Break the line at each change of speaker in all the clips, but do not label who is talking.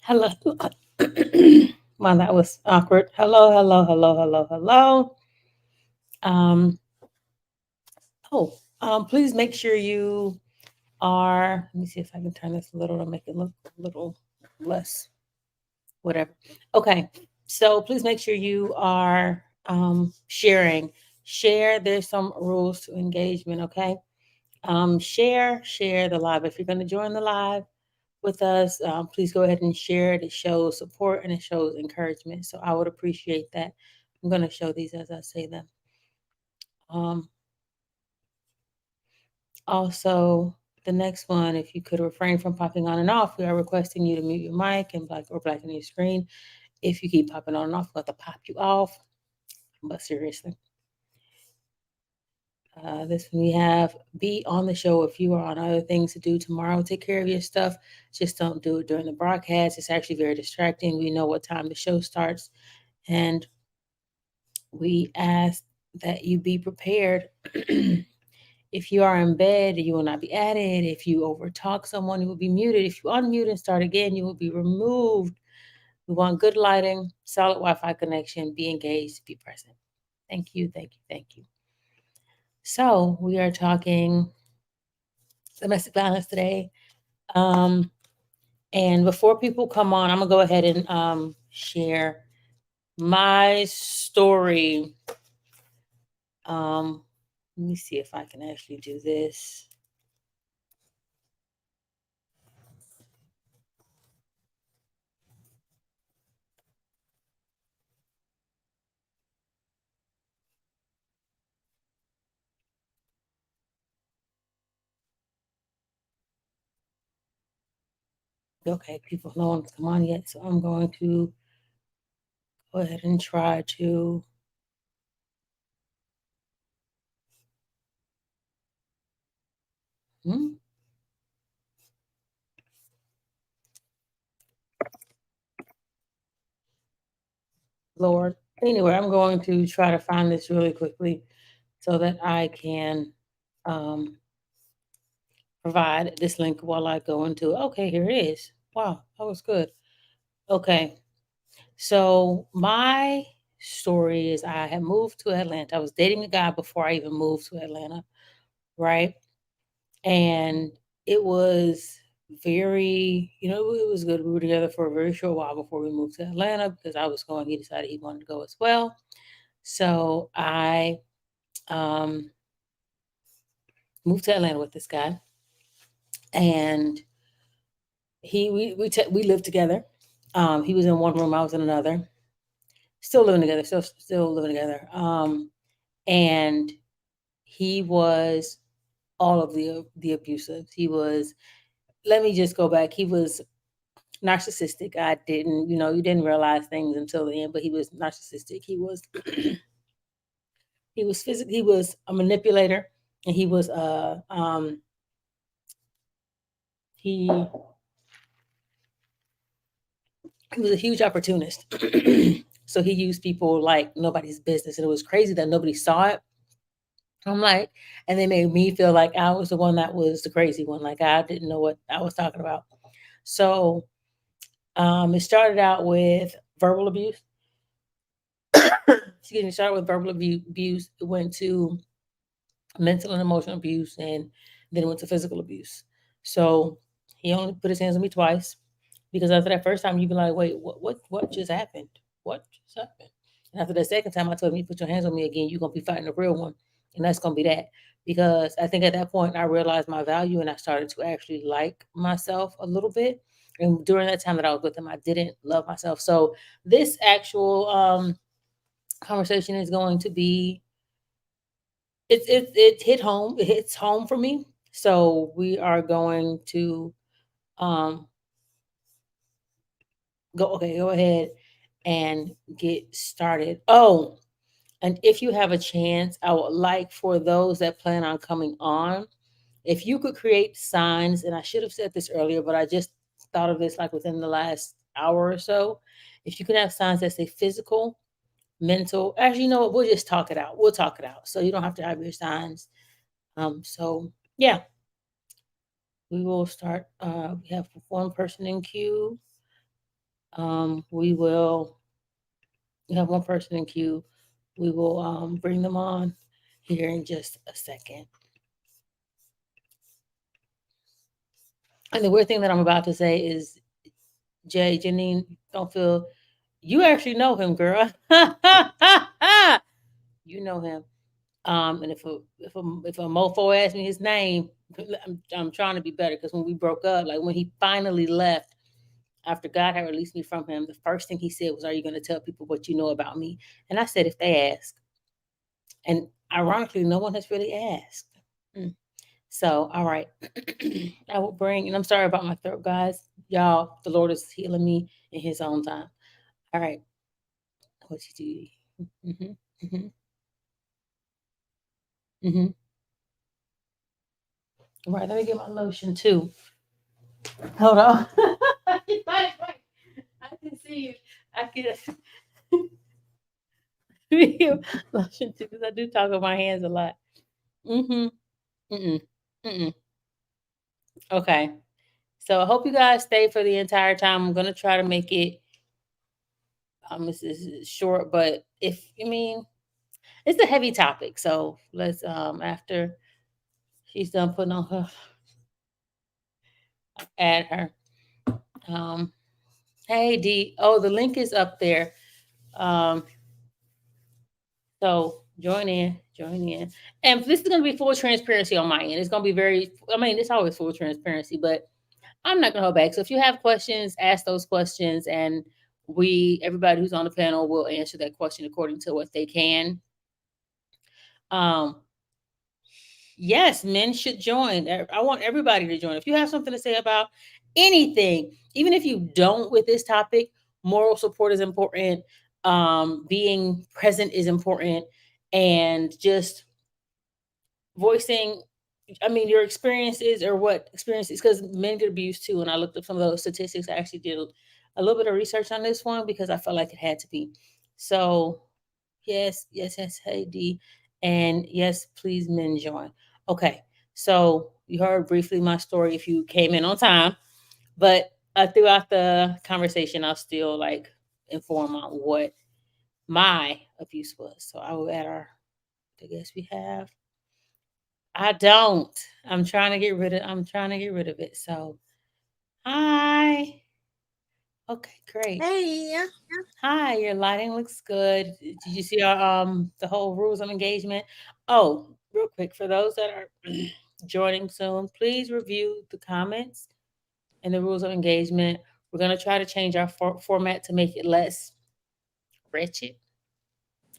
Hello. Wow, that was awkward. Hello, hello, hello, hello, hello. Um, please make sure you are. Let me see if I can turn this a little to make it look a little less whatever. Okay, so please make sure you are sharing. Share. There's some rules to engagement. Okay. Share the live. If you're going to join the live with us, please go ahead and share it. It shows support and it shows encouragement. So I would appreciate that. I'm going to show these as I say them. Um, Also, the next one, if you could refrain from popping on and off, we are requesting you to mute your mic and blacken your screen. If you keep popping on and off, we'll have to pop you off. But seriously, this one we have be on the show if you are on other things to do tomorrow. Take care of your stuff. Just don't do it during the broadcast. It's actually very distracting. We know what time the show starts, and we ask that you be prepared. If you are in bed, you will not be added. If you overtalk someone, you will be muted. If you unmute and start again, you will be removed. We want good lighting, solid Wi-Fi connection, be engaged, be present. Thank you, thank you, thank you. So we are talking domestic violence today. Um, and before people come on, I'm gonna go ahead and share my story. Um, Let me see if I can actually do this. Okay, people, no one's come on yet, so I'm going to go ahead and try to. Hmm, Lord. Anyway, I'm going to try to find this really quickly so that I can um, provide this link while I go into. Okay, here it is. Wow, that was good. Okay, so my story is I had moved to Atlanta. I was dating a guy before I even moved to Atlanta, right? And it was very, it was good. We were together for a very short while before we moved to Atlanta because I was going. He decided he wanted to go as well. So I um, moved to Atlanta with this guy, and we lived together. He was in one room, I was in another. Still living together, still living together. And he was all of the abusive. He was. Let me just go back. He was narcissistic. You didn't realize things until the end, but he was narcissistic. He was physical. He was a manipulator, and he he was a huge opportunist. So he used people like nobody's business, and it was crazy that nobody saw it. I'm like, and they made me feel like I was the one that was the crazy one, like I didn't know what I was talking about. So it started out with verbal abuse. Excuse me, started with verbal abuse. It went to mental and emotional abuse, and then it went to physical abuse. So he only put his hands on me twice because after that first time, you'd be like, wait, what just happened? What just happened? And after the second time, I told him, you put your hands on me again, you're gonna be fighting a real one, and that's gonna be that. Because I think at that point I realized my value and I started to actually like myself a little bit. And during that time that I was with him, I didn't love myself. So this actual conversation is going to be it hit home. It hits home for me. So we are going to um go ahead and get started. Oh, and if you have a chance, I would like for those that plan on coming on, if you could create signs, and I should have said this earlier, but I just thought of this like within the last hour or so. If you could have signs that say physical, mental, actually, you know what? We'll just talk it out. We'll talk it out. So you don't have to have your signs. So yeah, we will start. We have one person in queue. We will we have one person in queue. We will bring them on here in just a second. And the weird thing that I'm about to say is, Jay, Janine, don't feel you actually know him, girl. You know him. And if a mofo asks me his name, I'm trying to be better because when we broke up, like when he finally left after God had released me from him, the first thing he said was, "Are you going to tell people what you know about me?" And I said, "If they ask." And ironically, no one has really asked. Mm. So, all right, I will bring. And I'm sorry about my throat, guys. Y'all, the Lord is healing me in His own time. All right, what you do? Mm-hmm, mm-hmm, mm-hmm. All right, let me get my lotion too. Hold on. I can see you. I can feel lotion too because I do talk with my hands a lot. Mm-hmm. Mm-mm. Mm-mm. Okay. So I hope you guys stay for the entire time. I'm gonna try to make it this is short, but if I mean it's a heavy topic. So let's after she's done putting on her add her. Um hey D. Oh, the link is up there. Um So join in, join in. And this is going to be full transparency on my end. It's going to be very, I mean, it's always full transparency, but I'm not going to hold back. So if you have questions, ask those questions, and everybody who's on the panel will answer that question according to what they can. Um, yes, men should join. I want everybody to join. If you have something to say about anything, even if you don't with this topic, moral support is important. Being present is important, and just voicing your experiences or what experiences because men get abused too. And I looked up some of those statistics. I actually did a little bit of research on this one because I felt like it had to be. So yes, yes, yes, hey D. And yes, please men join. Okay. So you heard briefly my story if you came in on time, but throughout the conversation, I'll still like inform on what my abuse was. So I will add I guess we have I don't. I'm trying to get rid of it. So hi. Okay, great.
Hey,
Hi, your lighting looks good. Did you see our the whole rules of engagement? Oh, real quick, for those that are joining soon, please review the comments and the rules of engagement. We're gonna try to change our format to make it less wretched,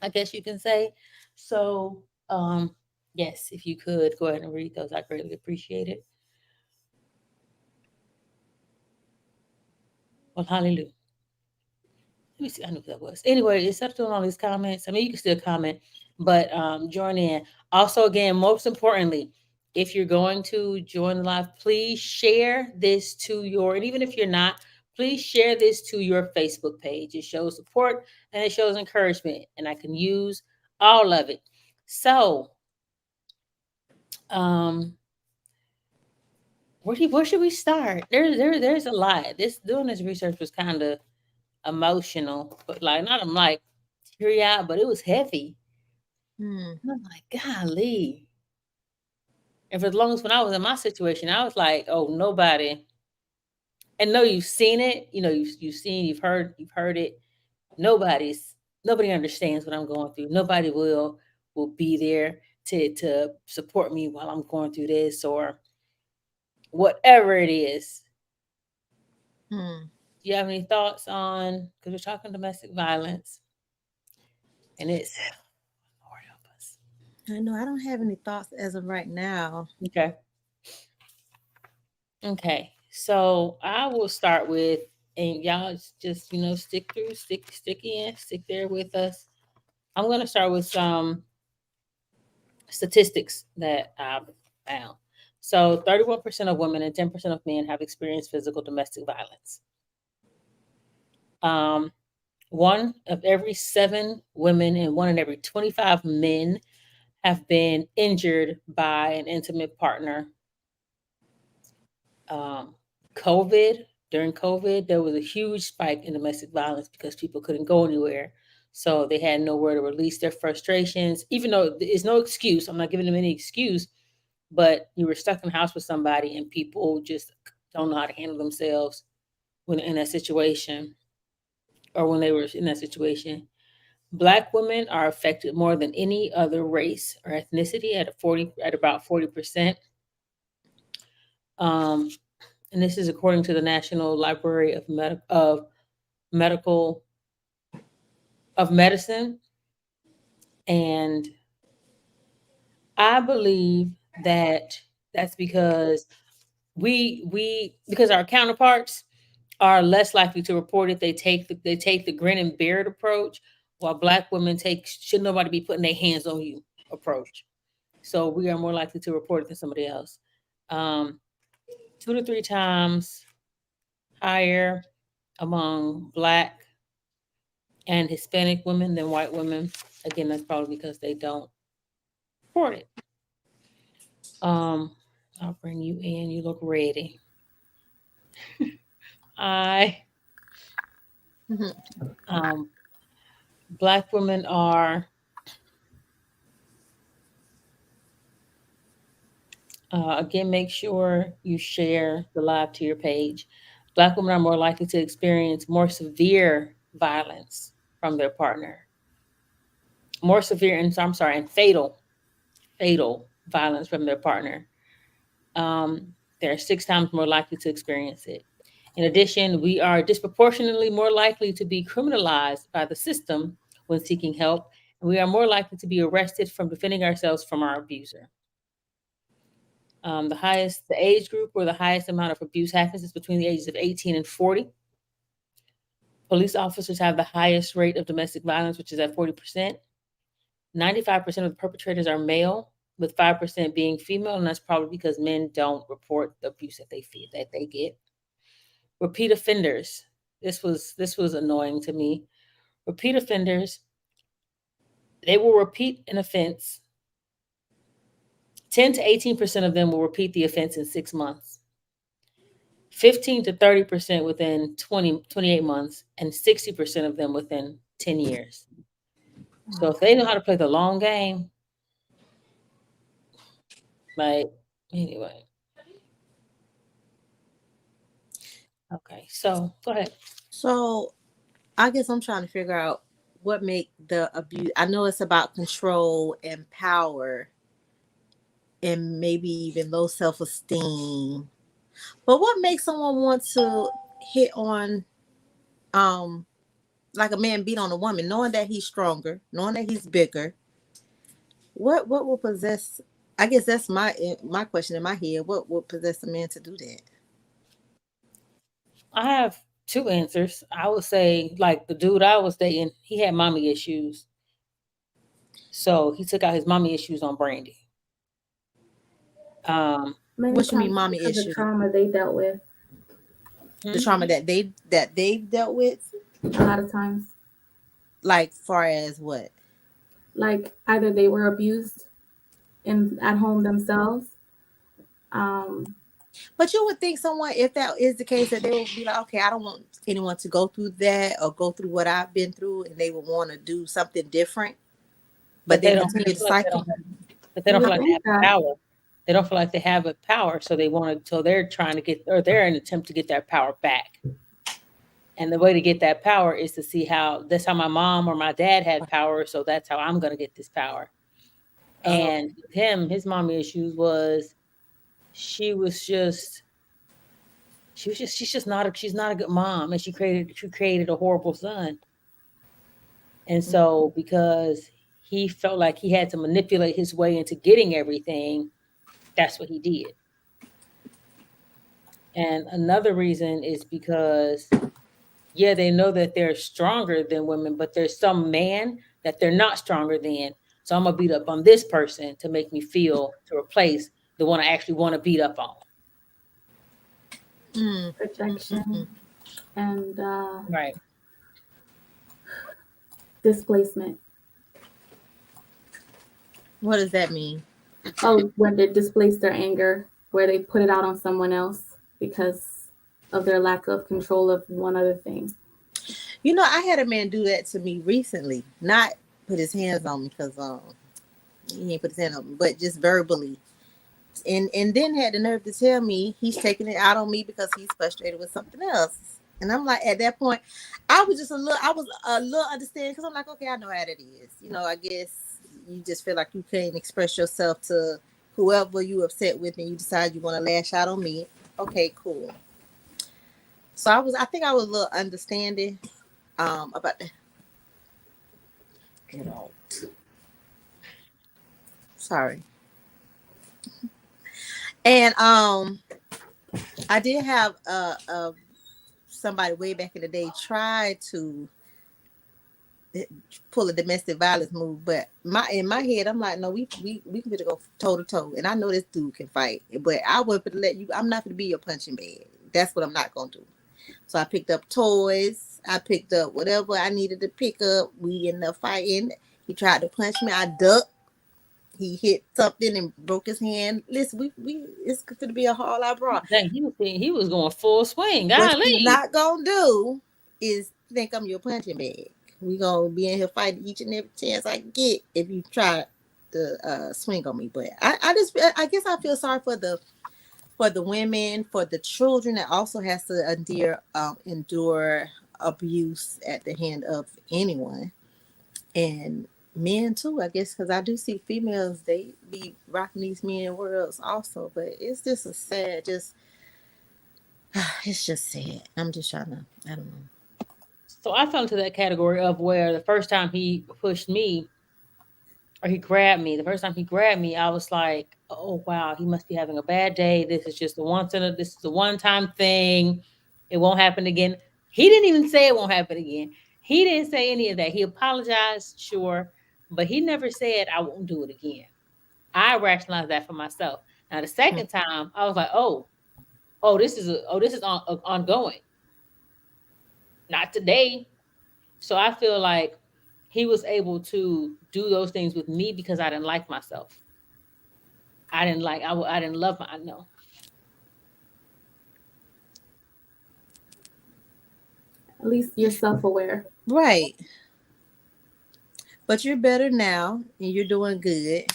I guess you can say. So yes, if you could go ahead and read those, I greatly appreciate it. Well, hallelujah. Let me see. I knew who that was. Anyway, instead of doing all these comments, I mean, you can still comment, but join in. Also, again, most importantly, if you're going to join the live, please share this to and even if you're not, please share this to your Facebook page. It shows support and it shows encouragement, and I can use all of it. So, um, where should we start? There's a lot. Doing this research was kind of emotional, but like not I'm like teary eyed, but it was heavy.
hmm.
And I'm like, golly. And for as long as when I was in my situation, I was like, oh, nobody. And no, you've seen it. You've heard it. Nobody's nobody understands what I'm going through. Nobody will be there to support me while I'm going through this or whatever it is.
Hmm.
Do you have any thoughts on because we're talking domestic violence and it's Lord help us.
I know I don't have any thoughts as of right now.
Okay. Okay, so I will start with, and y'all just stick through, stick in, stick there with us. I'm going to start with some statistics that I've found. So, 31% of women and 10% of men have experienced physical domestic violence. Um, one of every seven women and one in every 25 men have been injured by an intimate partner. Um, COVID. During COVID, there was a huge spike in domestic violence because people couldn't go anywhere. So they had nowhere to release their frustrations, even though it's no excuse. I'm not giving them any excuse, but you were stuck in the house with somebody and people just don't know how to handle themselves when in that situation or when they were in that situation. Black women are affected more than any other race or ethnicity at about 40%. Um, and this is according to the National Library Medical of Medicine. And I believe that that's because because our counterparts are less likely to report it. They take the grin and bear it approach, while black women take should nobody be putting their hands on you approach. So we are more likely to report it than somebody else. Um, 2 to 3 times higher among black and Hispanic women than white women. Again, that's probably because they don't report it. Um, I'll bring you in. You look ready. I
Mhm.
um, Black women are again. Make sure you share the live to your page. Black women are more likely to experience more severe violence from their partner, more severe and I'm sorry, and fatal violence from their partner. They're 6 times more likely to experience it. In addition, we are disproportionately more likely to be criminalized by the system when seeking help, and we are more likely to be arrested from defending ourselves from our abuser. The age group where the highest amount of abuse happens is between the ages of 18 and 40. Police officers have the highest rate of domestic violence, which is at 40%. 95% of the perpetrators are male, with 5% being female, and that's probably because men don't report the abuse that they get. Repeat offenders. This was annoying to me. Repeat offenders, they will repeat an offense. 10 to 18% of them will repeat the offense in 6 months. 15 to 30% within 28 months, and 60% of them within 10 years. So if they know how to play the long game, like anyway. Okay, so go ahead.
So I guess I'm trying to figure out what make the abuse. I know it's about control and power and maybe even low self-esteem. But what makes someone want to hit on um like a man beat on a woman knowing that he's stronger, knowing that he's bigger? What will possess, I guess that's my question in my head. What will possess a man to do that?
I have two answers. I would say, like the dude I was dating, he had mommy issues. So he took out his mommy issues on Brandy. Um,
Many
What you mean
times
mommy
because of
issue?
trauma they dealt with.
The
hmm?
trauma that they've dealt with?
A lot of times,
Like far as what?
like either they were abused in at home themselves. Um,
But you would think someone, if that is the case, that they would be like, okay, I don't want anyone to go through that or go through what I've been through, and they would want to do something different, but
but
they
they don't.
continue
They
the
feel like they
cycle.
don't. But they
you
don't feel
would
like they
think
have the
that.
power. They don't feel like they have a power, so they want to. So they're trying to get, or they're in an attempt to get that power back. And the way to get that power is to see how that's how my mom or my dad had power, so that's how I'm going to get this power.
Oh,
And with him, his mommy issues was she was just she's not a good mom, and she created a horrible son. And so because he felt like he had to manipulate his way into getting everything, that's what he did. And another reason is because, yeah, they know that they're stronger than women, but there's some man that they're not stronger than. So I'm gonna beat up on this person to make me feel to replace the one I actually want to beat up on.
mm, mm, mm,
Projection
mm.
and
Right.
displacement.
What does that mean?
Oh, when they displace their anger, where they put it out on someone else because. of their lack of control of one other thing.
You know, I had a man do that to me recently. Not put his hands on me because he ain't put his hand on me, but just verbally. And then had the nerve to tell me he's taking it out on me because he's frustrated with something else. And I'm like, at that point, I was a little understanding because I'm like, okay, I know how that is. You know, I guess you just feel like you can't express yourself to whoever you upset with, and you decide you want to lash out on me. Okay, cool. So I think I was a little understanding about the get out. Sorry. And I did have somebody way back in the day try to pull a domestic violence move, but in my head I'm like, no, we can go toe to toe, and I know this dude can fight, but I would let you. I'm not going to be your punching bag. That's what I'm not going to do. So I picked up toys. I picked up whatever I needed to pick up. We ended up fighting. He tried to punch me. I ducked. He hit something and broke his hand. Listen, we it's going to be a haul I brought.
Dang, he was going full swing.
What you
Golly.
not gonna do is think I'm your punching bag. We gonna be in here fighting each and every chance I get if you try to swing on me. But I guess I feel sorry for the women, for the children that also has to endure abuse at the hand of anyone, and men too. I guess because I do see females, they be rocking these men worlds also. But it's just a sad, just it's just sad. I'm just trying to, I don't know.
So I fell into that category of where the first time he pushed me or he grabbed me, the first time he grabbed me, I was like, "Oh wow, he must be having a bad day. This is a one-time thing. It won't happen again." He didn't even say it won't happen again. He didn't say any of that. He apologized, sure, but he never said I won't do it again. I rationalized that for myself. Now the second time, I was like, this is ongoing. Not today. So I feel like he was able to do those things with me because I didn't like myself. I didn't love my, I know.
At least you're self-aware.
Right. But you're better now and you're doing good.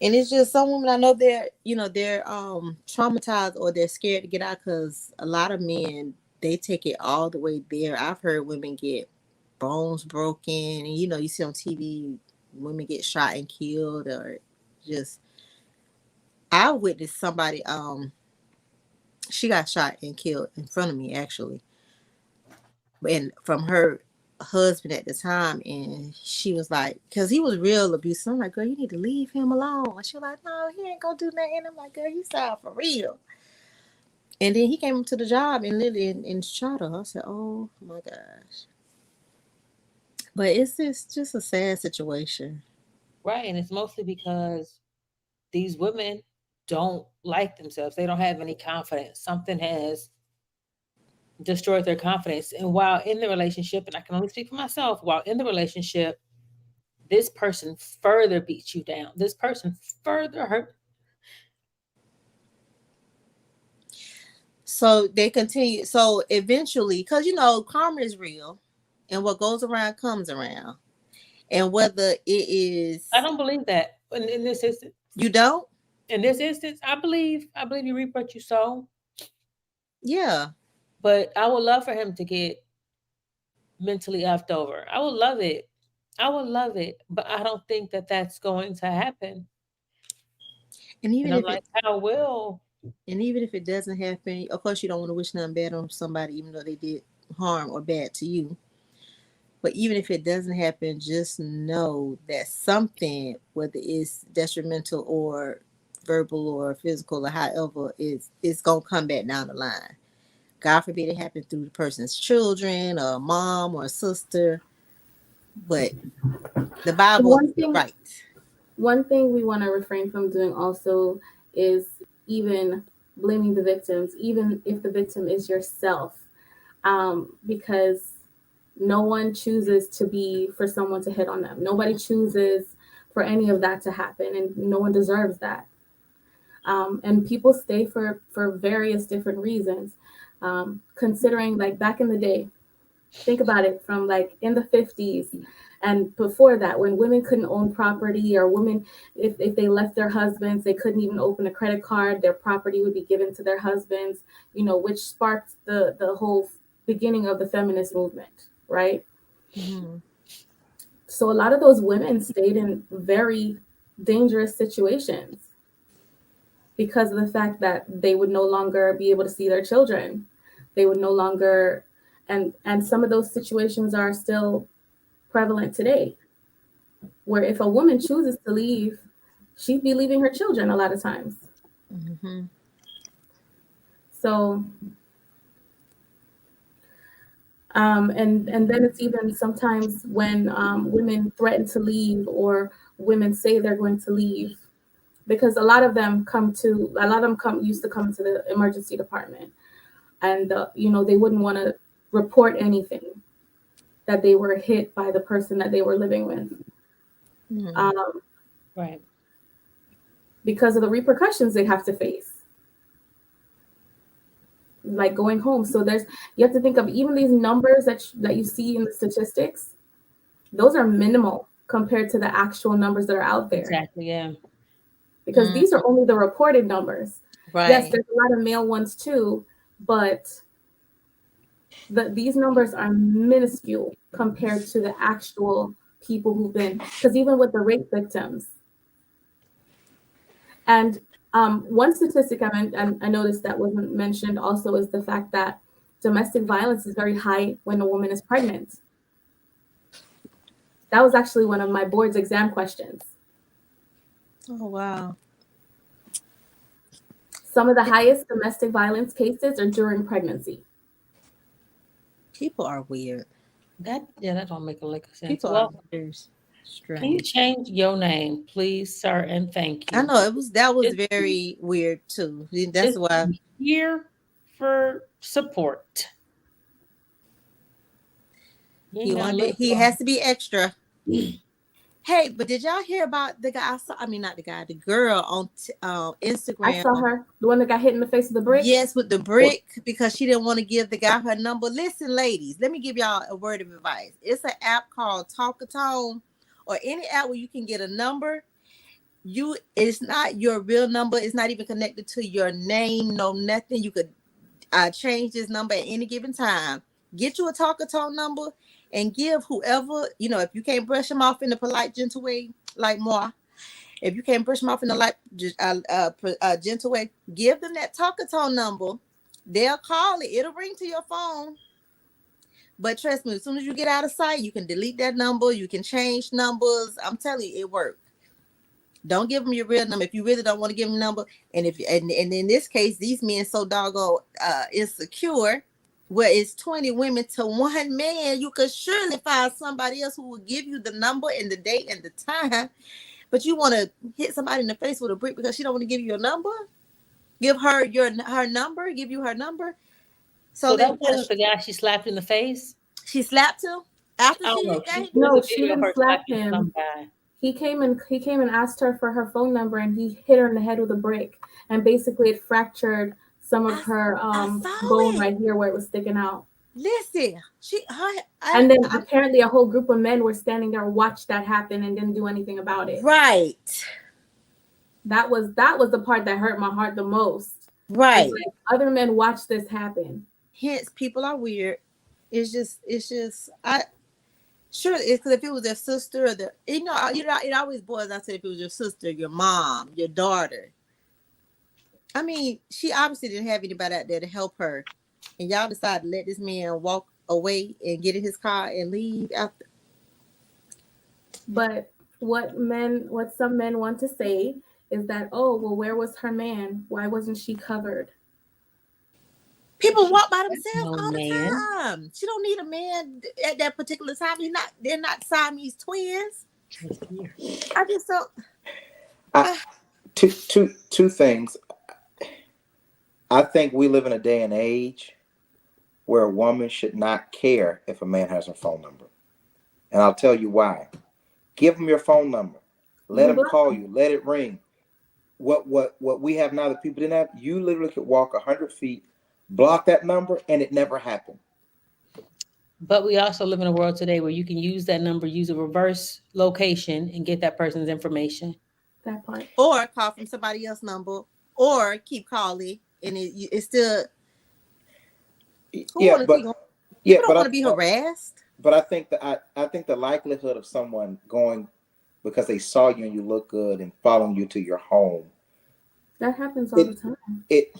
And it's just some women I know they're traumatized or they're scared to get out because a lot of men they take it all the way there. I've heard women get bones broken, and you see on TV women get shot and killed, or just I witnessed somebody she got shot and killed in front of me actually, and from her husband at the time, and she was like, because he was real abusive. I'm like, girl, you need to leave him alone. And she was like, no, he ain't gonna do nothing. I'm like, girl, you sound for real. And then he came to the job and literally and shot her. I said, oh my gosh. But it's just a sad situation.
Right. And it's mostly because these women don't like themselves. They don't have any confidence. Something has destroyed their confidence. And while in the relationship, and I can only speak for myself, while in the relationship, this person further beats you down. This person further hurt.
So they continue. So eventually, because karma is real, and what goes around comes around. And whether it
I
is
don't believe that in this instance.
you don't,
In this instance, I believe you reap what you sow.
yeah.
But I would love for him to get mentally effed over. I would love it. I would love it, but I don't think that that's going to happen.
And
And
even
I'm
if
like,
it
how will?
and even if it doesn't happen, of course you don't want to wish nothing bad on somebody, even though they did harm or bad to you. But even if it doesn't happen, just know that something, whether it's detrimental or verbal or physical or however, it's gonna come back down the line. God forbid it happen through the person's children or a mom or a sister. But the
And
Bible is right.
one thing we want to refrain from doing also is even blaming the victims, even if the victim is yourself, because no one chooses to be for someone to hit on them. Nobody chooses for any of that to happen, and no one deserves that. And people stay for various different reasons. Considering like back in the day, think about it from like in the 50s and before that, when women couldn't own property, or women, if they left their husbands, they couldn't even open a credit card, their property would be given to their husbands, which sparked the whole beginning of the feminist movement, right?
Mm-hmm.
So a lot of those women stayed in very dangerous situations because of the fact that they would no longer be able to see their children. They would no longer, and some of those situations are still prevalent today, where if a woman chooses to leave, she'd be leaving her children a lot of times.
Mm-hmm.
So and then it's even sometimes when women threaten to leave, or women say they're going to leave, because a lot of them come used to come to the emergency department, and they wouldn't want to report anything that they were hit by the person that they were living with,
Mm-hmm.
um,
Right.
because of the repercussions they have to face, like going home. So you have to think of even these numbers that you see in the statistics. Those are minimal compared to the actual numbers that are out there,
Exactly. Yeah.
because
Mm,
these are only the reported numbers. Yes,
right.
there's a lot of male ones too, but these numbers are minuscule compared to the actual people who've been, because even with the rape victims, and one statistic I noticed that wasn't mentioned also is the fact that domestic violence is very high when a woman is pregnant. That was actually one of my board's exam questions.
Oh wow.
Some of the highest domestic violence cases are during pregnancy.
People are weird.
That don't make a lick of sense.
People are
Well,
very
can you
strange.
change your name, please, sir, and thank
I
you.
know that was
Just
very weird too. That's
just
why
here for support. You ain't
he
gotta
wanted
look
he
for
has to be extra. Hey, but did y'all hear about the guy? I saw, I mean, not the guy, the girl on
I
Instagram.
saw her, the one that got hit in the face with the brick.
Yes, with the brick because she didn't want to give the guy her number. Listen, ladies, let me give y'all a word of advice. It's an app called Talkatone, or any app where you can get a number. It's not your real number. It's not even connected to your name. No, nothing. You could change this number at any given time. Get you a Talkatone number and give whoever, if you can't brush them off in a polite, gentle way, like moi, if you can't brush them off in a gentle way, give them that Talkatone number. They'll call it. It'll ring to your phone. But trust me, as soon as you get out of sight, you can delete that number. You can change numbers. I'm telling you, it works. Don't give them your real number if you really don't want to give them a number. And in this case, these men so doggone insecure. Where it's 20 women to one man, you could surely find somebody else who will give you the number and the date and the time. But you want to hit somebody in the face with a brick because she don't want to give you a number? Give her her number, give you her number. So
so
they
that wasn't the guy she slapped in the face?
she slapped him after
I don't
she
know.
hit that.
It was
No,
a
she
video of
didn't
her
slap
slapping some
him.
guy.
He came and asked her for her phone number, and he hit her in the head with a brick, and basically it fractured some of
I
her
I saw
bone
it.
right here where it was sticking out.
Listen, she her
And then apparently a whole group of men were standing there, watched that happen, and didn't do anything about it.
right,
That was the part that hurt my heart the most. It's
right.
like other men watched this happen.
Hence, people are weird. It's just I sure it's because if it was their sister or it always boils down to if it was your sister, your mom, your daughter. I mean, she obviously didn't have anybody out there to help her, and y'all decided to let this man walk away and get in his car and leave after.
But what some men want to say is that, oh, well, where was her man? Why wasn't she covered?
People
She
walk by
that's
themselves
no
all the
man.
time. She don't need a man at that particular time. They're not Siamese twins.
Let's hear.
I just don't.
I,
Uh,
two things. I think we live in a day and age where a woman should not care if a man has her phone number, and I'll tell you why. Give him your phone number. Let
Even
him
black
call
men.
you. Let it ring. What we have now that people didn't have? You literally could walk 100 feet block that number, and it never happened.
But we also live in a world today where you can use that number, use a reverse location, and get that person's information.
That part.
Or call from somebody else's number, or keep calling, and it's still who
Yeah,
want to
but
keep going.
yeah,
People don't want to be harassed.
but I think that I think the likelihood of someone going because they saw you and you look good and following you to your home,
That happens all the
it
time.
it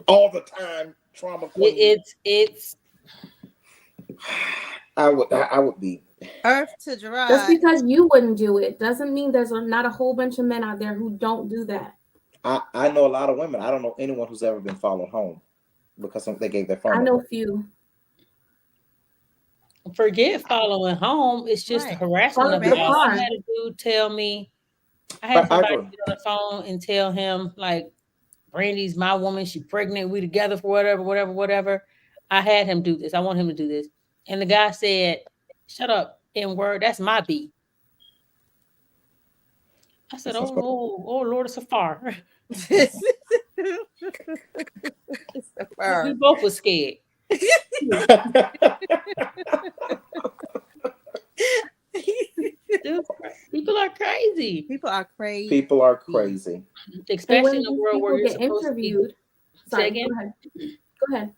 all the time, trauma
It,
queen.
it's
I would be.
Earth to
Just
Gerard.
because you wouldn't do it doesn't mean there's not a whole bunch of men out there who don't do that.
I know a lot of women. I don't know anyone who's ever been followed home because they gave their phone
I know
number.
few.
forget following home. It's just the
Right.
harassment
Follow
of
to
it
the
all. I
Harassment.
car.
had a dude tell me, I had
I
somebody
agree.
get on the phone and tell him, like, Brandy's my woman. She pregnant. We together for whatever, whatever, whatever. I had him do this. I want him to do this. And the guy said, shut up, N word. That's my beat. I said,
That's
oh,
what-
oh, oh, Lord, it's a far.
It's a
We
fur.
both was scared. Dude, people are crazy,
People are crazy.
People are crazy.
And
especially
when
in a
these
world where
people
you're
get
supposed to be.
interviewed,
Say
sorry, go
again.
ahead. Go ahead.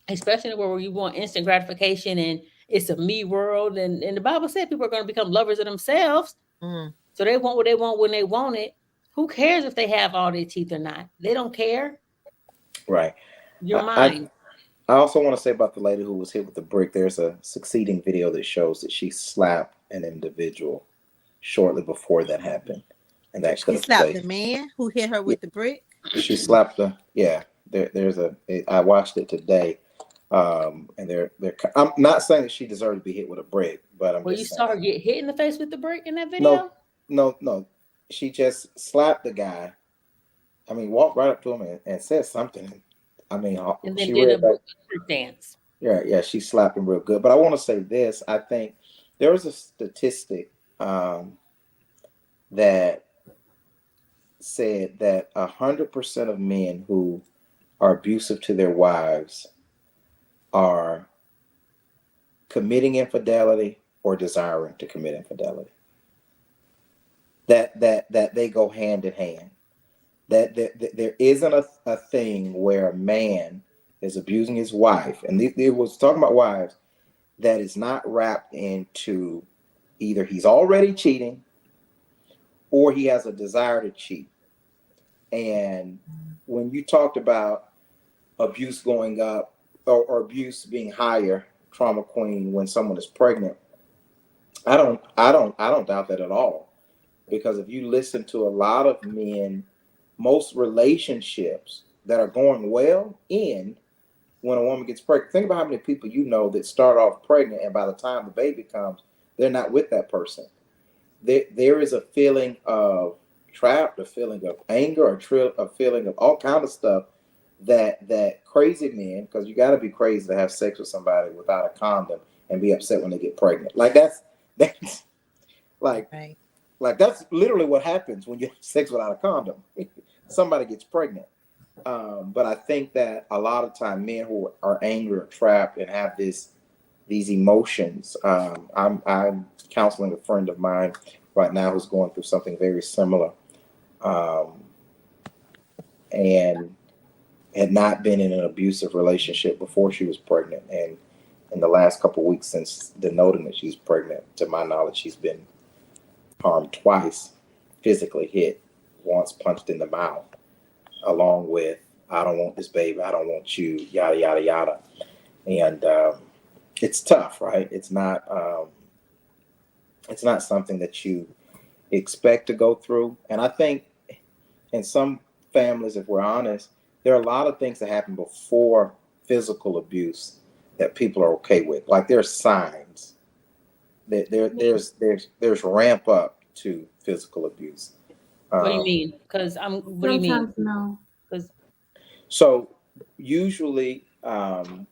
Especially in a world where you want instant gratification and it's a me world. And the Bible said people are going to become lovers of themselves.
Mm.
So they want what they want when they want it. Who cares if they have all their teeth or not? They don't care.
Right.
Your
I, I
mind.
I also want to say about the lady who was hit with the brick. There's a succeeding video that shows that she slapped an individual shortly before that happened, and that could
She
have
slapped the
played.
man who hit her
Yeah,
with the brick.
she slapped the. Yeah, I watched it today, and they're. I'm not saying that she deserved to be hit with a brick, but I'm
Well, you
just
saw her
saying.
get hit in the face with the brick in that
No,
video?
no, no. She just slapped the guy. I mean, walked right up to him and said something. I mean,
And then
she
did a
read back.
brick dance.
Yeah, yeah, she slapped him real good. But I want to say this. I think there was a statistic that said that 100% of men who are abusive to their wives are committing infidelity or desiring to commit infidelity. That they go hand in hand. That there isn't a thing where a man is abusing his wife, and it was talking about wives that is not wrapped into either he's already cheating or he has a desire to cheat. And when you talked about abuse going up or abuse being higher, trauma queen, when someone is pregnant, I don't doubt that at all. Because if you listen to a lot of men, most relationships that are going well end when a woman gets pregnant. Think about how many people you know that start off pregnant, and by the time the baby comes, they're not with that person. There is a feeling of trapped, a feeling of anger, a feeling of all kind of stuff that crazy men, because you got to be crazy to have sex with somebody without a condom and be upset when they get pregnant. Like that's like
Right.
like that's literally what happens when you have sex without a condom. Somebody gets pregnant. But I think that a lot of time men who are angry or trapped and have these emotions. I'm counseling a friend of mine right now who's going through something very similar, um, and had not been in an abusive relationship before she was pregnant. And in the last couple of weeks since denoting that she's pregnant, to my knowledge, she's been harmed twice, physically hit, once punched in the mouth, along with "I don't want this baby, I don't want you," yada yada yada. And it's tough, right? It's not something that you expect to go through. And I think in some families, if we're honest, there are a lot of things that happen before physical abuse that people are okay with. Like there's signs that there's ramp up to physical abuse.
What do you
Um,
mean? Because what do you mean?
Sometimes no.
Because
so usually, from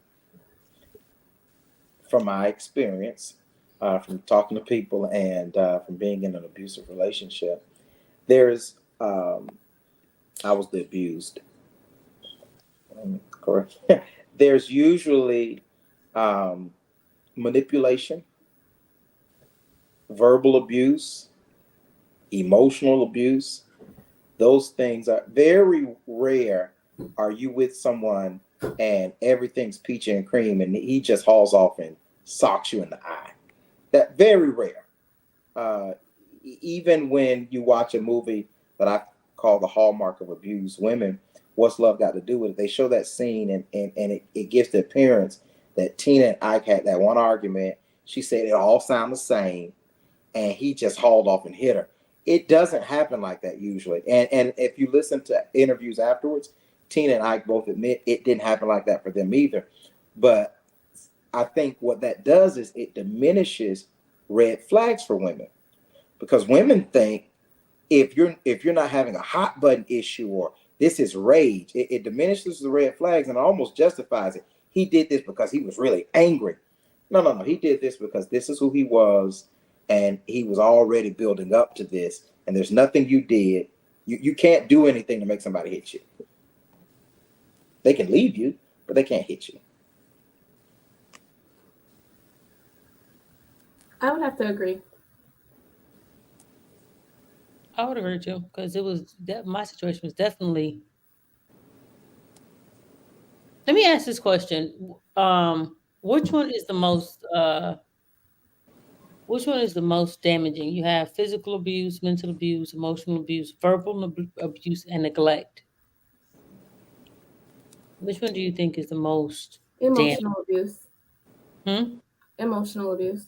my experience, from talking to people and from being in an abusive relationship, there's I was the abused Correct. There's usually um, manipulation, verbal abuse, emotional abuse. Those things are very rare. Are you with someone and everything's peachy and cream and he just hauls off and socks you in the eye? That very rare. Uh, Even when you watch a movie that I call the hallmark of abused women, what's love got to do with it? They show that scene and it gives the appearance that Tina and Ike had that one argument. She said it all sounded the same, and he just hauled off and hit her. It doesn't happen like that usually. And if you listen to interviews afterwards, Tina and Ike both admit it didn't happen like that for them either. But I think what that does is it diminishes red flags for women because women think if you're not having a hot button issue or this is rage, it diminishes the red flags and almost justifies it. He did this because he was really angry. No, no, no. He did this because this is who he was, and he was already building up to this. And there's nothing you did. You can't do anything to make somebody hit you. They can leave you, but they can't hit you.
I would have to agree.
I would agree too, because it was that my situation was definitely. Let me ask this question: which one is the most? Which one is the most damaging? You have physical abuse, mental abuse, emotional abuse, verbal abuse, and neglect. Which one do you think is the most damaging?
Emotional abuse.
Hmm?
Emotional abuse.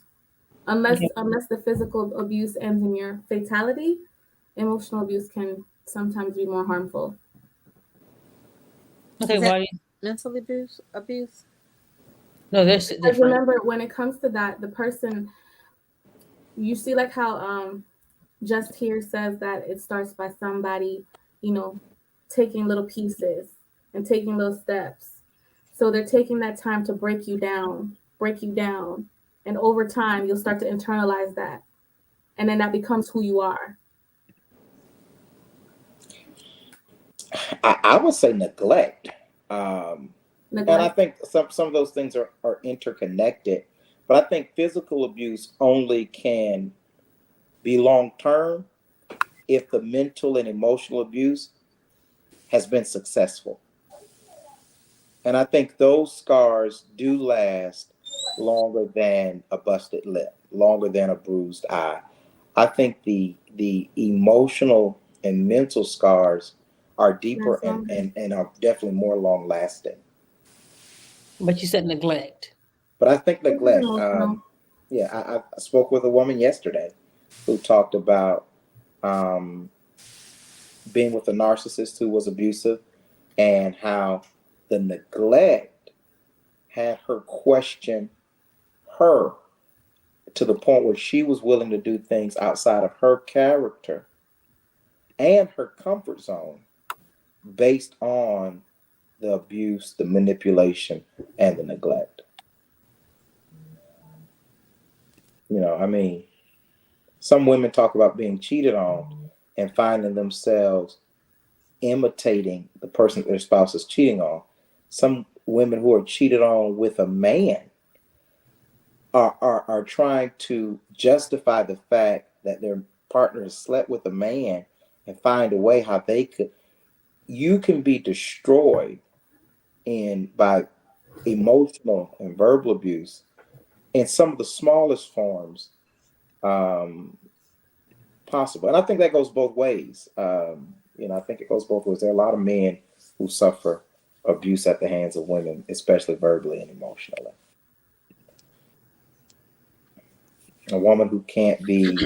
Okay.
Unless the physical abuse ends in your fatality, emotional abuse can sometimes be more harmful.
Okay.
Is that
Why? Do you,
mental abuse? Abuse?
no, there's
Because
different.
remember, when it comes to that, the person, you see like how just here says that it starts by somebody, you know, taking little pieces and taking little steps. So they're taking that time to break you down. And over time, you'll start to internalize that. And then that becomes who you are.
I would say neglect. Um, and I
Neglect.
think some of those things are interconnected. But I think physical abuse only can be long term if the mental and emotional abuse has been successful. And I think those scars do last longer than a busted lip, longer than a bruised eye. I think the emotional and mental scars are deeper
That's longer.
and are definitely more long lasting.
But you said neglect.
But I think
This is
neglect.
emotional.
Yeah, I spoke with a woman yesterday who talked about um, being with a narcissist who was abusive and how the neglect had her question her to the point where she was willing to do things outside of her character and her comfort zone based on the abuse, the manipulation, and the neglect. I mean, some women talk about being cheated on and finding themselves imitating the person that their spouse is cheating on. Some women who are cheated on with a man are trying to justify the fact that their partner has slept with a man and find a way how they could. You can be destroyed in by emotional and verbal abuse in some of the smallest forms um, possible. And I think that goes both ways. I think it goes both ways. There are a lot of men who suffer abuse at the hands of women, especially verbally and emotionally. A woman who can't be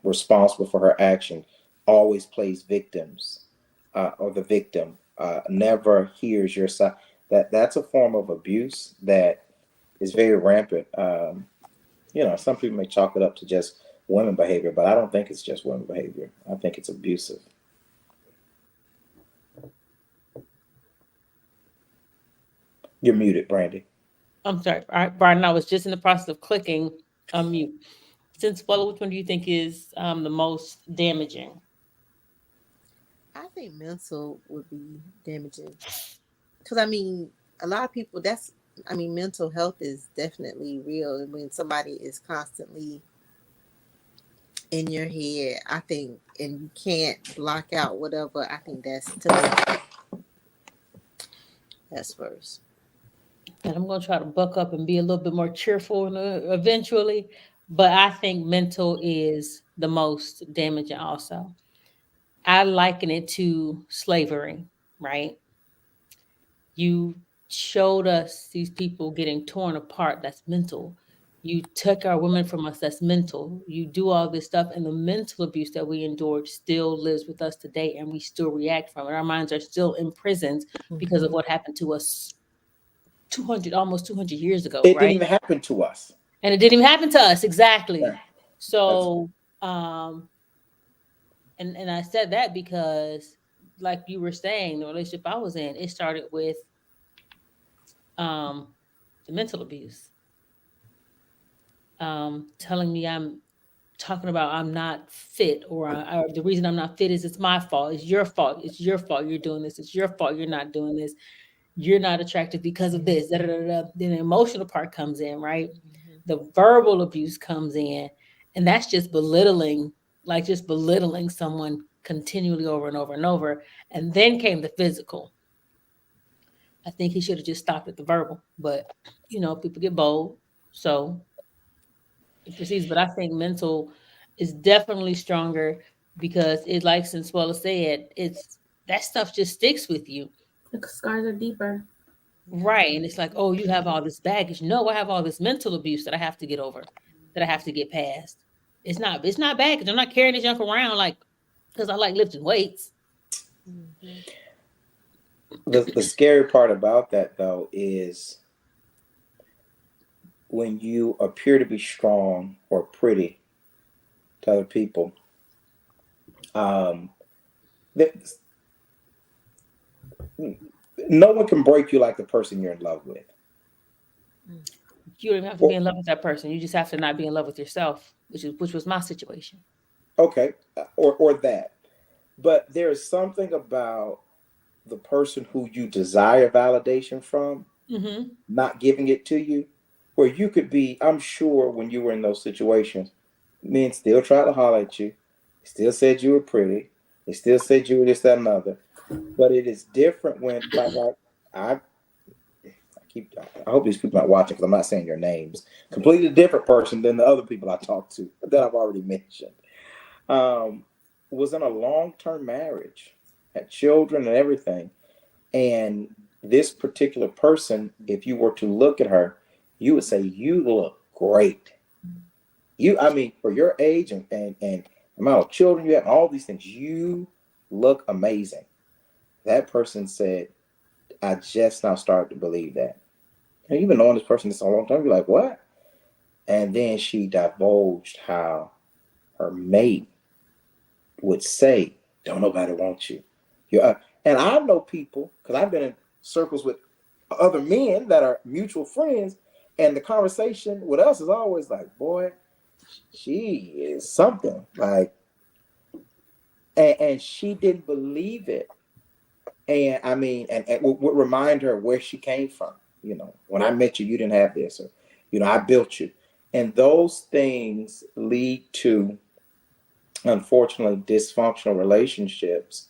responsible for her action always plays victims or the victim, never hears your side. That's a form of abuse that is very rampant. Some people may chalk it up to just women behavior, but I don't think it's just women behavior. I think it's abusive. You're muted, Brandy.
I'm sorry, Brian. I was just in the process of clicking unmute. Since, well, which one do you think is the most damaging?
I think mental would be damaging because I mean, a lot of people. Mental health is definitely real, and when somebody is constantly in your head, I think, and you can't block out whatever. I think that's to me. That's first.
And I'm going to try to buck up and be a little bit more cheerful eventually. But I think mental is the most damaging also. I liken it to slavery, right? You showed us these people getting torn apart. That's mental. You took our women from us. That's mental. You do all this stuff, and the mental abuse that we endured still lives with us today, and we still react from it. Our minds are still imprisoned because of
Mm-hmm.
what happened to us 200, almost 200 years ago,
It didn't
right?
even happen to us.
And it didn't even happen to us exactly.
Yeah. That's
So, and I said that because, like you were saying, the relationship I was in, it started with um, the mental abuse, telling me I'm talking about I'm not fit, or the reason I'm not fit is it's my fault. It's your fault. It's your fault. You're doing this. It's your fault. You're not doing this. You're not attractive because of this. Da, da, da, da. Then the emotional part comes in, right?
Mm-hmm.
The verbal abuse comes in, and that's just belittling, like just belittling someone continually over and over and over. And then came the physical. I think he should have just stopped at the verbal, but people get bold, so it proceeds. But I think mental is definitely stronger because it, like Sensuela said, it's that stuff just sticks with you.
The scars are deeper.
Yeah.
Right. And it's like, oh, you have all this baggage. No, I have all this mental abuse that I have to get over, that I have to get past. It's not baggage. I'm not carrying this junk around like because I like lifting weights.
Mm-hmm.
the scary part about that though is when you appear to be strong or pretty to other people. Um, that no one can break you like the person you're in love with.
You don't even have to be
Or,
in love with that person. You just have to not be in love with yourself, which was my situation.
okay, or that. But there's something about the person who you desire validation from
Hmm.
not giving it to you, where you could be. I'm sure when you were in those situations, men still tried to holler at you, still said you were pretty, they still said you were this, that, and other. But it is different when, like I keep. I hope these people are not watching because I'm not saying your names. Completely different person than the other people I talked to that I've already mentioned. Um, was in a long term marriage, had children and everything, and this particular person, if you were to look at her, you would say you look great. I mean, for your age and amount of children you have, all these things, you look amazing. That person said, I just now started to believe that. And you've been knowing this person this a long time. You're like, what? And then she divulged how her mate would say, don't nobody want you. And I know people, because I've been in circles with other men that are mutual friends, and the conversation with us is always like, boy, she is something. Like, and she didn't believe it. And I mean, and would remind her where she came from. When I met you, you didn't have this, or I built you, and those things lead to, unfortunately, dysfunctional relationships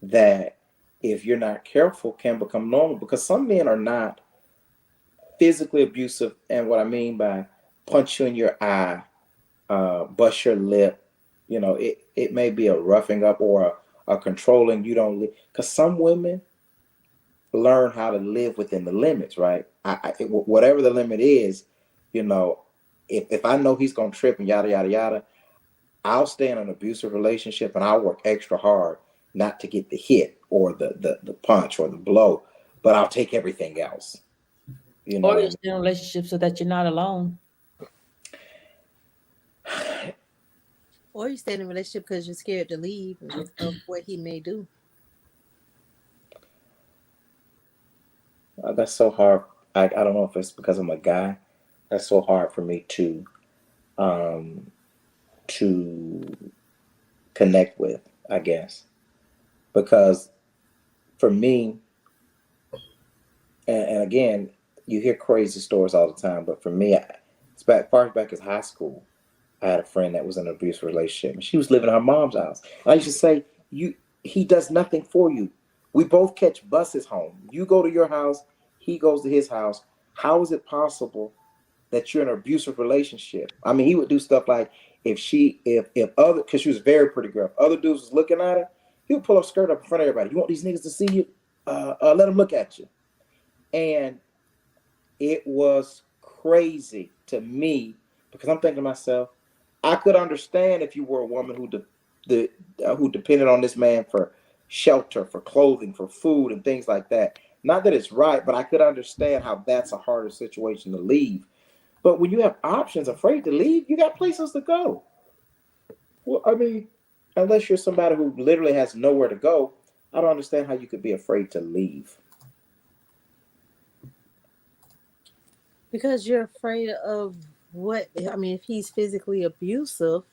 that, if you're not careful, can become normal. Because some men are not physically abusive, and what I mean by punch you in your eye, bust your lip, it may be a roughing up or a controlling. You don't, because some women learn how to live within the limits, right? Whatever the limit is, you know, if I know he's gonna trip and yada yada yada, I'll stay in an abusive relationship and I'll work extra hard not to get the hit or the punch or the blow, but I'll take everything else. You know
Or
what
you're
I
still in a relationship so that you're not alone.
mean?
Or you stay in a relationship because you're scared to leave of what he may do.
That's so hard. I don't know if it's because I'm a guy. That's so hard for me um to connect with, I guess. Because for me, and again, you hear crazy stories all the time, but for me, it's far back as high school. I had a friend that was in an abusive relationship, and she was living in her mom's house. And I used to say, "You, he does nothing for you. We both catch buses home. You go to your house, he goes to his house. How is it possible that you're in an abusive relationship?" I mean, he would do stuff like if other, because she was a very pretty girl, if other dudes was looking at her, he would pull her skirt up in front of everybody. You want these niggas to see you? Let them look at you. And it was crazy to me because I'm thinking to myself, I could understand if you were a woman who depended on this man for shelter, for clothing, for food, and things like that. Not that it's right, but I could understand how that's a harder situation to leave. But when you have options, afraid to leave, you got places to go. Well, I mean, unless you're somebody who literally has nowhere to go, I don't understand how you could be afraid to leave.
Because you're afraid of what I mean. If he's physically abusive,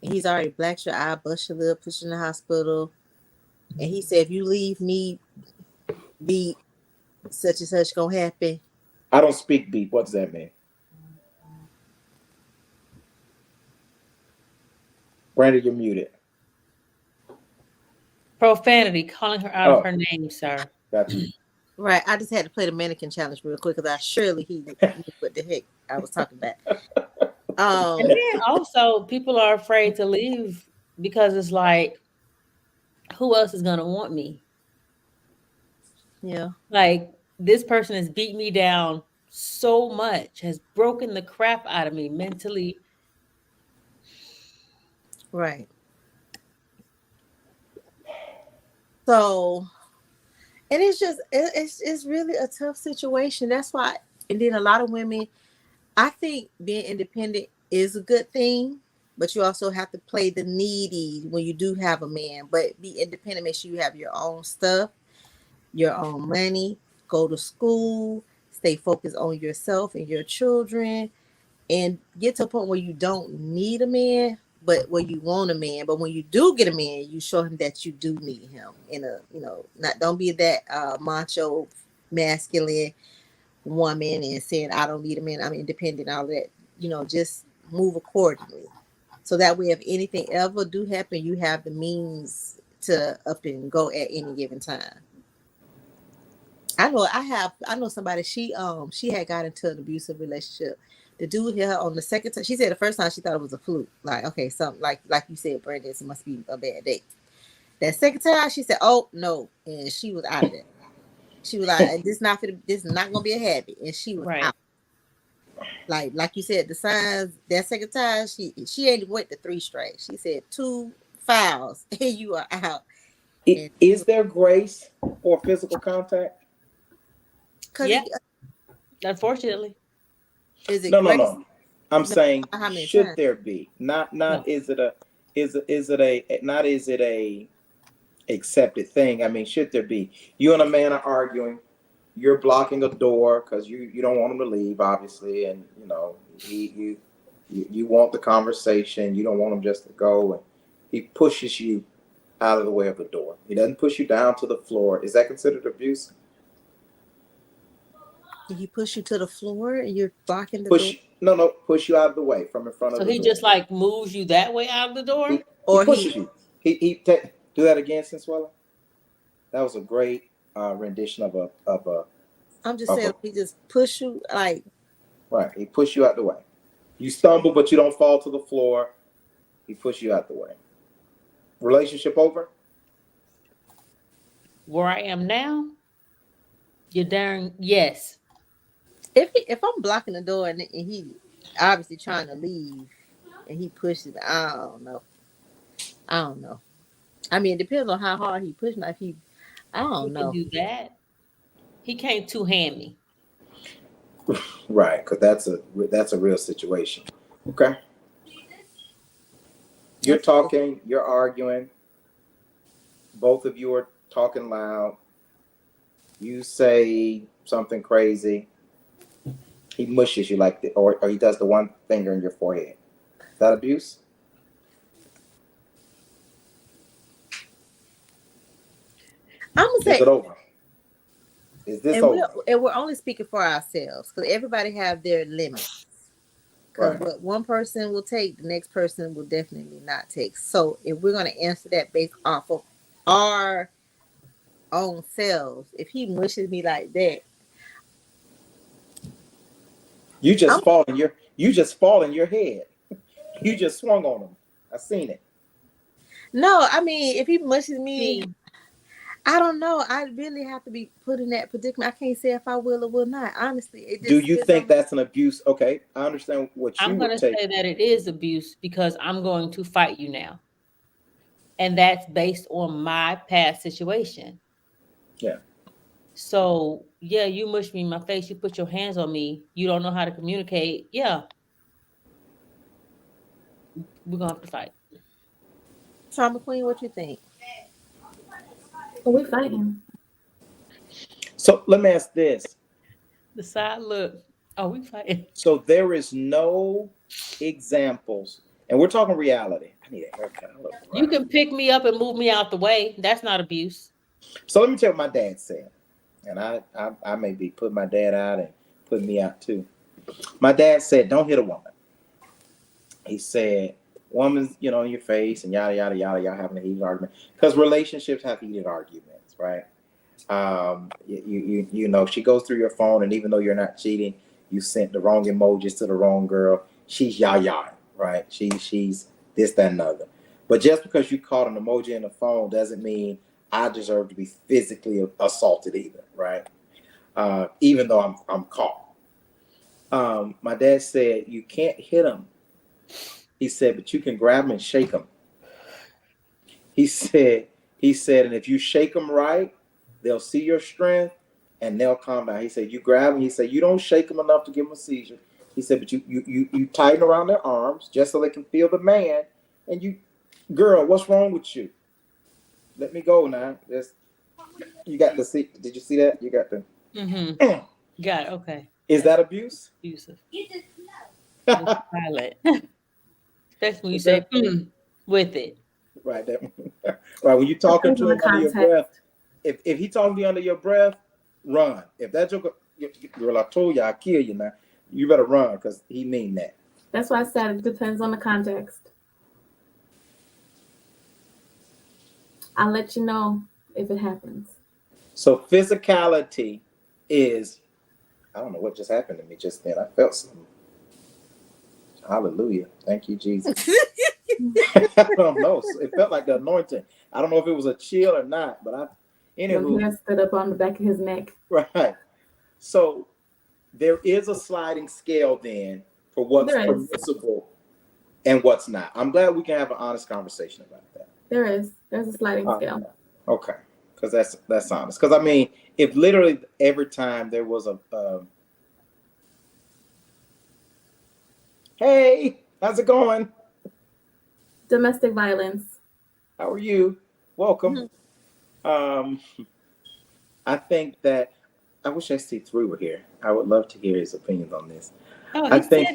he's already blacked your eye, bust your lip, put you in the hospital, and he said, "If you leave me, be such and such gonna happen."
I don't speak beep. What does that mean? Brandon, you're muted.
Profanity, calling her out of
Oh,
her name, sir.
gotcha.
Right. I just had to play the mannequin challenge real quick because I surely he knew what the heck I was talking about.
And
Um.
then also, people are afraid to leave because it's like, who else is gonna want me?
Yeah.
Like, this person has beat me down so much, has broken the crap out of me mentally.
Right. So, and it's just it's really a tough situation. That's why. And then a lot of women, I think being independent is a good thing, but you also have to play the needy when you do have a man. But be independent, make sure you have your own stuff, your own money, go to school, stay focused on yourself and your children, and get to a point where you don't need a man, but where you want a man. But when you do get a man, you show him that you do need him in a, not, don't be that macho masculine woman and saying I don't need a man, I'm independent, all that. Just move accordingly. So that way if anything ever do happen, you have the means to up and go at any given time. I know somebody, she had got into an abusive relationship. The dude hit her on the second time. She said the first time she thought it was a fluke. Like, okay, something like you said, Brandon, it must be a bad day. That second time she said, "Oh no," and she was out of there. She was like, this is not gonna be a habit. And she was
Right.
out. Like you said, the signs that second time she ain't went to three straight. She said two fouls and you are out. And she
Is
was,
there grace for physical contact?
cause
Yeah,
it,
unfortunately.
is it
No, no,
grace?
no. I'm
No,
saying
how many
should
times?
there be? Not
No.
is it a is it a not is it a accepted thing? I mean, should there be? You and a man are arguing. You're blocking a door because you don't want him to leave, obviously, and you want the conversation. You don't want him just to go, and he pushes you out of the way of the door. He doesn't push you down to the floor. Is that considered abuse?
He push you to the floor and you're blocking the door,
Push no no push you out of the way from in front of
So
the
he
door.
just like moves you that way out of the door?
He
or
pushes you. Do that again, Sensuela. That was a great rendition
I'm just
of
saying
a
he just push you like,
right. He pushed you out the way. You stumble, but you don't fall to the floor. He pushed you out the way. Relationship over.
Where I am now, you're darn yes.
if I'm blocking the door and he obviously trying to leave and he pushes, I don't know. I don't know. I mean, it depends on how hard he pushing. If he, I
He
don't
can
know.
do that. He can't two hand me.
Right, because that's a real situation. Okay, you're
That's
talking, you're arguing. Both of you are talking loud. You say something crazy. He mushes you like or he does the one finger in your forehead. Is that abuse?
I'm gonna
Is
say,
it over? Is this
and
over?
we're only speaking for ourselves because everybody have their limits. Because
Right.
what one person will take, the next person will definitely not take. So if we're gonna answer that based off of our own selves, if he mushes me like that, I'm
You just fall in your head. You just swung on him. I seen it.
no. I mean, if he mushes me,
See,
I don't know. I really have to be put in that predicament. I can't say if I will or will not. Honestly, it
Do
just
you
depends
think
on.
that's an abuse? Okay, I understand what you
I'm
would
gonna
take.
say that it is abuse because I'm going to fight you now. And that's based on my past situation.
Yeah.
So yeah, you mush me in my face, you put your hands on me, you don't know how to communicate. Yeah, we're gonna have to fight.
Trauma Queen, what you think?
But we fighting.
So let me ask this.
The side look. Oh, we fighting.
So there is no examples, and we're talking reality. I need a haircut. I look
You
rough.
can pick me up and move me out the way. That's not abuse.
So let me tell you what my dad said, and I may be putting my dad out and putting me out too. My dad said, "Don't hit a woman." He said, "Woman's, in your face and yada yada yada. Y'all having a heated argument because relationships have heated arguments, right? She goes through your phone, and even though you're not cheating, you sent the wrong emojis to the wrong girl. She's yah, right? She's this, that, and other. But just because you caught an emoji in the phone doesn't mean I deserve to be physically assaulted either, right? Even though I'm caught. My dad said you can't hit him. He said, but you can grab him and shake him. He said, and if you shake them right, they'll see your strength and they'll calm down. He said, you grab them. He said, you don't shake them enough to give them a seizure. He said, but you tighten around their arms just so they can feel the man. And girl, what's wrong with you? Let me go now. You got the see. Did you see that? You got the.
Mm-hmm. Got it. Okay.
Is
That's
that abuse?
abusive. It's
Is
violent. Especially when you say
that
with it.
right? Right. When you talking
Depends
to
on the
him under your breath,
context.
if he talking to you under your breath, run. If that joker, girl, I told you I'll kill you now. You better run because he mean that.
That's why I said it depends on the context. I'll let you know if it happens.
So physicality is, I don't know what just happened to me just then. I felt something. Hallelujah. Thank you, Jesus. I don't know. It felt like the anointing. I don't know if it was a chill or not, but
Them
anywho,
hairs stood up on the back of his neck.
right. So there is a sliding scale then for what's
There is.
permissible and what's not. I'm glad we can have an honest conversation about that.
There is. There's a sliding scale.
Okay, because that's honest. Because I mean, if literally every time there was hey, how's it going?
Domestic violence.
How are you? Welcome.
Mhm.
Um, I think that I wish ST3 were here. I would love to hear his opinions on this.
Oh,
I
he said
think,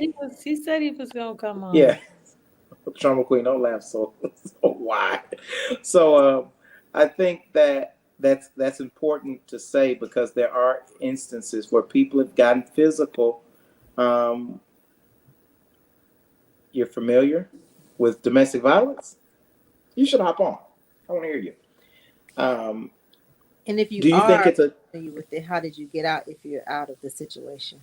he was gonna come
yeah,
on.
Trauma Queen, don't laugh so wide. So I think that that's important to say because there are instances where people have gotten physical. Um, you're familiar with domestic violence? You should hop on. I want to hear you. Um,
And if you
do you think
are
it's a
familiar with it, how did you get out if you're out of the situation?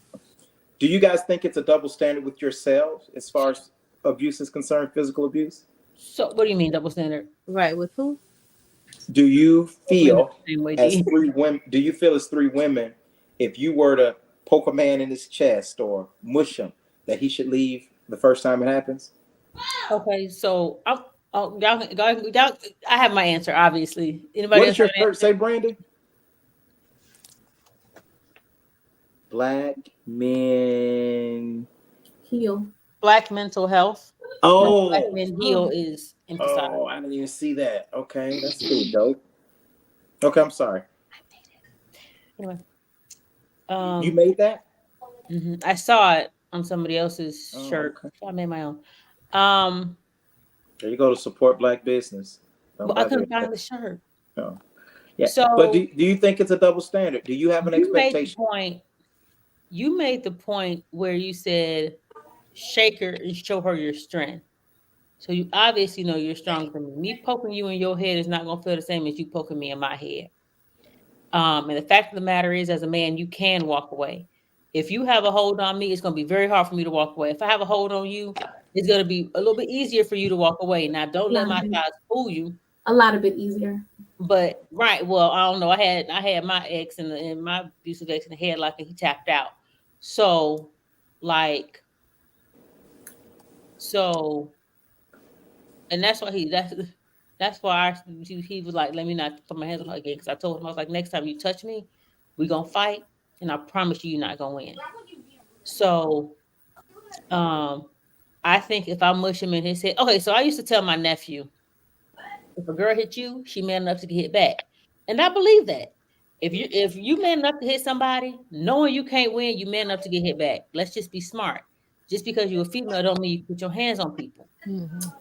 Do you guys think it's a double standard with yourselves as far as abuse is concerned, physical abuse?
So what do you mean double standard?
Right, with who?
Do you
Women
feel
the same way,
as
D.
three women? Do you feel as three women, if you were to poke a man in his chest or mush him, that he should leave the first time it happens?
Okay, so I'm y'all, I have my answer, obviously.
What
Anybody else
does
have
your
an
shirt say,
answer?
Brandy? Black men.
Heal.
Black mental health. When black
Oh,
men heal
Oh,
is emphasized.
oh, I didn't even see that. Okay, that's pretty dope. Okay, I'm sorry.
Anyway,
You
um,
made that?
I saw it on somebody else's
Oh,
shirt,
okay.
so I made my own. Um,
There you go to support black business. Don't
but I
buy their
couldn't find the shirt.
no. Yeah, but
So
do you think it's a double standard? Do you have an
you made the
expectation?
point. You made the point where you said shake her and show her your strength. So you obviously know you're stronger than me. Me poking you in your head is not gonna feel the same as you poking me in my head. And the fact of the matter is, as a man, you can walk away. If you have a hold on me, it's gonna be very hard for me to walk away. If I have a hold on you, it's gonna be a little bit easier for you to walk away. Now, don't
A
let
lot of
my
bit,
size fool you.
a lot of bit easier.
But right, well, I don't know. I had my ex and my abusive ex in the headlock, and he tapped out. So, like, so and that's why he was like, let me not put my hands on her again. Because I told him, I was like, next time you touch me, we gonna fight, and I promise you, you're not gonna win. So, um, I think if I mush him in his head, okay. So I used to tell my nephew, if a girl hit you, she man enough to get hit back, and I believe that. If you man enough to hit somebody, knowing you can't win, you man enough to get hit back. Let's just be smart. Just because you're a female, don't mean you put your hands on people.
Mhm.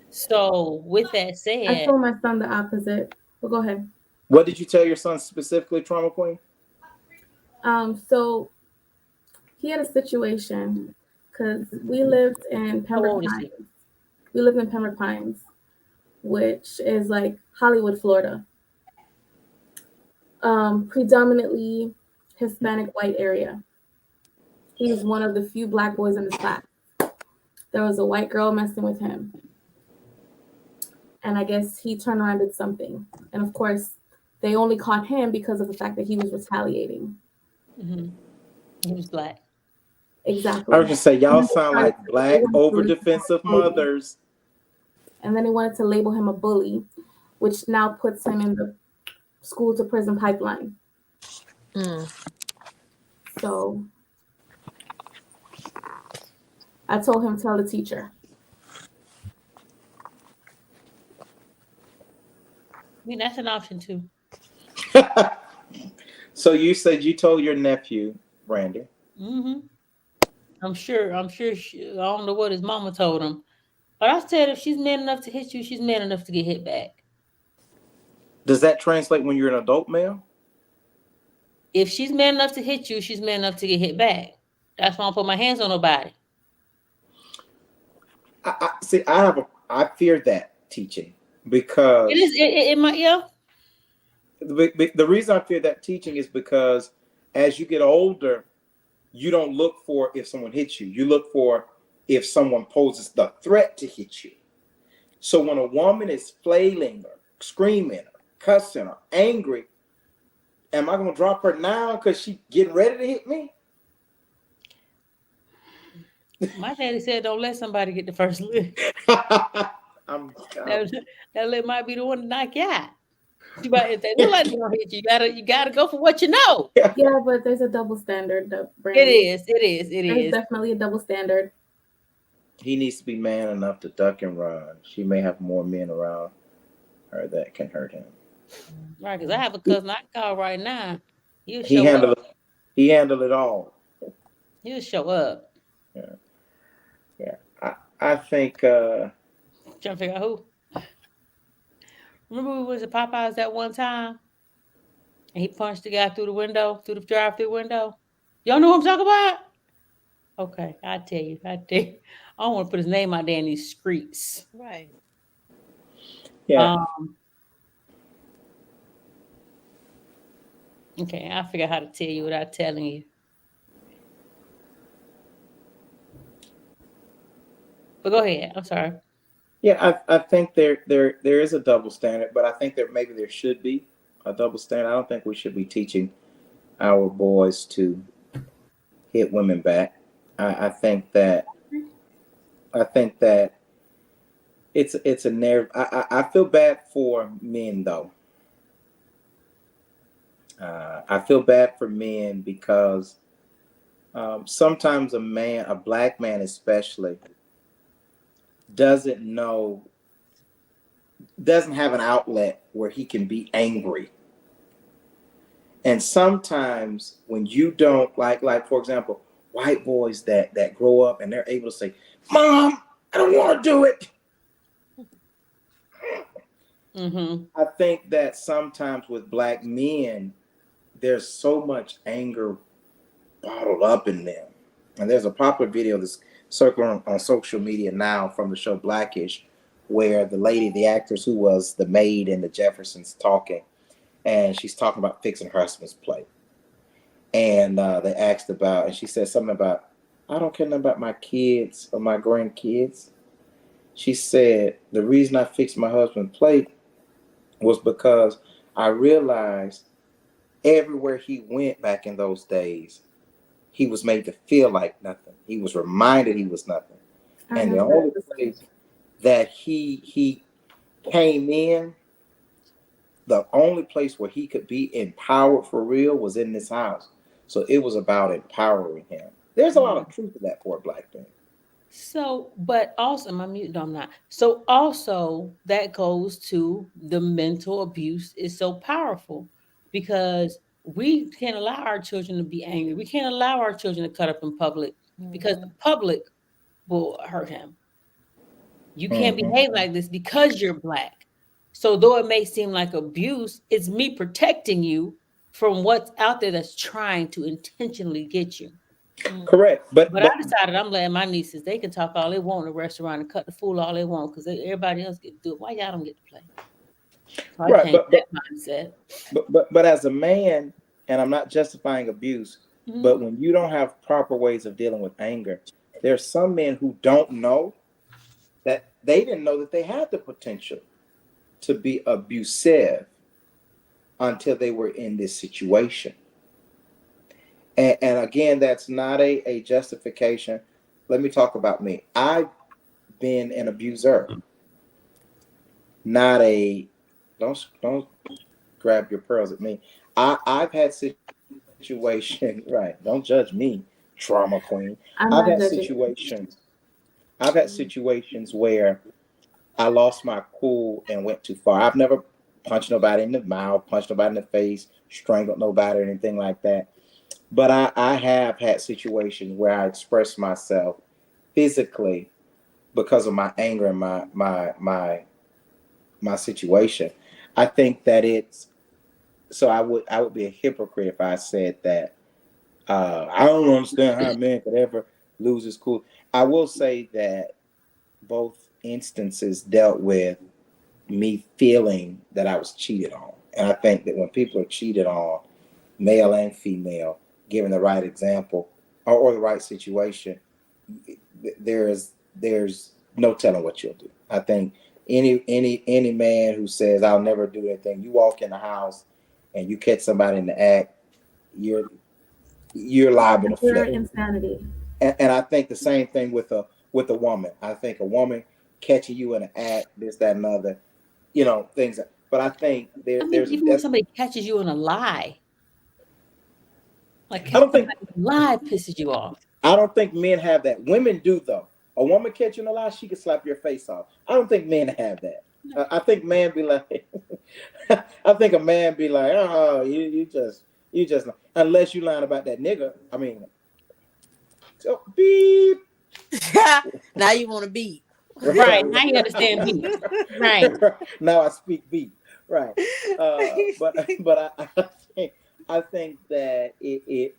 So, with that
I
said,
told my son the opposite. But go ahead.
What did you tell your son specifically, Trauma Queen?
So he had a situation because we lived in
how
Pembroke
old is he?
Pines. We live in Pembroke Pines, which is like Hollywood, Florida. Predominantly Hispanic white area. He was one of the few black boys in his class. There was a white girl messing with him, and I guess he turned around and did something. And of course, they only caught him because of the fact that he was retaliating.
Hmm. He was black.
I was
Exactly.
just say
And
y'all
then
sound like
they
black
wanted to
over
label him
defensive
a bully.
mothers.
And then they wanted to label him a bully, which now puts him in the school to prison pipeline.
Mm.
So I told him, tell the teacher.
I mean, that's an option too.
So you said you told your nephew, Brandy.
Hmm. I'm sure. I don't know what his mama told him, but I said if she's man enough to hit you, she's man enough to get hit back.
Does that translate when you're an adult male?
If she's man enough to hit you, she's man enough to get hit back. That's why I don't put my hands on nobody.
I see. I fear that teaching
It is.
because
It might. Yeah.
the reason I fear that teaching is because as you get older, you don't look for if someone hits you. You look for if someone poses the threat to hit you. So when a woman is flailing or screaming or cussing or angry, am I gonna drop her now because she getting ready to hit me?
My daddy said, "Don't let somebody get the first lick.
I'm,
That
I'm
that lick might be the one to knock you out. If they look like they're gonna hit you, you gotta go for what you know.
Yeah, but there's a double standard,
It
Brandy.
is. It is. It
There's
is.
definitely a double standard.
he needs to be man enough to duck and run. She may have more men around her that can hurt him.
Right, because I have a cousin I can call right now. He'll
He
show up.
handled he handled it all.
He'll show up.
Yeah, yeah. I think
Trying to figure out who. Remember we went to Popeyes that one time and he punched the guy through the window, through the drive-through window. Y'all know what I'm talking about? Okay, I tell you. I tell you. I don't want to put his name out there in these streets.
Right.
yeah.
Um, okay, I figure out how to tell you without telling you. But go ahead. I'm sorry.
Yeah, I think there is a double standard, but I think maybe there should be a double standard. I don't think we should be teaching our boys to hit women back. I think that it's a narrative. I feel bad for men though. I feel bad for men because sometimes a black man especially, doesn't know, doesn't have an outlet where he can be angry. And sometimes when you don't like for example, white boys that grow up and they're able to say, "Mom, I don't want to do it."
Mm-hmm.
I think that sometimes with black men, there's so much anger bottled up in them. And there's a popular video that's circling on social media now from the show Blackish, where the lady, the actress who was the maid in the Jeffersons, talking, and she's talking about fixing her husband's plate. And they asked about, and she said something about, I don't care nothing about my kids or my grandkids. She said, the reason I fixed my husband's plate was because I realized everywhere he went back in those days, he was made to feel like nothing. He was reminded he was nothing.
I
And the
have heard
only
this.
place that he came in, the only place where he could be empowered for real was in this house. So it was about empowering him. There's a lot of truth to that poor black thing.
So, but also, am I mute? No, I'm not. So, also, that goes to the mental abuse is so powerful because we can't allow our children to be angry. We can't allow our children to cut up in public because the public will hurt him. You can't
Mm-hmm.
behave like this because you're black. So, though it may seem like abuse, it's me protecting you from what's out there that's trying to intentionally get you.
Correct. But
But I decided I'm letting my nieces, they can talk all they want in a restaurant and cut the fool all they want because everybody else get to do it. Why y'all don't get to play? So I
right,
changed that mindset.
but as a man, and I'm not justifying abuse,
Mhm.
but when you don't have proper ways of dealing with anger, there's some men who don't know that they didn't know that they had the potential to be abusive until they were in this situation. And again, that's not a justification. Let me talk about me. I've been an abuser, not a don't grab your pearls at me. I've had situations, right? Don't judge me, trauma queen.
I'm
I've
not
had
judging.
situations. I've had situations where I lost my cool and went too far. I've never punched nobody in the mouth, punched nobody in the face, strangled nobody or anything like that. But I have had situations where I expressed myself physically because of my anger and my situation. I think that it's so I would be a hypocrite if I said that I don't understand how a man could ever lose his cool. I will say that both instances dealt with me feeling that I was cheated on. And I think that when people are cheated on, male and female, given the right example or the right situation, there's no telling what you'll do. I think any man who says I'll never do anything, you walk in the house and you catch somebody in the act, you're you're liable to
Pure
flip.
insanity.
And I think the same thing with a woman. I think a woman catching you in an act, this, that, and other, things. But I think
I mean,
there's
even when somebody catches you in a lie, like
I don't think
somebody lie pisses you off.
I don't think men have that. Women do though. A woman catching a lie, she can slap your face off. I don't think men have that. I think man be like, I think a man be like, oh, you just unless you lying about that nigga. I mean, so beep.
Now you want to beat.
Right.
Right.
Now you understand me. Right.
Now I speak beat. Right. But I think that it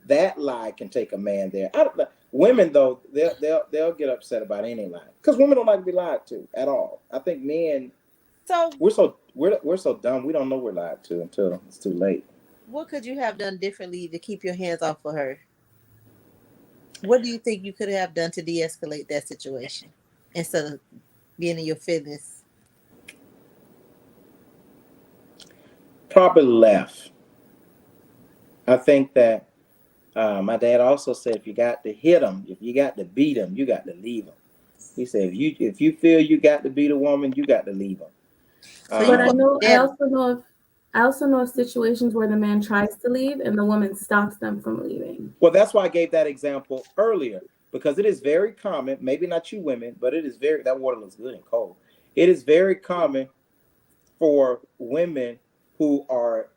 that lie can take a man there. I don't know. Women though, they'll get upset about any lie because women don't like to be lied to at all. I think men
So,
we're so dumb we don't know we're lied to until it's too late.
what could you have done differently to keep your hands off of her? What do you think you could have done to de-escalate that situation instead of being in your feelings?
Probably left. I think that my dad also said if you got to hit them, if you got to beat them, you got to leave them. He said if you feel you got to beat a woman, you got to leave them.
So you
But I
fought
know
your dad.
I also know of situations where the man tries to leave and the woman stops them from leaving.
Well, that's why I gave that example earlier because it is very common. Maybe not you women, but it is very that water looks good and cold. It is very common for women who are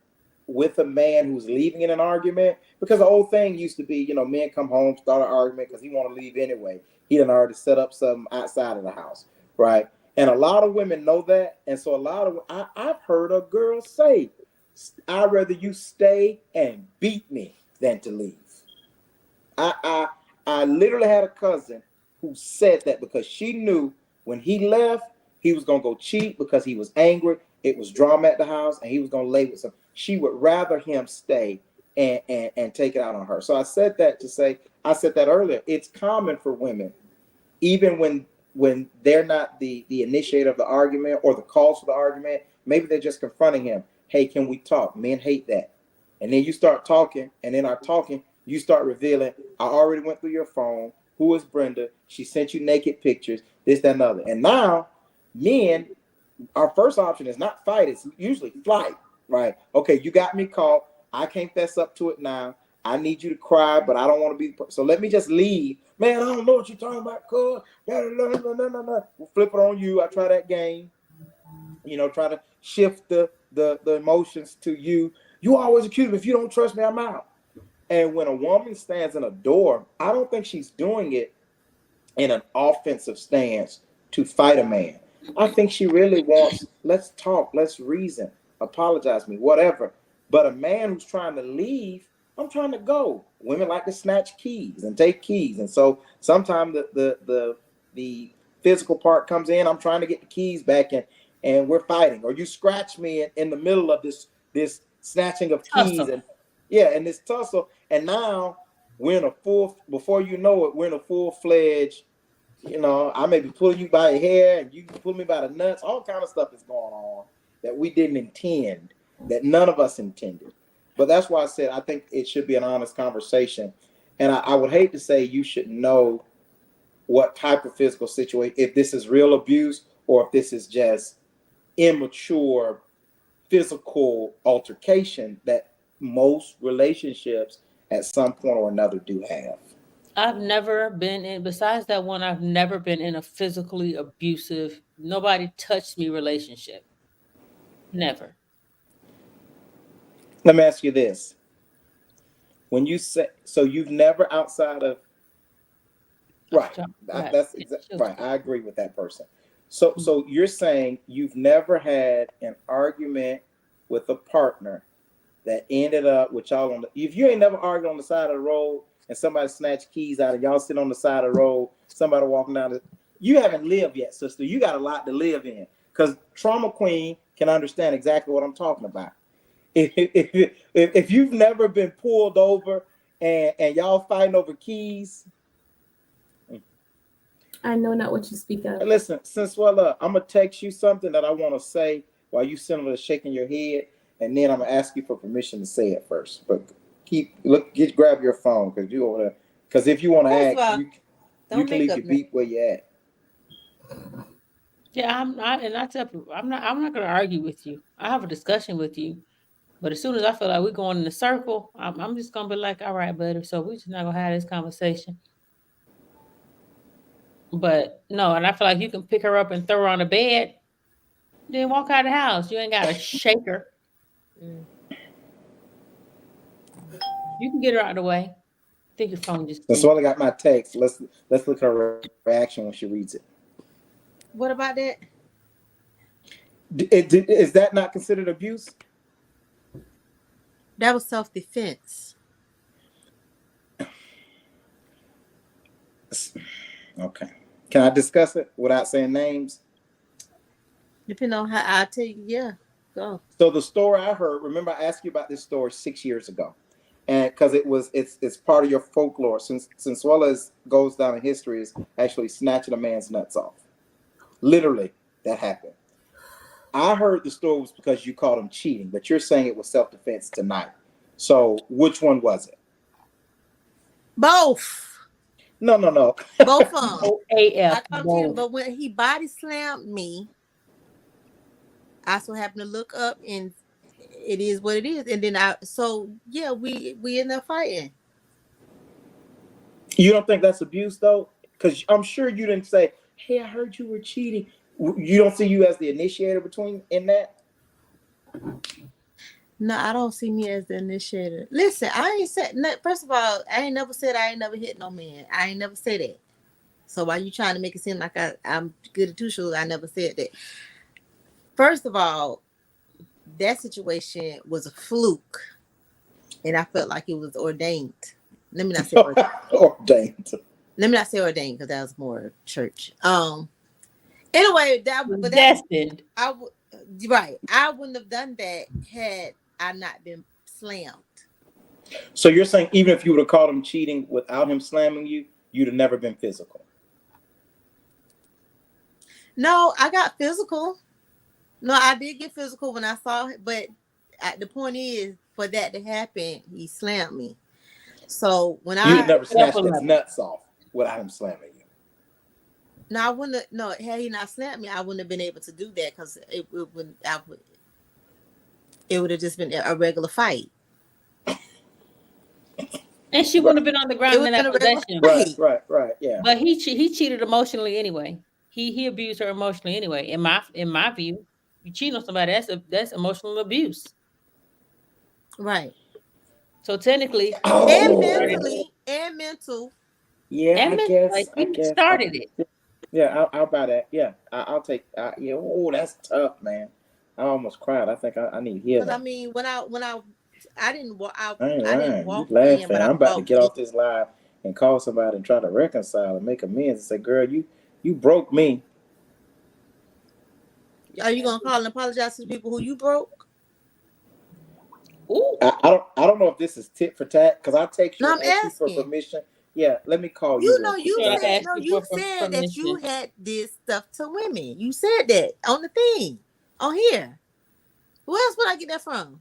with a man who's leaving in an argument because the old thing used to be, men come home, start an argument because he want to leave anyway. He done already set up something outside of the house, right? And a lot of women know that. And so a lot of I've heard a girl say, I'd rather you stay and beat me than to leave. I I I literally had a cousin who said that because she knew when he left, he was gonna go cheat because he was angry. It was drama at the house, and he was gonna lay with some. She would rather him stay and take it out on her. So I said that to say, I said that earlier. It's common for women, even when they're not the initiator of the argument or the cause for the argument. Maybe they're just confronting him. Hey, can we talk? Men hate that. And then you start talking, and in our talking, you start revealing, I already went through your phone. Who is Brenda? She sent you naked pictures, this, that, and other. And now, men, our first option is not fight, it's usually flight, right? Okay, you got me caught. I can't fess up to it now. I need you to cry, but I don't want to be. So let me just leave. Man, I don't know what you're talking about, cuz. We'll flip it on you. I try that game, try to shift the emotions to you. You always accuse me. If you don't trust me, I'm out. And when a woman stands in a door, I don't think she's doing it in an offensive stance to fight a man. I think she really wants, let's talk, let's reason, apologize me, whatever. But a man who's trying to leave, I'm trying to go. Women like to snatch keys and take keys. And so sometimes the physical part comes in, I'm trying to get the keys back and we're fighting. Or you scratch me in the middle of this snatching of keys
Tussle.
and yeah, and this tussle. And now we're in a full, before you know it, we're in a full-fledged, I may be pulling you by your hair and you pull me by the nuts. All kind of stuff is going on that we didn't intend, that none of us intended. But that's why I said I think it should be an honest conversation. And I would hate to say you should know what type of physical situation, if this is real abuse or if this is just immature physical altercation that most relationships at some point or another do have.
I've never been in, besides that one, I've never been in a physically abusive, nobody touched me relationship. Never.
Let me ask you this. When you say, so you've never outside of, right,
Go ahead.
that's
Finish your
right,
story.
I agree with that person. So you're saying you've never had an argument with a partner that ended up with y'all on the, if you ain't never argued on the side of the road and somebody snatched keys out and y'all sit on the side of the road, somebody walking down the, you haven't lived yet, sister. You got a lot to live in. Because trauma queen can understand exactly what I'm talking about. If you've never been pulled over and y'all fighting over keys,
I know not what you speak of.
listen, since well, I'm gonna text you something that I want to say while you similar shaking your head, and then I'm gonna ask you for permission to say it first. But grab your phone because you over there. Because if you want to
First of
ask,
all,
you
don't
can
make
leave
up
your
now.
beep where you at.
Yeah, I'm not, and I tell people, I'm not going to argue with you. I have a discussion with you, but as soon as I feel like we're going in a circle, I'm just going to be like, all right, buddy. So we're just not going to have this conversation. But no, and I feel like you can pick her up and throw her on the bed, then walk out of the house. You ain't got to shake her.
Mm.
You can get her out of the way. I think your phone just
Since
beeped.
Swella got my text, let's look at her reaction when she reads it.
What about that?
Is that not considered abuse?
That was self-defense.
Okay. Can I discuss it without saying names?
Depending on how I tell you, yeah, go.
So the story I heard, remember I asked you about this story 6 years ago, and because it's part of your folklore, since well as goes down in history is actually snatching a man's nuts off. Literally, that happened. I heard the story was because you called him cheating, but you're saying it was self defense tonight. So which one was it?
Both.
No, no, no.
Both of them. I
AF,
come to him,
both.
but when he body slammed me, I so happened to look up and it is what it is. And then yeah, we end up fighting.
You don't think that's abuse though? Because I'm sure you didn't say, "Hey, I heard you were cheating." You don't see you as the initiator between in that.
No, I don't see me as the initiator. Listen, I ain't said. First of all, I ain't never said I ain't never hit no man. I ain't never said that. So why you trying to make it seem like I'm good at two shoes? I never said that. First of all, that situation was a fluke, and I felt like it was ordained. Let me not say ordained.
Ordained.
Let me not say ordained because that was more church. Anyway, but that was
Destined.
right. I wouldn't have done that had I not been slammed.
So you're saying even if you would have caught him cheating without him slamming you, you'd have never been physical.
No, I got physical. No, I did get physical when I saw it, but the point is, for that to happen, he slammed me. So when
You'd have
I
never snatched his nuts off without him slamming you.
no, I wouldn't. No, had he not slammed me, I wouldn't have been able to do that because it would have just been a regular fight.
And she wouldn't have been on the
It
ground
would
in
have
that
been a regular
possession.
fight.
Right, yeah.
But he cheated emotionally anyway. He abused her emotionally anyway. In my view, you cheat on somebody, that's emotional abuse.
Right.
So technically,
And
Oh,
mentally and mental.
yeah.
and
I
like
guess.
he started it.
Yeah, I'll buy that. Yeah, I'll take. Yeah. Oh, that's tough, man. I almost cried. I think I need
Because I
healing.
mean, I didn't walk out.
I ain't
I didn't
lying. You
walk in,
laughing?
but I
I'm about to
walked
get
in.
off this live and call somebody and try to reconcile and make amends and say, "Girl, you broke me."
Are you gonna call and apologize to the people who you broke?
Ooh,
I don't know if this is tit for tat because I text you
No,
and
I'm
ask you for
asking.
permission. Yeah, let me call you
You
real
know,
quick.
she
you
said I
said
asked
no.
you
You
for
said that you
permission.
had did stuff to women. You said that on the thing on here. Where else would I get that from?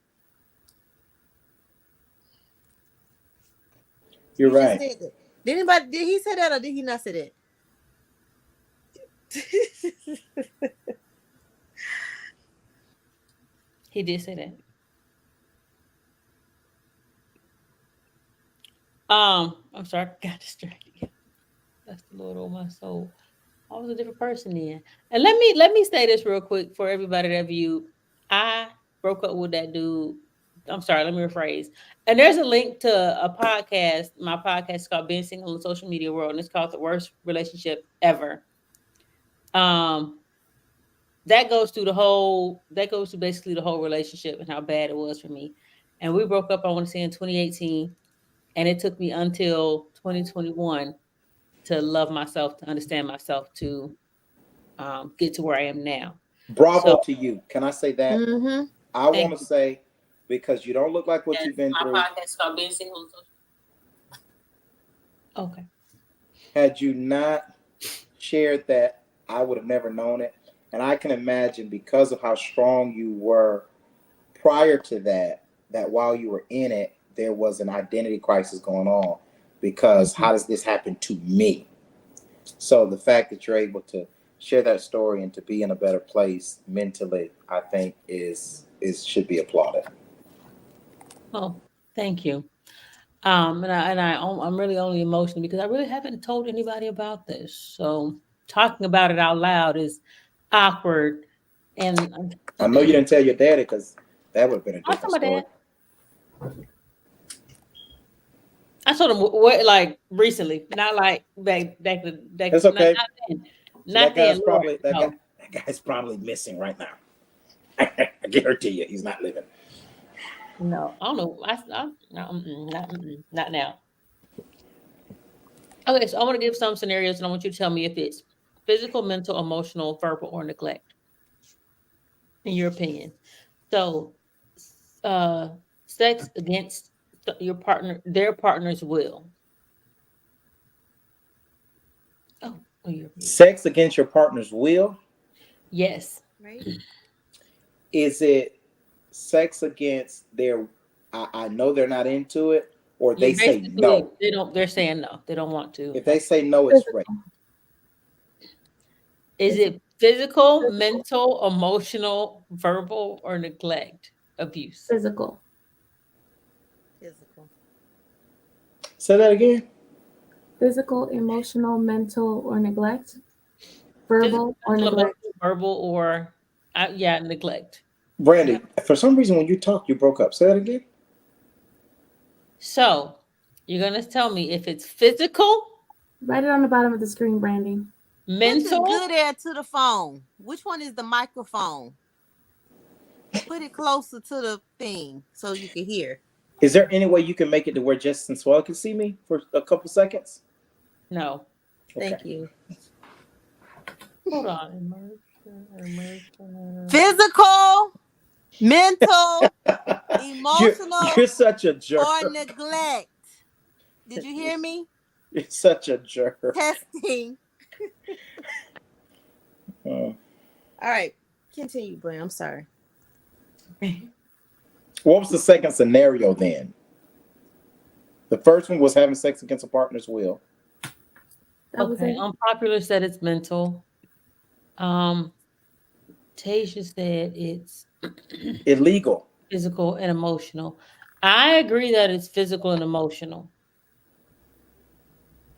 You're
You just
right.
said that. Did he say that or did he not say that?
He did say that. I'm sorry, I got distracted. That's the Lord on my soul. I was a different person then. And let me say this real quick for everybody that viewed. I broke up with that dude. I'm sorry, let me rephrase. And there's a link to a podcast. My podcast is called Being Single in the Social Media World, and it's called The Worst Relationship Ever. Um, that goes to basically the whole relationship and how bad it was for me. And we broke up, I want to say in 2018. And it took me until 2021 to love myself, to understand myself, to get to where I am now. So
Bravo to you. Can I say that?
Mm-hmm.
I
thank
want to
you.
say because you don't look like what
And
you've been
my
through.
podcast is called Being Single and Social. Okay.
Had you not shared that, I would have never known it. And I can imagine because of how strong you were prior to that, that while you were in it, there was an identity crisis going on because
Mhm.
how does this happen to me? So the fact that you're able to share that story and to be in a better place mentally, I think is should be applauded.
Oh, thank you. I'm really only emotional because I really haven't told anybody about this. So talking about it out loud is awkward. And
I know you didn't tell your daddy because that would have been a
I told
different
my
story.
dad. I told him what like recently, not like back
It's
not
okay.
then.
So that
Not
guy's
then, Lord.
probably
No.
that guy's probably missing right now. I guarantee you, he's not living.
No, I don't know. No, not now. Okay, so I want to give some scenarios, and I want you to tell me if it's physical, mental, emotional, verbal, or neglect, in your opinion. So, uh, sex against your partner, their partner's will. Oh, in your opinion,
Sex against your partner's will.
yes.
Right.
Is it sex against their? I know they're not into it, or
You
they say
basically
no.
they don't. They're saying no. They don't want to.
If they say no, it's rape.
Physical.
Is
It's
it physical,
physical.
mental, emotional, verbal, or neglect abuse?
Physical.
Physical.
Say that again.
Physical, emotional, mental, or neglect.
Physical,
Verbal or
mental,
neglect.
emotional, verbal, or yeah, neglect. Yeah.
Brandy, for some reason when you talk, you broke up. Say that again.
So you're gonna tell me if it's physical,
Write it on the bottom of the screen, Brandy.
Put your
Mental.
good ear to the phone. Which one is the microphone? Put it closer to the thing so you can hear.
Is there any way you can make it to where Justin Swell can see me for a couple seconds?
No.
Okay.
Thank you.
Hold on. Immersion.
Physical, mental,
you're
emotional,
you're such a
or
jerk.
neglect. Did you hear me?
You're such a jerk.
Testing.
Uh,
All right. Continue, Brent. I'm sorry.
what was the second scenario then? The first one was having sex against a partner's will.
That was
Okay.
it.
Unpopular said it's mental. Um, Tasia said it's
Illegal.
physical and emotional. I agree that it's physical and emotional.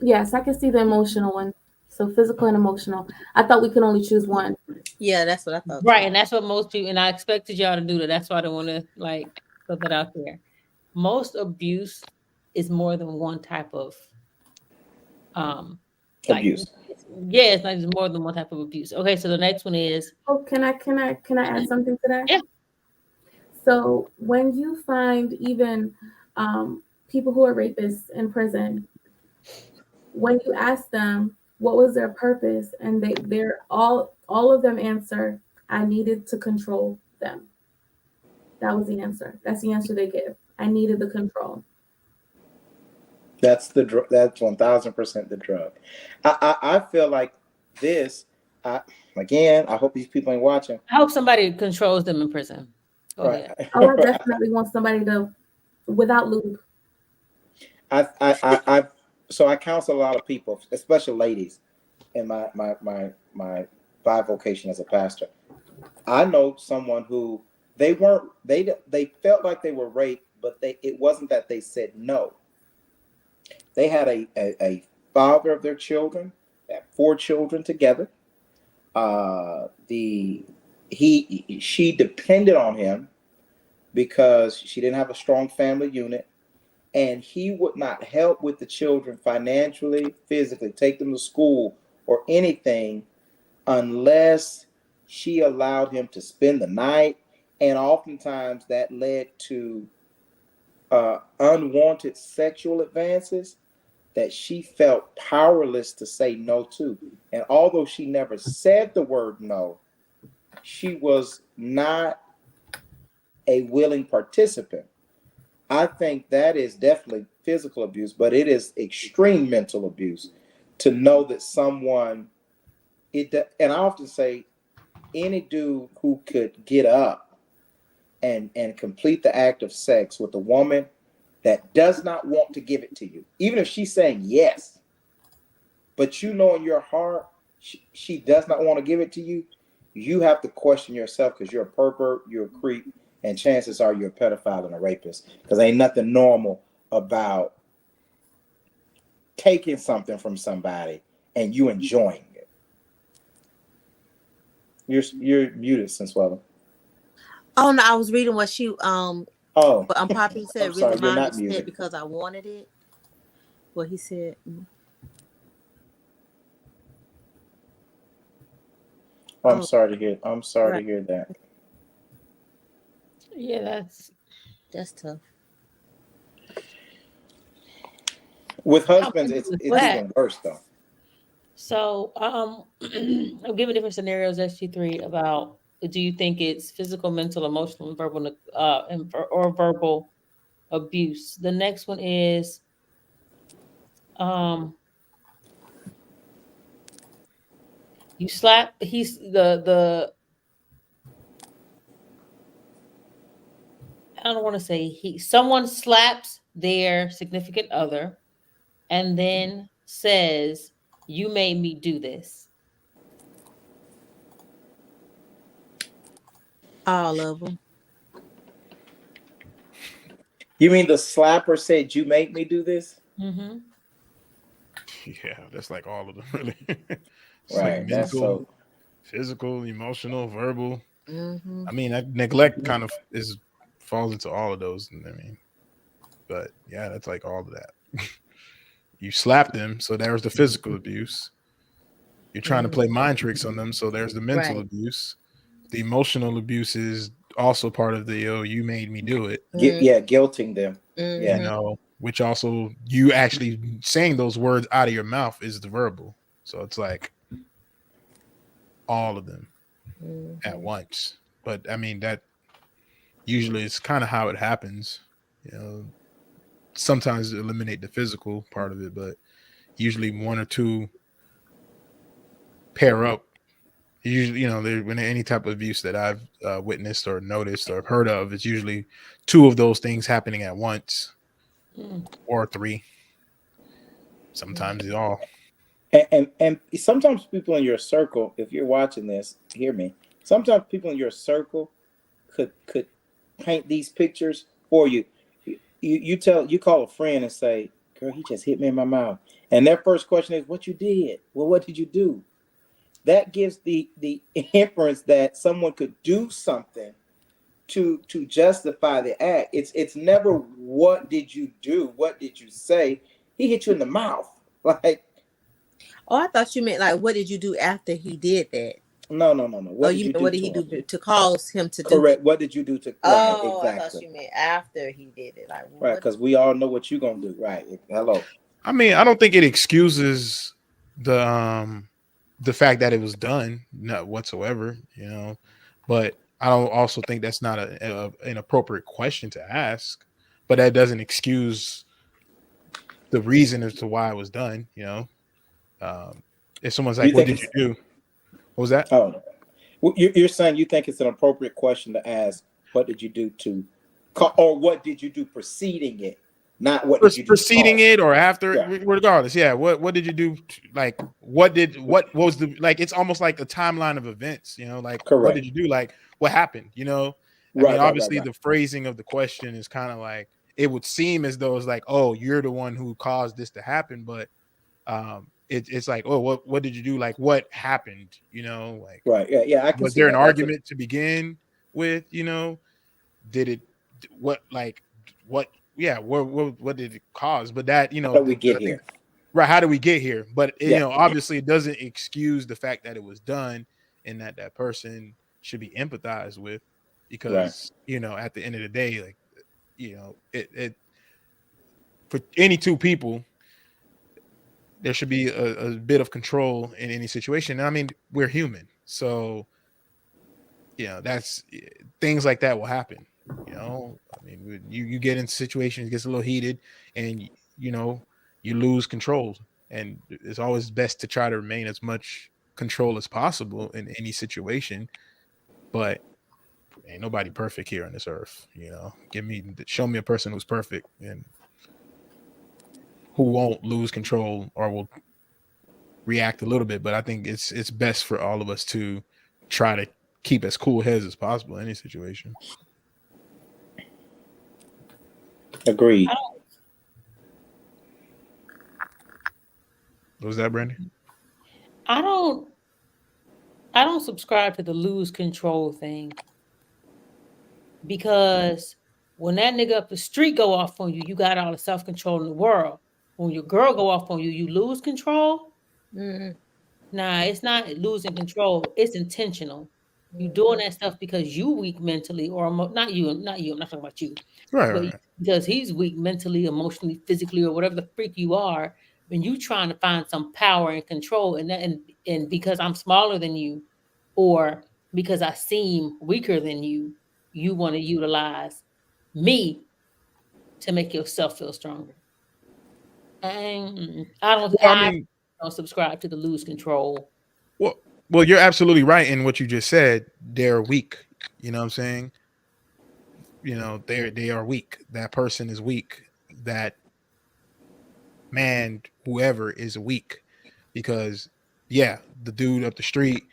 Yes, I can see the emotional one. So physical and emotional. I thought we could only choose one.
Yeah, that's what I thought
Right.
too.
And that's what most people, and I expected y'all to do that. That's why I don't want to like put that out there. Most abuse is more than one type of um like
Abuse.
yeah, it's not just more than one type of abuse. Okay, so the next one is
Oh, can I add something to that?
yeah.
So when you find even people who are rapists in prison, when you ask them what was their purpose, and they're all of them answer, I needed to control them. That was the answer. That's the answer they give. I needed the control.
That's the drug. That's 1000% the drug. I feel like this. I again. I hope these people ain't watching.
I hope somebody controls them in prison. Go
Right.
ahead.
Oh, I definitely want somebody to without lube.
I so I counsel a lot of people, especially ladies, in my bivocation as a pastor. I know someone who they felt like they were raped, but it wasn't that they said no. They had a father of their children, they had 4 children together. The he she depended on him because she didn't have a strong family unit, and he would not help with the children financially, physically, take them to school or anything unless she allowed him to spend the night. And oftentimes that led to unwanted sexual advances that she felt powerless to say no to. And although she never said the word no, she was not a willing participant. I think that is definitely physical abuse, but it is extreme mental abuse to know that someone and I often say any dude who could get up and complete the act of sex with a woman that does not want to give it to you, even if she's saying yes, but you know in your heart she does not want to give it to you, you have to question yourself because you're a pervert, you're a creep, and chances are you're a pedophile and a rapist because ain't nothing normal about taking something from somebody and you enjoying it. You're muted, Sensuela.
Oh no, I was reading what
Oh,
but Unpopular
I'm
said really
sorry, you're
mine
not
was said
muted.
because I wanted it. What he said.
Oh, I'm
Oh,
sorry to hear. I'm sorry
right.
to hear that.
Yeah, that's
That's tough.
With
how
husbands,
mental is
it's
that?
even worse though.
So I'm giving different scenarios SG3 about do you think it's physical, mental, emotional, and verbal or verbal abuse. The next one is um you slap he's the I don't want to say he someone slaps their significant other and then says you made me do this.
All of them.
You mean the slapper said you make me do this?
Hmm.
Yeah, that's like all of them, really. It's like
Right. That's
mental,
so.
physical, emotional, verbal.
Mm-hmm.
I mean, that neglect kind of is falls into all of those. I mean, but yeah, that's like all of that. You slap them, so there's the physical abuse. You're trying to play mind tricks on them, so there's the mental
Right.
abuse. The emotional abuse is also part of the you made me do it,
Yeah, guilting them.
you
Yeah.
Mm-hmm.
know, which also you actually saying those words out of your mouth is the verbal. So it's like all of them at
Mm-hmm.
once. But I mean that usually is kind of how it happens. You know, sometimes eliminate the physical part of it, but usually one or two pair up. Usually, you know, when any type of abuse that I've witnessed or noticed or heard of, it's usually two of those things happening at once,
Mm.
or three. Sometimes all.
And sometimes people in your circle, if you're watching this, hear me. Sometimes people in your circle could paint these pictures for you. You call a friend and say, "Girl, he just hit me in my mouth," and their first question is, "What you did?" Well, what did you do? That gives the inference that someone could do something to justify the act. It's never what did you do, what did you say. He hit you in the mouth, like
Oh, I thought you meant like, what did you do after he did that?
no.
Oh,
What did
you
you
meant
do
what did
to
he
him?
do to cause him to do that?
Correct. What did you do to right?
Oh, I thought
Exactly.
you meant after he did it. Like, well,
Right,
what?
because we all know what you're gonna do. Right. Hello.
I mean, I don't think it excuses the fact that it was done, not whatsoever, you know. But I don't also think that's not an appropriate question to ask. But that doesn't excuse the reason as to why it was done, you know. Um, if someone's
You
like, "What
think
did you
it's
do?" What was that?
oh well, you're saying you think it's an appropriate question to ask, what did you do to or what did you do preceding it? Not what did you do to
Preceding
cause it.
it or after it,
Yeah.
regardless, yeah. What did you do? Like, what was the like? It's almost like a timeline of events, you know. Like, what did
Correct.
you do? Like, what happened? You know. I mean,
Right.
obviously, the phrasing of the question is kind of like it would seem as though it's like, oh, you're the one who caused this to happen, but it's like, oh, what did you do? Like, what happened? You know, like,
Right. Yeah. I can
was
see
there an
that. That's a
argument to begin with? You know, did it what like what yeah what did it cause? But that, you
how
know,
do we get
I think
here?
right, how do we get here? But you
Yeah.
know, obviously it doesn't excuse the fact that it was done and that that person should be empathized with,
Right.
because you know, at the end of the day, like, you know, it for any two people there should be a bit of control in any situation. And I mean, we're human, so you know, that's things like that will happen. You know, I mean, you get in situations, it gets a little heated, and you know, you lose control. And it's always best to try to remain as much control as possible in any situation. But ain't nobody perfect here on this earth. You know, show me a person who's perfect and who won't lose control or will react a little bit. But I think it's best for all of us to try to keep as cool heads as possible in any situation.
Agreed.
What was that, Brandy?
I don't I don't subscribe to the lose control thing, because when that nigga up the street go off on you, you got all the self control in the world. When your girl go off on you, you lose control.
Mm-hmm.
Nah, it's not losing control. It's intentional. You doing that stuff because you weak mentally, or not you, not you. I'm not talking about you,
Right,
but
right.
because he's weak mentally, emotionally, physically, or whatever the freak you are. When you trying to find some power and control, and that, and because I'm smaller than you, or because I seem weaker than you want to utilize me to make yourself feel stronger. And
Well, I
I
mean,
don't subscribe to the lose control.
well, you're absolutely right in what you just said. They're weak. You know what I'm saying? You know, they are weak. That person is weak. That man, whoever, is weak, because yeah, the dude up the street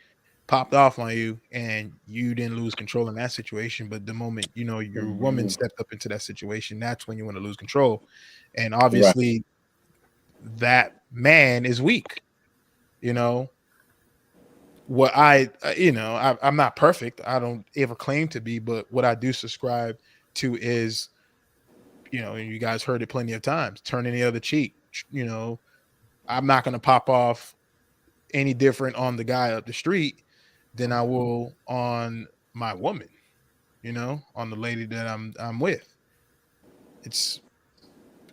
popped off on you and you didn't lose control in that situation. But the moment, you know, your woman
Mhm.
stepped up into that situation, that's when you want to lose control. And
Right.
obviously that man is weak. You know, what you know, I'm not perfect. I don't ever claim to be, but what I do subscribe to is, you know, and you guys heard it plenty of times, turn any other cheek. you know, I'm not going to pop off any different on the guy up the street than I will on my woman, you know, on the lady that I'm with. It's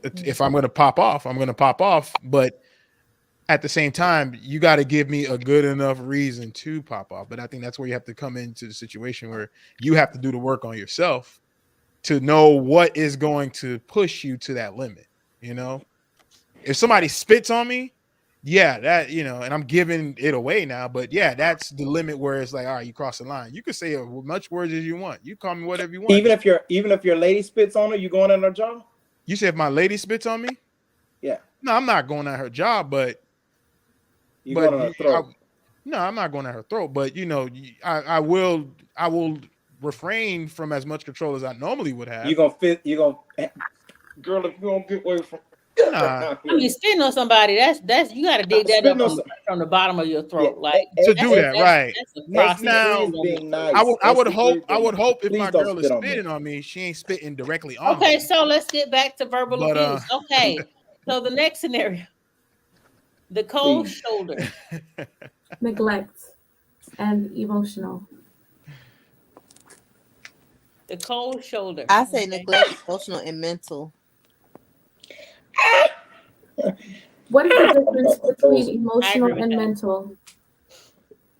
if I'm going to pop off, I'm going to pop off, but at the same time, you got to give me a good enough reason to pop off. But I think that's where you have to come into the situation where you have to do the work on yourself to know what is going to push you to that limit. You know, if somebody spits on me, yeah, that, you know, and I'm giving it away now, but yeah, that's the limit where it's like, all right, you cross the line. You can say as much words as you want. You call me whatever you want.
Even if your lady spits on her, you going in her jaw?
You say if my lady spits on me,
Yeah.
no, I'm not going at her job, but
You going in her throat.
no, I'm not going at her throat, but you know, I will refrain from as much control as I normally would have.
You gonna girl, if you gonna get away from
Nah.
I mean, spitting on somebody, that's you got to dig that up from the bottom of your throat, like
to do that, right?
That's a process.
Now,
being nice.
I would hope if
Please
my
don't
girl is
spit on
spitting
me.
on me, she ain't spitting directly on me.
Okay, so let's get back to verbal
But,
abuse. Okay, so the next scenario, the cold
Please.
shoulder.
Neglect and emotional.
The cold shoulder.
I say neglect, emotional, and mental.
What is the difference between emotional and mental?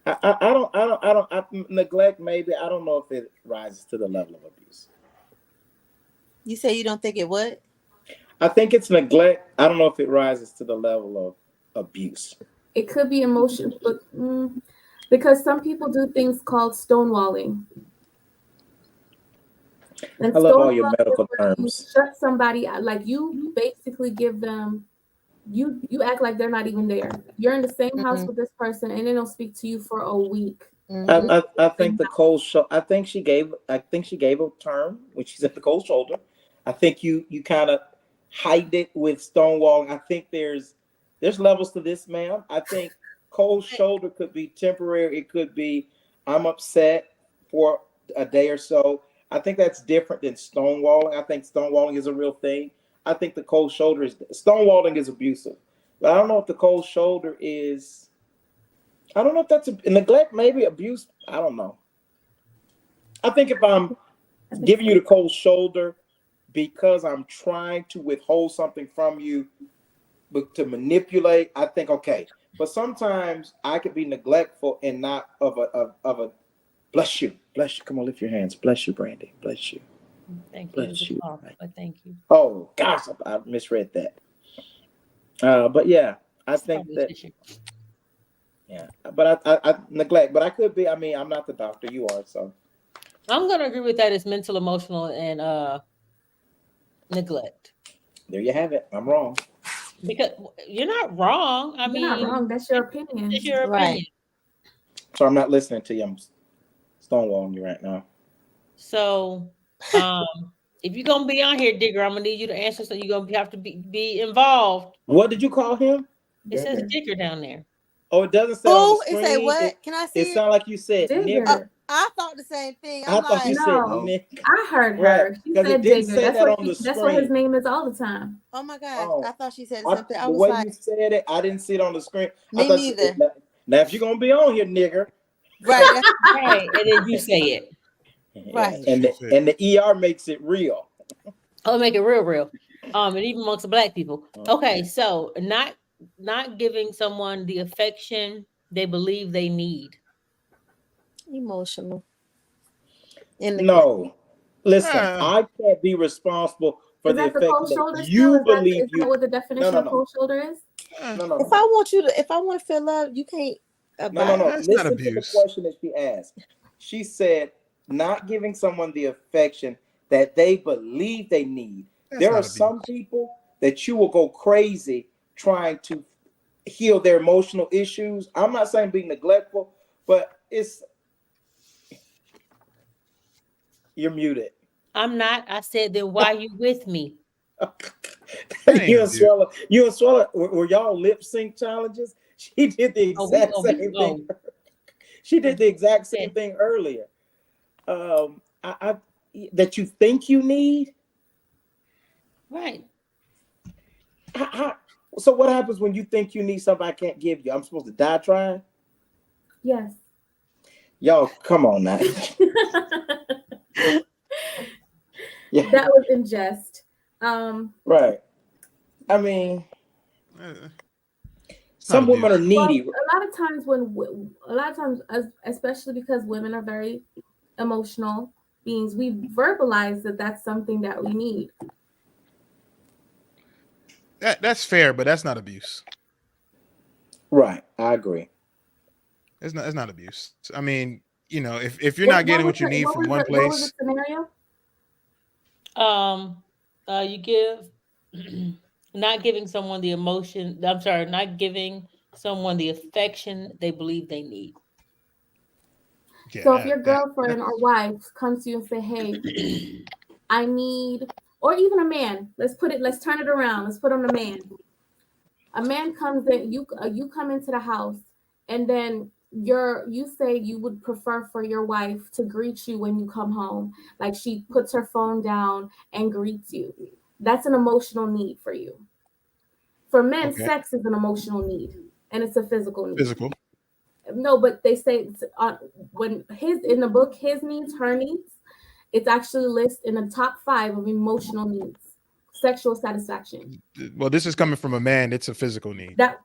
I neglect, maybe. I don't know if it rises to the level of abuse.
You say you don't think it would?
I think it's neglect. I don't know if it rises to the level of abuse.
It could be emotion, but because some people do things called stonewalling. And
I love all your medical terms.
You shut somebody out, like you basically give them, you act like they're not even there. You're in the same house with this person, and they don't speak to you for a week.
I think the cold shoulder. I think she gave a term when she said the cold shoulder. I think you kind of hide it with stonewalling. I think there's levels to this, ma'am. I think cold shoulder could be temporary. It could be I'm upset for a day or so. I think that's different than stonewalling. I think stonewalling is a real thing. I think the cold shoulder stonewalling is abusive. But I don't know if the cold shoulder is. I don't know if that's neglect, maybe abuse. I don't know. I think if I'm giving you the cold shoulder because I'm trying to withhold something from you, but to manipulate, I think okay. But sometimes I could be neglectful and not of a bless you. Come on, lift your hands. Bless you, Brandy. Bless you.
Thank you.
Bless you.
But thank you.
Oh gosh, I misread that. But yeah, I think that. Yeah, but I neglect. But I could be. I mean, I'm not the doctor. You are, so.
I'm gonna agree with that. It's mental, emotional, and neglect.
There you have it. I'm wrong.
Because you're not wrong. I mean,
you're not wrong. That's your opinion.
It's your opinion.
Right.
So I'm not listening to you. I'm stonewalling you right now.
So, if you're gonna be on here, Digger, I'm gonna need you to answer. So you're gonna have to be involved.
What did you call him?
It says Digger down there.
Oh, it doesn't say on the screen.
It say what? Can I see
it? Sound like you said nigger.
I thought the same thing.
I thought you said nigger.
I heard her. She said Digger. That's what his name is all the time.
Oh my gosh. I thought she said something. I was
the way
like,
you said it, I didn't see it on the screen.
Me neither.
Now, if you're gonna be on here, nigger.
Right.
Right. And then you say it.
Right.
And the ER makes it real.
Oh, make it real. And even amongst the black people. Okay, so not giving someone the affection they believe they need.
Emotional.
No. Listen, I can't be responsible for the affection that you believe you.
Is that what the definition of cold shoulder is?
No.
If I want to feel love, you can't.
No. Listen to the question that she asked. She said, not giving someone the affection that they believe they need. There are some people that you will go crazy trying to heal their emotional issues. I'm not saying being neglectful, but you're muted.
I'm not. I said, then why you with me?
You and Swallow, were y'all lip sync challenges? She did the exact same thing. She did the exact same thing earlier. That you think you need.
Right.
So what happens when you think you need something I can't give you? I'm supposed to die trying?
Yes.
Y'all, come on now. Yeah,
That was in jest. Um,
right. I mean,
Eh, it's not
some women are
abuse.
well,
needy.
a lot of times a lot of times, especially because women are very emotional beings, we verbalize that that's something that we need.
That's fair, but that's not abuse.
Right, I agree.
It's not abuse. I mean, if you're not getting what you need from one
What was the
place,
scenario?
Um, you give not giving someone the emotion. I'm sorry, not giving someone the affection they believe they need.
yeah,
So if your
that
girlfriend or wife comes to you and say, "Hey, I need," or even a man, let's turn it around. Let's put on a man. A man comes in, you come into the house, and then you say you would prefer for your wife to greet you when you come home, like she puts her phone down and greets you. That's an emotional need for you. For men,
okay.
sex is an emotional need, and it's a physical need.
Physical.
No, but they say when his in the book, his needs, her needs, it's actually listed in the top 5 of emotional needs. Sexual satisfaction.
Well, this is coming from a man. It's a physical need.
That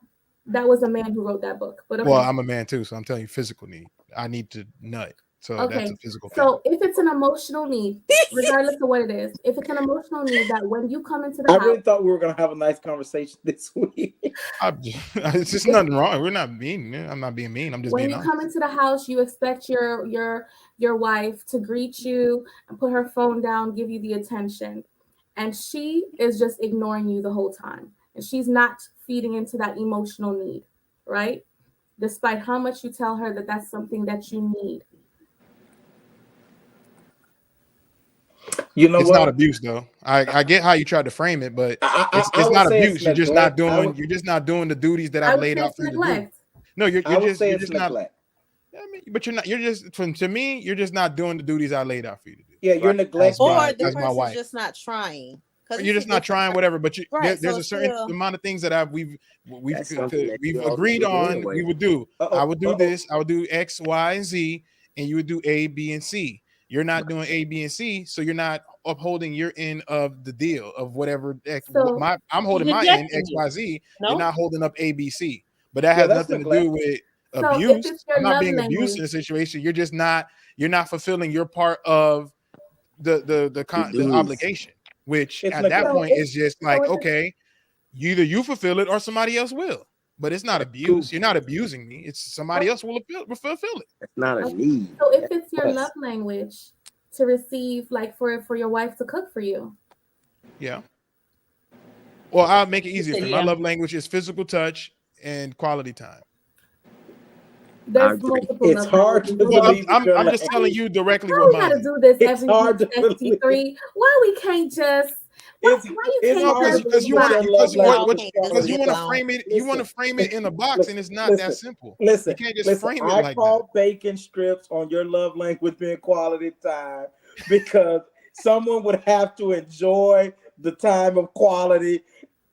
that was a man who wrote that book. But
Well,
okay.
I'm a man too, so I'm telling you, physical need. I need to nut, so that's a
Okay.
physical thing.
So if it's an emotional need, regardless of what it is, if it's an emotional need that when you come into the
I
house,
really thought we were gonna have a nice conversation this week.
It's just nothing wrong. We're not mean. I'm not being mean. I'm just
when
being
you come
honest.
into the house, you expect your wife to greet you and put her phone down, give you the attention. And she is just ignoring you the whole time. And she's not feeding into that emotional need, right? Despite how much you tell her that that's something that you need.
You know
It's not
what?
abuse though. I get how you tried to frame it, but
I
it's
would
not
say it's
abuse.
neglect.
You're just not doing the duties that
I
I've
would
laid
say
out
it's
for you to do.
neglect.
No,
I would say
you're
it's
just not.
neglect.
I mean, but you're just to me, you're just not doing the duties I laid out for you to do.
Yeah, you're
Right? As
neglecting.
Or
my
the
as my
person's
wife.
just not trying. Because
You're
it's a
just not
difference.
trying, whatever. But
Right.
there's
So
a certain
still,
amount of things that
That's something that
we've
you already
agreed
do
on. We
anyway.
would do. I
Uh-oh,
would do
uh-oh.
this. I would do X, Y, and Z, and you would do A, B, and C. You're not doing A, B, and C, so you're not upholding your end of the deal of whatever
So
I'm
He's
holding my end
neglecting
X,
you.
Y, Z. You're
No,
not holding up A, B, C. But that
Yeah,
has
that's
nothing to do
neglect.
with
so if
abuse.
it's your
I'm not
love
being abused
language,
in a situation. You're not fulfilling your part of
The
the
duties.
obligation, which
It's
at that
neglect.
so
point
if
is just
so
like,
if it's
okay, either you fulfill it or somebody else will. But it's not
That's true.
abuse. You're not abusing me. It's somebody else will fulfill it.
That's not a
okay,
need.
so if
That's
it's
a
your love
must.
language to receive, like for your wife to cook for you,
Yeah. Well, I'll make it
he
easier
said,
for you. My
"Yeah."
love language is physical touch and quality time.
I
there's
agree.
multiple
It's
love
hard
languages.
to
Well,
Nobody,
believe it's your
I'm just telling
language.
you directly
why
what
we gotta
mine is.
do this
It's
every week,
hard to believe.
63? Why we can't just
It's
why you
it's
can't
No,
hard to
just
because
believe it's
vibe?
your love
we all
language,
can't just
because
quality
you
zip
want to
time.
out.
frame it. You want to
Listen,
frame it in a box, and it's not that
listen,
simple. You
listen,
can't just
listen.
frame it
I
like that.
call bacon strips on your love language being quality time because someone would have to enjoy the time of quality.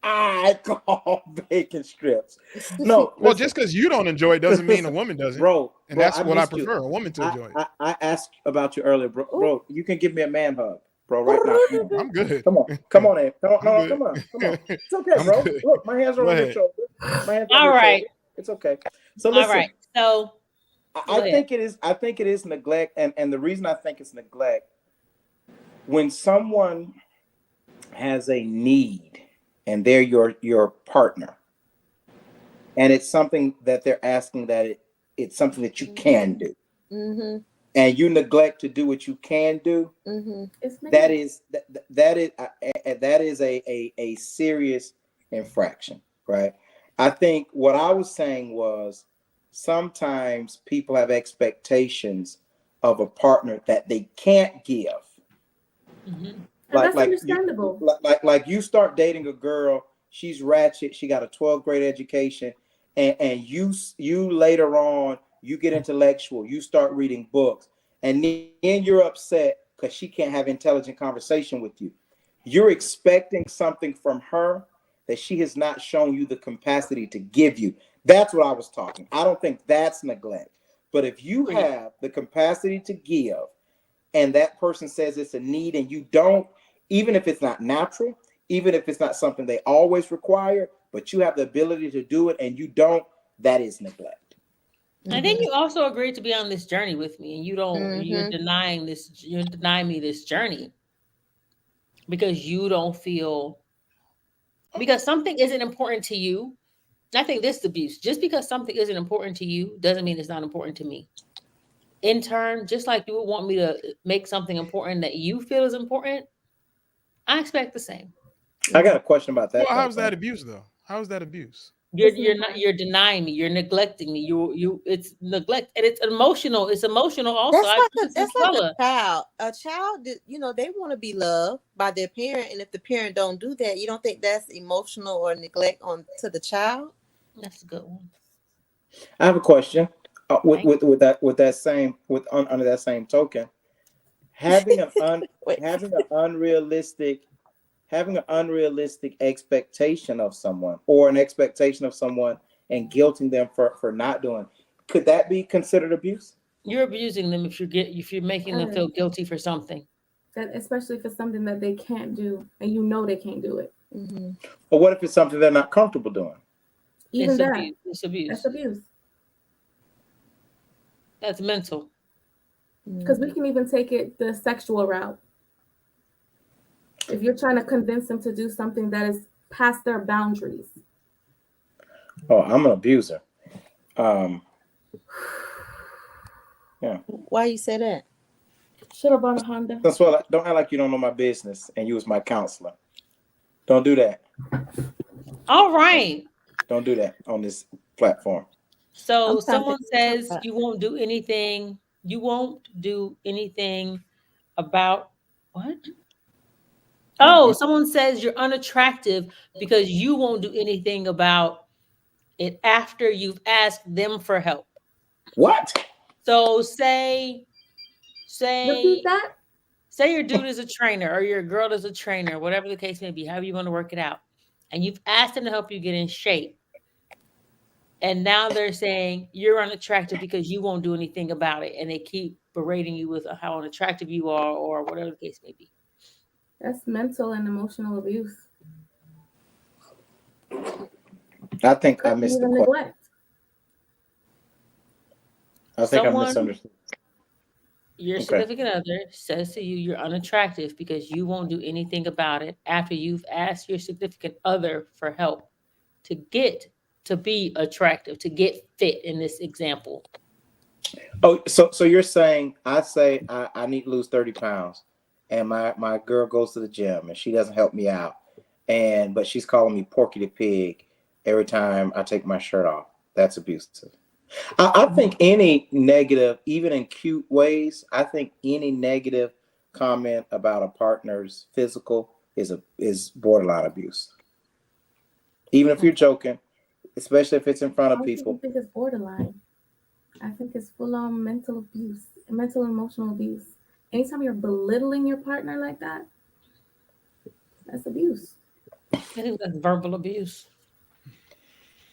I call bacon strips. No,
Well,
listen,
just because you don't enjoy it doesn't mean a
listen,
woman doesn't,
bro,
and
bro.
that's
I
what I
missed you.
prefer: a woman to enjoy it.
I asked about you earlier, bro.
Ooh.
Bro, you can give me a man hug, bro, right now. Come on.
I'm good.
Come on, come on, Abe. Come on,
I'm
no, no,
good.
come on, come on. It's okay,
I'm
bro.
good.
Look, my hands are
Go
on your
ahead.
shoulder. My hands are on
All
your
right,
shoulder. It's okay. So
all
listen,
right. So
I
go ahead.
think it is. I think it is neglect, and the reason I think it's neglect when someone has a need and they're your partner, and it's something that they're asking that it's something that you can do,
Mm-hmm.
and you neglect to do what you can do.
Mm-hmm.
It's
That
neglect.
is that is a serious infraction, right? I think what I was saying was sometimes people have expectations of a partner that they can't give.
Hmm.
And
like
that's
like you
understandable.
like you start dating a girl, she's ratchet, she got a 12th grade education, and you later on you get intellectual, you start reading books, and then you're upset because she can't have intelligent conversation with you. You're expecting something from her that she has not shown you the capacity to give you. That's what I was talking. I don't think that's neglect. But if you have the capacity to give and that person says it's a need and you don't, even if it's not natural, even if it's not something they always require, but you have the ability to do it and you don't, that is neglect.
I think you also agreed to be on this journey with me, and you're denying me this journey because you don't feel, because something isn't important to you. I think this is abuse. Just because something isn't important to you doesn't mean it's not important to me. In turn, just like you would want me to make something important that you feel is important, I expect the same.
I got a question about that.
Well, how's that abuse though? How's that abuse?
You're denying me. You're neglecting me. It's neglect, and it's emotional. It's emotional also.
That's like a child. A child, you know, they want to be loved by their parent, and if the parent don't do that, you don't think that's emotional or neglect on to the child?
That's a good one.
I have a question. With that same under that same token, having an unrealistic expectation of someone, or an expectation of someone and guilting them for not doing, could that be considered abuse?
You're abusing them if you're making them feel guilty for something.
That, especially if it's something that they can't do and you know they can't do it.
Or what if it's something they're not comfortable doing?
Even that,
abuse. It's abuse.
That's abuse.
That's mental.
Because we can even take it the sexual route. If you're trying to convince them to do something that is past their boundaries.
Oh, I'm an abuser. Yeah.
Why you say that?
Should have bought a Honda.
That's why. Don't act like you don't know my business and you was my counselor. Don't do that.
All right.
Don't do that on this platform.
So someone says you won't do anything. You won't do anything about what? Oh, someone says you're unattractive because you won't do anything about it after you've asked them for help.
What?
So say
Repeat that.
Say your dude is a trainer or your girl is a trainer, whatever the case may be, however you want to work it out. And you've asked them to help you get in shape. And now they're saying you're unattractive because you won't do anything about it. And they keep berating you with how unattractive you are or whatever the case may be.
That's mental and emotional abuse.
I think I missed the question.
Neglect.
I think I misunderstood.
Your significant other says to you you're unattractive because you won't do anything about it after you've asked your significant other for help to get to be attractive, to get fit in this example.
Oh, so you're saying I say I need to lose 30 pounds and my girl goes to the gym and she doesn't help me out. But she's calling me Porky the Pig every time I take my shirt off. That's abusive. I think any negative, even in cute ways, I think any negative comment about a partner's physical is borderline abuse. Even if you're joking, especially if it's in front of people.
I think it's borderline. I think it's full on mental abuse, mental and emotional abuse. Anytime you're belittling your partner like that, that's abuse.
I think that's verbal abuse.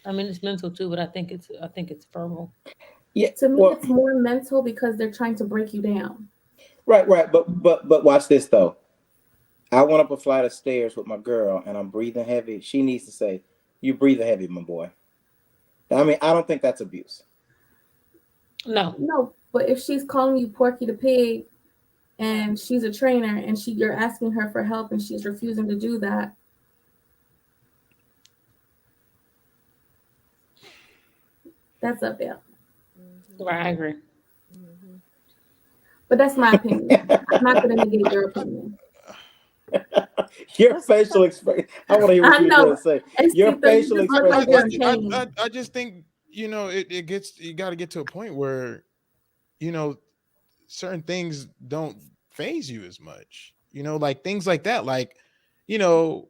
I mean, it's mental too, but I think it's verbal.
Yeah. To me, it's more mental because they're trying to break you down.
Right. But watch this though. I went up a flight of stairs with my girl and I'm breathing heavy. She needs to say, "You breathing heavy, my boy." I mean, I don't think that's abuse.
No, but if she's calling you Porky the Pig and she's a trainer and you're asking her for help and she's refusing to do that. That's up there.
Right, I agree.
But that's my opinion. I'm not going to negate your opinion.
Your facial expression. I want to hear what you're going to say. Your facial expression.
I just think, you know, you got to get to a point where, you know, certain things don't faze you as much. You know, like things like that. Like, you know,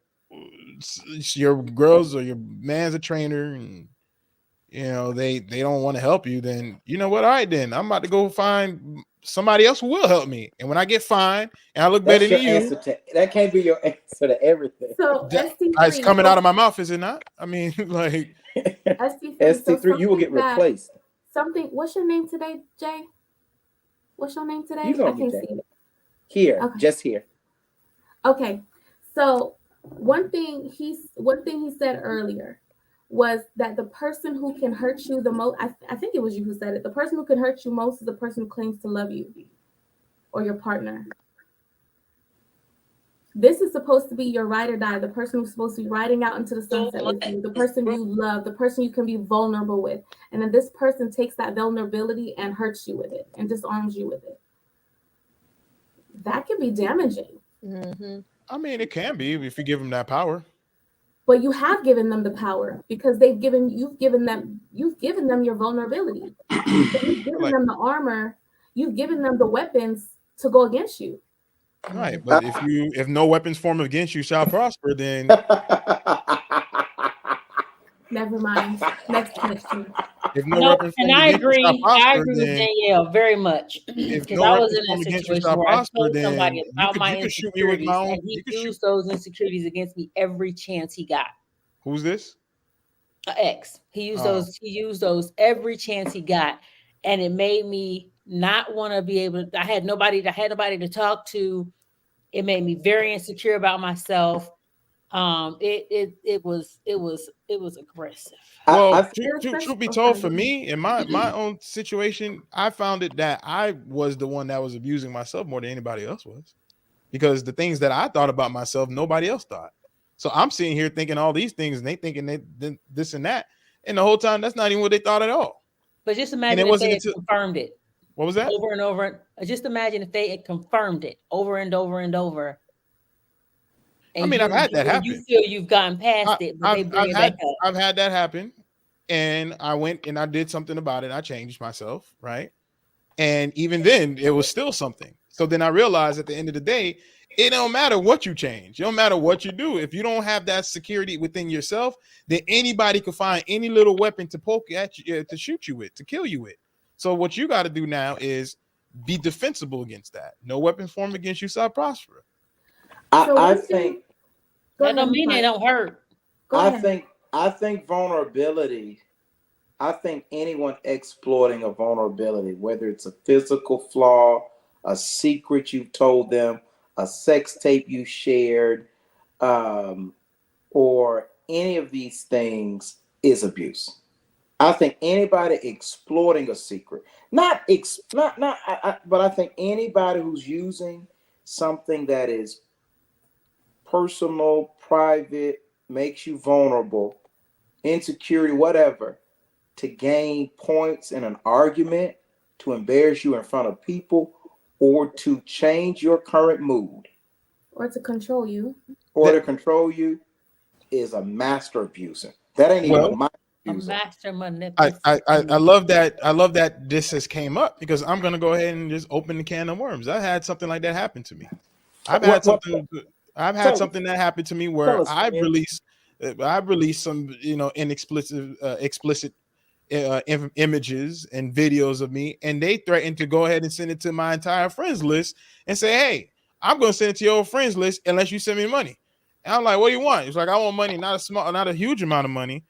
your girls or your man's a trainer and, you know, they don't want to help you, then you know what? All right, then I'm about to go find somebody else will help me. And when I get fined and I look better
That's
than
your
you,
answer to that. Can't be your answer to everything.
So
it's
ST3,
coming out of my mouth, is it not? I mean, like,
ST3. So
ST3, you will get replaced.
what's your name today, Jay? What's your name
You
today?
know
I
me,
can't
Jay.
see it.
Here,
Okay.
just here.
Okay. So one thing he said earlier was that the person who can hurt you the most, I think it was you who said it, the person who can hurt you most is the person who claims to love you or your partner. This is supposed to be your ride or die, the person who's supposed to be riding out into the sunset with you, the person you love, the person you can be vulnerable with. And then this person takes that vulnerability and hurts you with it and disarms you with it. That can be damaging.
Mm-hmm.
I mean, it can be if you give them that power.
But you have given them the power because you've given them your vulnerability. So you've given
Like,
them the armor, you've given them the weapons to go against you.
right, but if no weapons form against you shall prosper, then
Never mind. Next question.
if no
No,
weapons
and
form
I
against you shall
agree. I
prosper,
agree with
then
Danielle very much
if
because
no
I was
weapons
in a
form against you
situation
shall
where I
prosper,
told
then
somebody about my
you could shoot me with my
insecurities,
own.
and he
You could shoot.
used those insecurities against me every chance he got.
Who's this?
Ex. He used
Oh,
those. He used those every chance he got, and it made me not want to be able. I had nobody. I had nobody to talk to. It made me very insecure about myself. It was aggressive.
well,
I
truth be
Oh,
told,
sorry,
for
go ahead.
me in my own situation, I found it that I was the one that was abusing myself more than anybody else was, because the things that I thought about myself, nobody else thought. So I'm sitting here thinking all these things, and they thinking this and that, and the whole time that's not even what they thought at all.
But just
And
imagine
it
if they
wasn't
had
until
confirmed it
what was that?
over and over. Just imagine if they had confirmed it over and over and over,
I
and
mean, I've had that
you
happen.
feel you've gotten past
I,
it, but they
I've
bring
I've
it back
had
up.
I've had that happen, and I went and I did something about it. I changed myself, right? And even then, it was still something. So then I realized at the end of the day, it don't matter what you change. It don't matter what you do. If you don't have that security within yourself, then anybody could find any little weapon to poke at you, to shoot you with, to kill you with. So what you got to do now is be defensible against that. No weapon formed against you shall prosper.
So
I
one thing,
think
go
That
ahead,
don't
I'm
mean they
sorry.
don't hurt.
Go ahead.
I think vulnerability. I think anyone exploiting a vulnerability, whether it's a physical flaw, a secret you told them, a sex tape you shared, um, or any of these things, is abuse. I think anybody exploiting a secret, but I think anybody who's using something that is personal, private, makes you vulnerable, insecurity, whatever, to gain points in an argument, to embarrass you in front of people, or to change your current mood,
Or to control you.
or
That
to control you, is a master abuser. That ain't even a
well,
minor
A
abuser.
master
I,
manipulator.
I I love that. I love that this has came up because I'm gonna go ahead and just open the can of worms. I had something like that happen to me. I've had
What?
something. I've had
Tell us.
something that happened to me
Tell
where
us, Fred.
I've released some, inexplicit, explicit images and videos of me, and they threatened to go ahead and send it to my entire friends list and say, "Hey, I'm going to send it to your friends list unless you send me money." And I'm like, "What do you want?" It's like, "I want money, not a huge amount of money,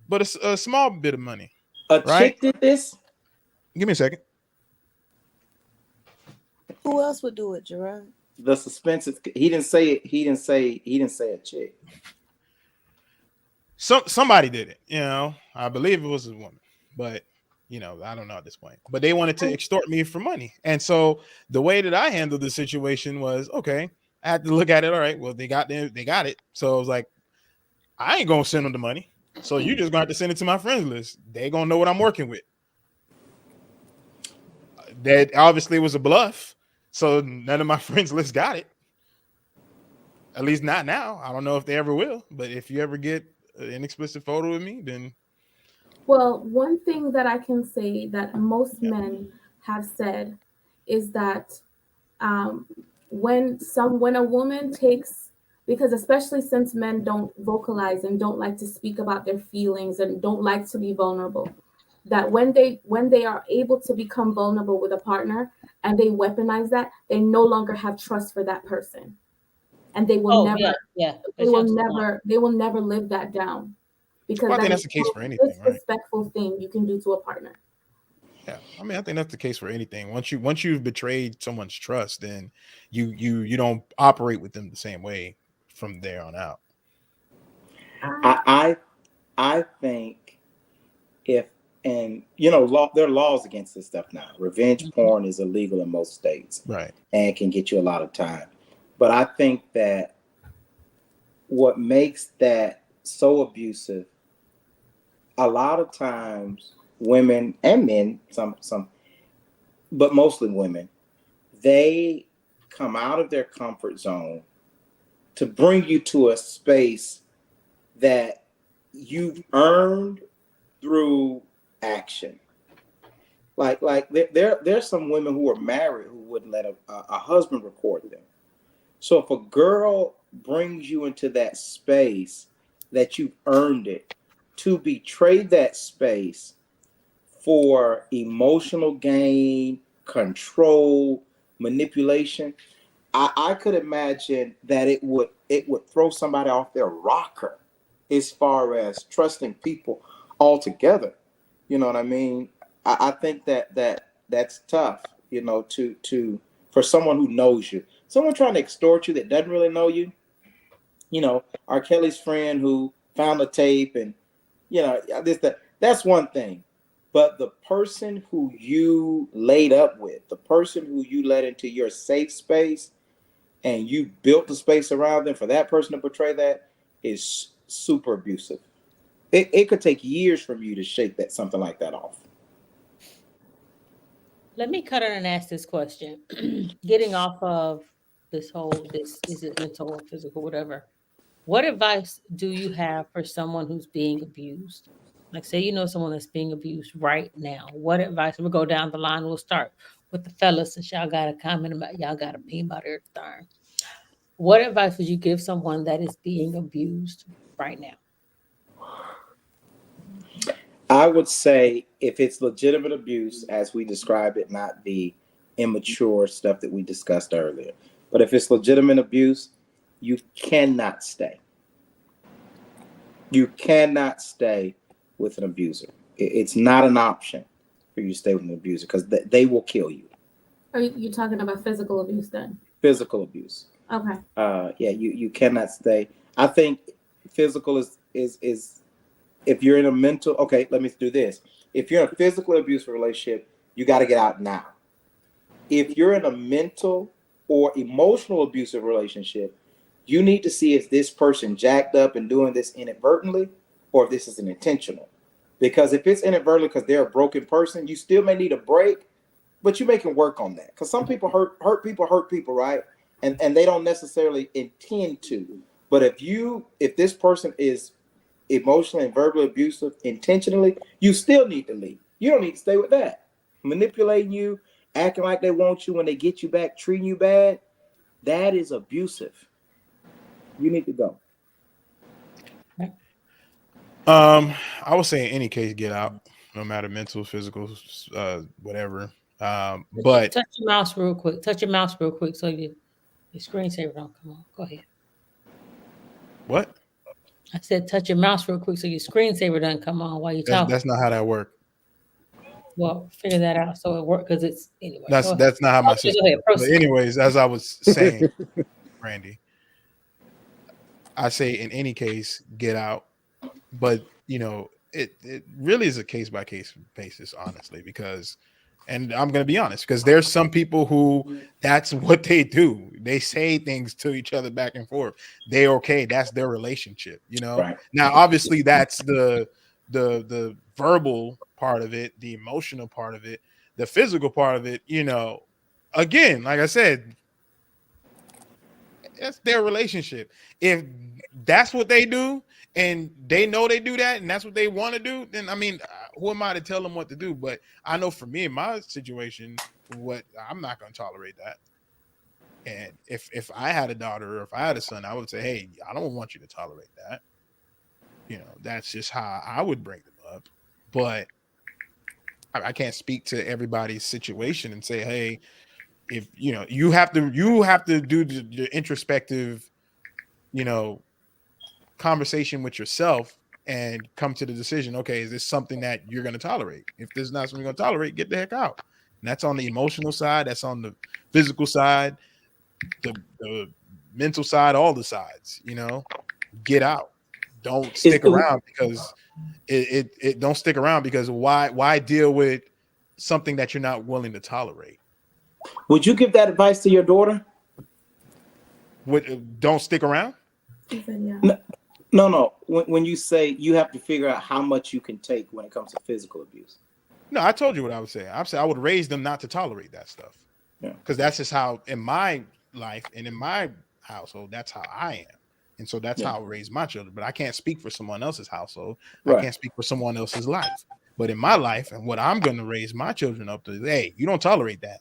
but a small bit of money."
A
Right?
chick did this.
Give me a second.
Who else would do it, Gerard?
The suspense is. He didn't say it. He didn't say. He didn't say a chick.
Somebody did it. I believe it was a woman, but I don't know at this point. But they wanted to extort me for money, and so the way that I handled the situation was, okay, I had to look at it. All right, well, they got it. So I was like, I ain't gonna send them the money. So you just gonna have to send it to my friends list. They gonna know what I'm working with. That obviously was a bluff. So none of my friends list got it. At least not now. I don't know if they ever will. But if you ever get an explicit photo of me, then
Well, one thing that I can say that most
yeah.
men have said is that um, when a woman takes, because especially since men don't vocalize and don't like to speak about their feelings and don't like to be vulnerable, that when they are able to become vulnerable with a partner and they weaponize that, they no longer have trust for that person, and they will
Oh
never
yeah, yeah.
they
That's
will
your point.
never they will never live that down, because
Well, I
that
think
is
that's the
the
case for
most
anything, right?
disrespectful thing you can do to a partner.
Yeah, I mean, I think that's the case for anything. Once you've betrayed someone's trust, then you don't operate with them the same way from there on out.
I
I I think if, and there are laws against this stuff now. Revenge
Mhm.
porn is illegal in most states
Right.
and can get you a lot of time. But I think that what makes that so abusive, a lot of times women and men, some, but mostly women, they come out of their comfort zone to bring you to a space that you've earned through action. Like there's some women who are married who wouldn't let a husband record them. So if a girl brings you into that space that you've earned it, to betray that space for emotional gain, control, manipulation, I could imagine that it would throw somebody off their rocker as far as trusting people altogether. You know what I mean? I think that's tough. To for someone who knows you, someone trying to extort you that doesn't really know you. R. Kelly's friend who found the tape, and that's one thing. But the person who you laid up with, the person who you let into your safe space, and you built the space around them, for that person to betray that is super abusive. It could take years from you to shake that something like that off.
Let me cut in and ask this question. Getting off of this is it mental or physical, whatever. What advice do you have for someone who's being abused? Like, say you know someone that's being abused right now. What advice? We'll go down the line. We'll start with the fellas, since y'all got a comment about y'all got a pee about everything. What advice would you give someone that is being abused right now?
I would say if it's legitimate abuse, as we described it, not the immature stuff that we discussed earlier, but if it's legitimate abuse, you cannot stay. You cannot stay with an abuser. It's not an option for you to stay with an abuser because they will kill you.
Are you talking about physical abuse then?
Physical abuse.
Okay.
Yeah, you cannot stay. I think physical is if you're in a mental. Okay, let me do this. If you're in a physical abusive relationship, you got to get out now. If you're in a mental or emotional abusive relationship, you need to see if this person jacked up and doing this inadvertently or if this is an intentional. Because if it's inadvertently because they're a broken person, you still may need a break, but you can work on that. Because some people hurt people, right? And they don't necessarily intend to. But if this person is emotionally and verbally abusive intentionally, you still need to leave. You don't need to stay with that. Manipulating you, acting like they want you when they get you back, treating you bad, that is abusive. You need to go.
I would say in any case, get out, no matter mental, physical, whatever. But
Touch your mouse real quick. Touch your mouse real quick so your screensaver don't come on. Go ahead.
what?
I said touch your mouse real quick so your screensaver doesn't come on while you're
That's
talking.
that's not how that works.
Well, figure that out so it works because it's anyway.
That's
Go ahead.
that's not how my
Okay,
system
go ahead.
works. But
Proceed.
anyways, as I was saying, Randy, I say in any case, get out. But it really is a case by case basis, honestly, because, and I'm gonna be honest, because there's some people who that's what they do. They say things to each other back and forth. They okay, that's their relationship.
Right.
Now, obviously, that's the verbal part of it, the emotional part of it, the physical part of it. Again, like I said, that's their relationship. If that's what they do and they know they do that and that's what they want to do, then I mean, who am I to tell them what to do? But I know for me in my situation, what I'm not going to tolerate that. And if I had a daughter or if I had a son, I would say, hey, I don't want you to tolerate that. That's just how I would bring them up. But I can't speak to everybody's situation and say, hey, if you have to do the introspective, conversation with yourself and come to the decision, okay, is this something that you're going to tolerate? If this is not something you're going to tolerate, get the heck out. And that's on the emotional side, that's on the physical side, the mental side, all the sides, get out. Don't stick around because it don't stick around because why deal with something that you're not willing to tolerate?
Would you give that advice to your daughter?
Don't stick around?
He said, yeah.
No. When you say you have to figure out how much you can take when it comes to physical abuse.
No, I told you what I would say. I would raise them not to tolerate that stuff.
Yeah.
Because that's just how in my life and in my household, that's how I am. And so that's how I raise my children. But I can't speak for someone else's household. Right. I can't speak for someone else's life. But in my life and what I'm going to raise my children up to, hey, you don't tolerate that.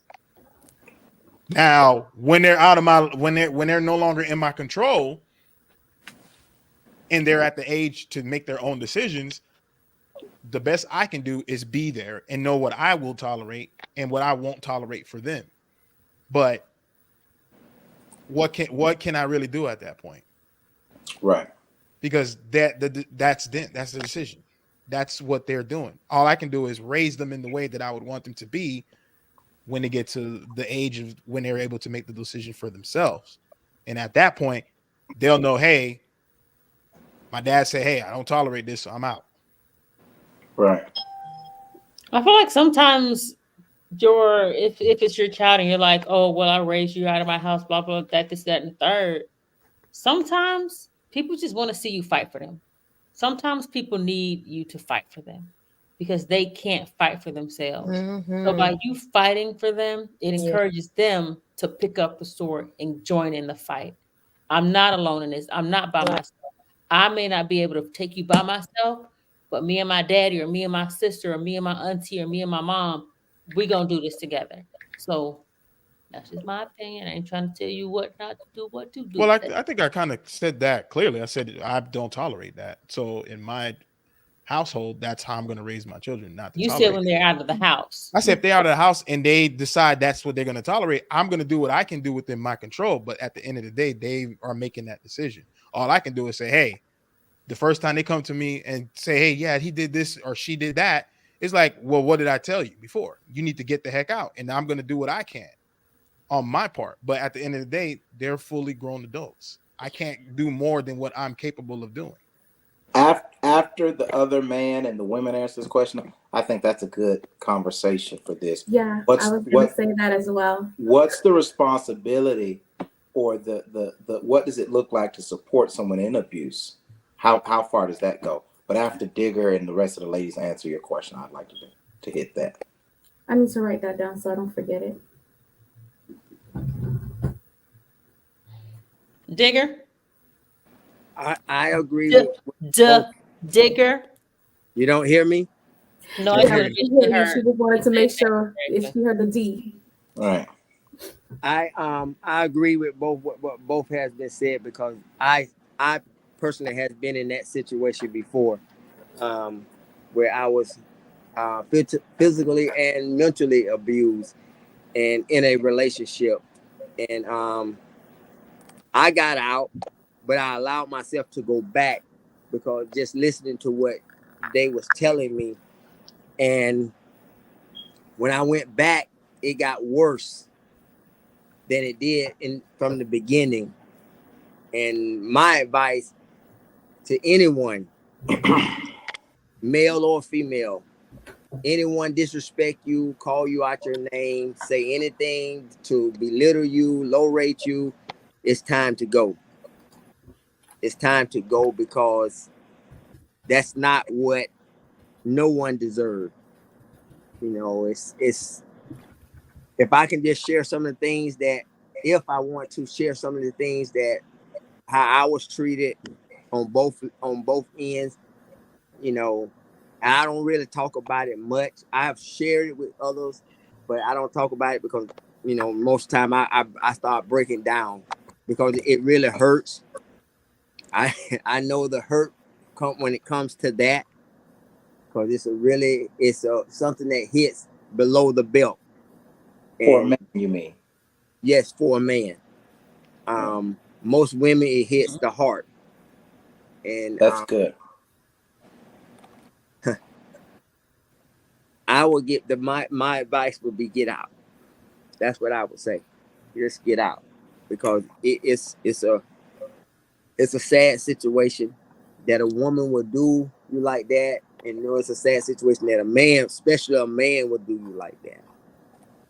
Now, when they're out of when they're no longer in my control and they're at the age to make their own decisions, the best I can do is be there and know what I will tolerate and what I won't tolerate for them. But what can I really do at that point?
Right.
Because that's the decision. That's what they're doing. All I can do is raise them in the way that I would want them to be when they get to the age of when they're able to make the decision for themselves. And at that point, they'll know, hey, my dad said, hey, I don't tolerate this, so I'm out.
Right.
I feel like sometimes if it's your child and you're like, oh, well, I raised you out of my house, blah, blah, that, this, that, and the third. Sometimes people just want to see you fight for them. Sometimes people need you to fight for them because they can't fight for themselves.
Mm-hmm.
So by you fighting for them, it encourages them to pick up the sword and join in the fight. I'm not alone in this. I'm not by myself. I may not be able to take you by myself, but me and my daddy or me and my sister or me and my auntie or me and my mom, we going to do this together. So that's just my opinion. I ain't trying to tell you what not to do, what to do.
Well, I think I kind of said that clearly. I said I don't tolerate that. So in my household, that's how I'm going to raise my children. Not to
you
tolerate
said when they're out of the house.
I said if they're out of the house and they decide that's what they're going to tolerate, I'm going to do what I can do within my control. But at the end of the day, they are making that decision. All I can do is say, hey, the first time they come to me and say, hey, yeah, he did this or she did that, it's like, well, what did I tell you before? You need to get the heck out. And I'm going to do what I can on my part. But at the end of the day, they're fully grown adults. I can't do more than what I'm capable of doing.
After the other man and the women answer this question, I think that's a good conversation for this.
Yeah, I was going to say that as well.
What's the responsibility or the what does it look like to support someone in abuse? How far does that go? But after Digger and the rest of the ladies answer your question, I'd like to hit that.
I need to write that down so I don't forget it.
Digger?
I agree
with Digger.
You don't hear me?
No, I heard
you. She just wanted to make sure if she heard the D.
All right.
I agree with what both has been said because I personally has been in that situation before, where I was physically and mentally abused and in a relationship, and I got out, but I allowed myself to go back because just listening to what they was telling me, and when I went back, it got worse than it did from the beginning. And my advice to anyone, male or female, anyone disrespect you, call you out your name, say anything to belittle you, low rate you, it's time to go. It's time to go because that's not what no one deserved. It's if I can just share some of the things that, if I want to share some of the things that how I was treated on both ends, I don't really talk about it much. I've shared it with others, but I don't talk about it because, most of the time I start breaking down because it really hurts. I know the hurt when it comes to that. because it's a something that hits below the belt,
For a
and
man, you mean?
yes, for a man.
Yeah,
Most women it hits the heart, and
that's good.
I would get my advice would be get out. That's what I would say. Just get out, because it's a sad situation that a woman would do you like that, and it's a sad situation that a man, especially a man, would do you like that.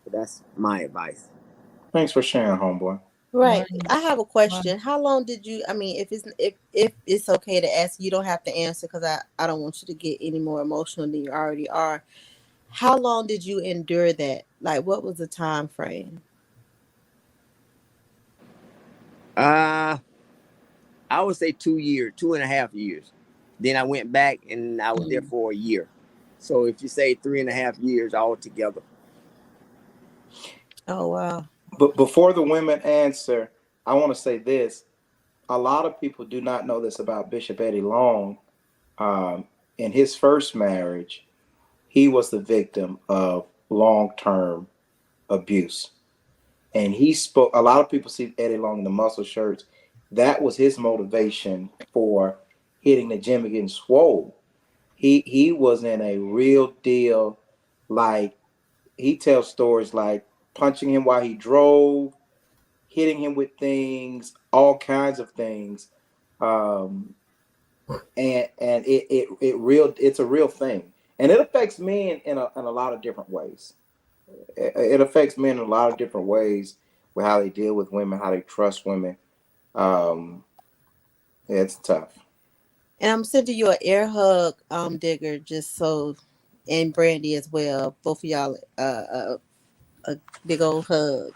But that's my advice.
Thanks for sharing, homeboy.
Right.
Right.
I have a
Right.
question. How long did you? I mean, if it's okay to ask, you don't have to answer because I don't want you to get any more emotional than you already are. How long did you endure that? Like, what was the time frame?
Uh I would say 2 years, 2.5 years. Then I went back and I was there
Mm.
for a year. So if you say 3.5 years altogether.
Oh wow.
But before the women answer, I want to say this. A lot of people do not know this about Bishop Eddie Long. In his first marriage, he was the victim of long-term abuse. And he spoke, a lot of people see Eddie Long in the muscle shirts. That was his motivation for hitting the gym and getting swole. He was in a real deal, like he tells stories like punching him while he drove, hitting him with things, all kinds of things. Um, and it's a real thing. And it affects men in a lot of different ways. It affects men in a lot of different ways with how they deal with women, how they trust women. Um, it's tough.
And I'm sending you an air hug, Digger, just so, and Brandy as well. Both of y'all, a big old hug.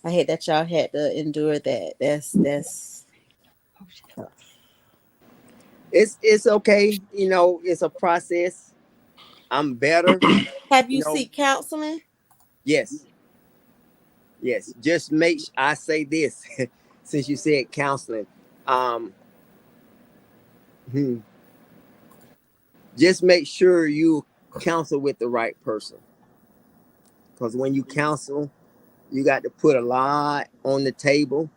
I hate that y'all had to endure that. That's
Oh, shit.
tough.
It's okay. It's a process. I'm better.
Have
You
you
know,
seek counseling?
yes, yes. Just I say this since you said counseling. Um, hmm, just make sure you counsel with the right person. Because when you counsel, you got to put a lot on the table,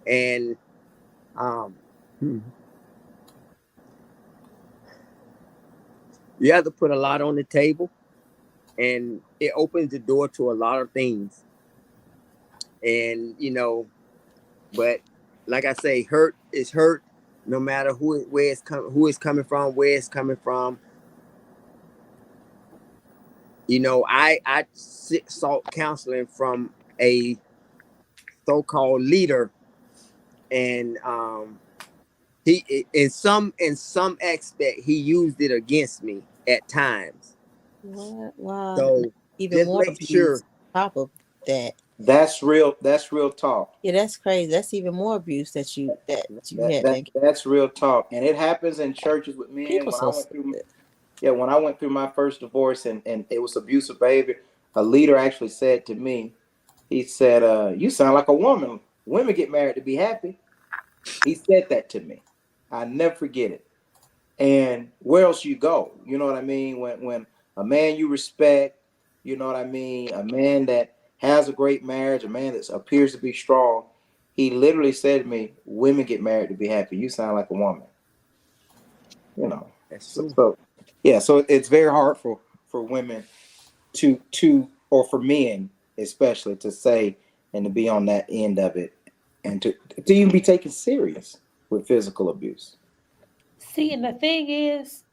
and um, hmm, you have to put a lot on the table, and it opens the door to a lot of things. And but like I say, hurt is hurt, no matter who it's coming from, where it's coming from. I sought counseling from a so-called leader, and he in some aspect he used it against me at times.
What? Wow.
So
Even
just
more
make
abuse
sure.
on top of that.
That's real. That's real talk.
Yeah, that's crazy. That's even more abuse that you
That,
had
that
to.
that's real talk, and it happens in churches with men.
People
When I
so
went through,
stupid.
yeah, when I went through my first divorce, and it was abusive behavior, a leader actually said to me, he said, "You sound like a woman. Women get married to be happy." He said that to me. I never forget it. And where else you go? You know what I mean? When a man you respect, you know what I mean, a man that has a great marriage, a man that appears to be strong, he literally said to me, "Women get married to be happy. You sound like a woman." You know.
That's
So,
true.
so yeah, so it's very hard for women to or for men especially to say and to be on that end of it and to even be taken serious with physical abuse.
See, and the thing is,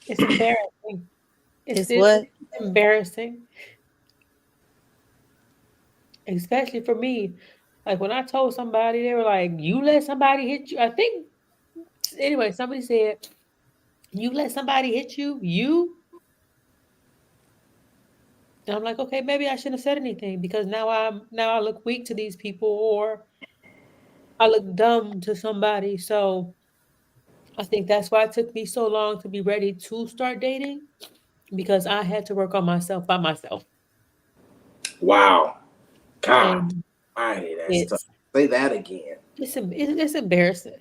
it's embarrassing.
It's
It's
what?
embarrassing, especially for me. Like when I told somebody, they were like, "You let somebody hit you." I think anyway. Somebody said, "You let somebody hit you." And I'm like, okay, maybe I shouldn't have said anything because now I look weak to these people or I look dumb to somebody. So I think that's why it took me so long to be ready to start dating because I had to work on myself by myself.
Wow. God,
And
that's tough.
it's
Say that again.
it's embarrassing.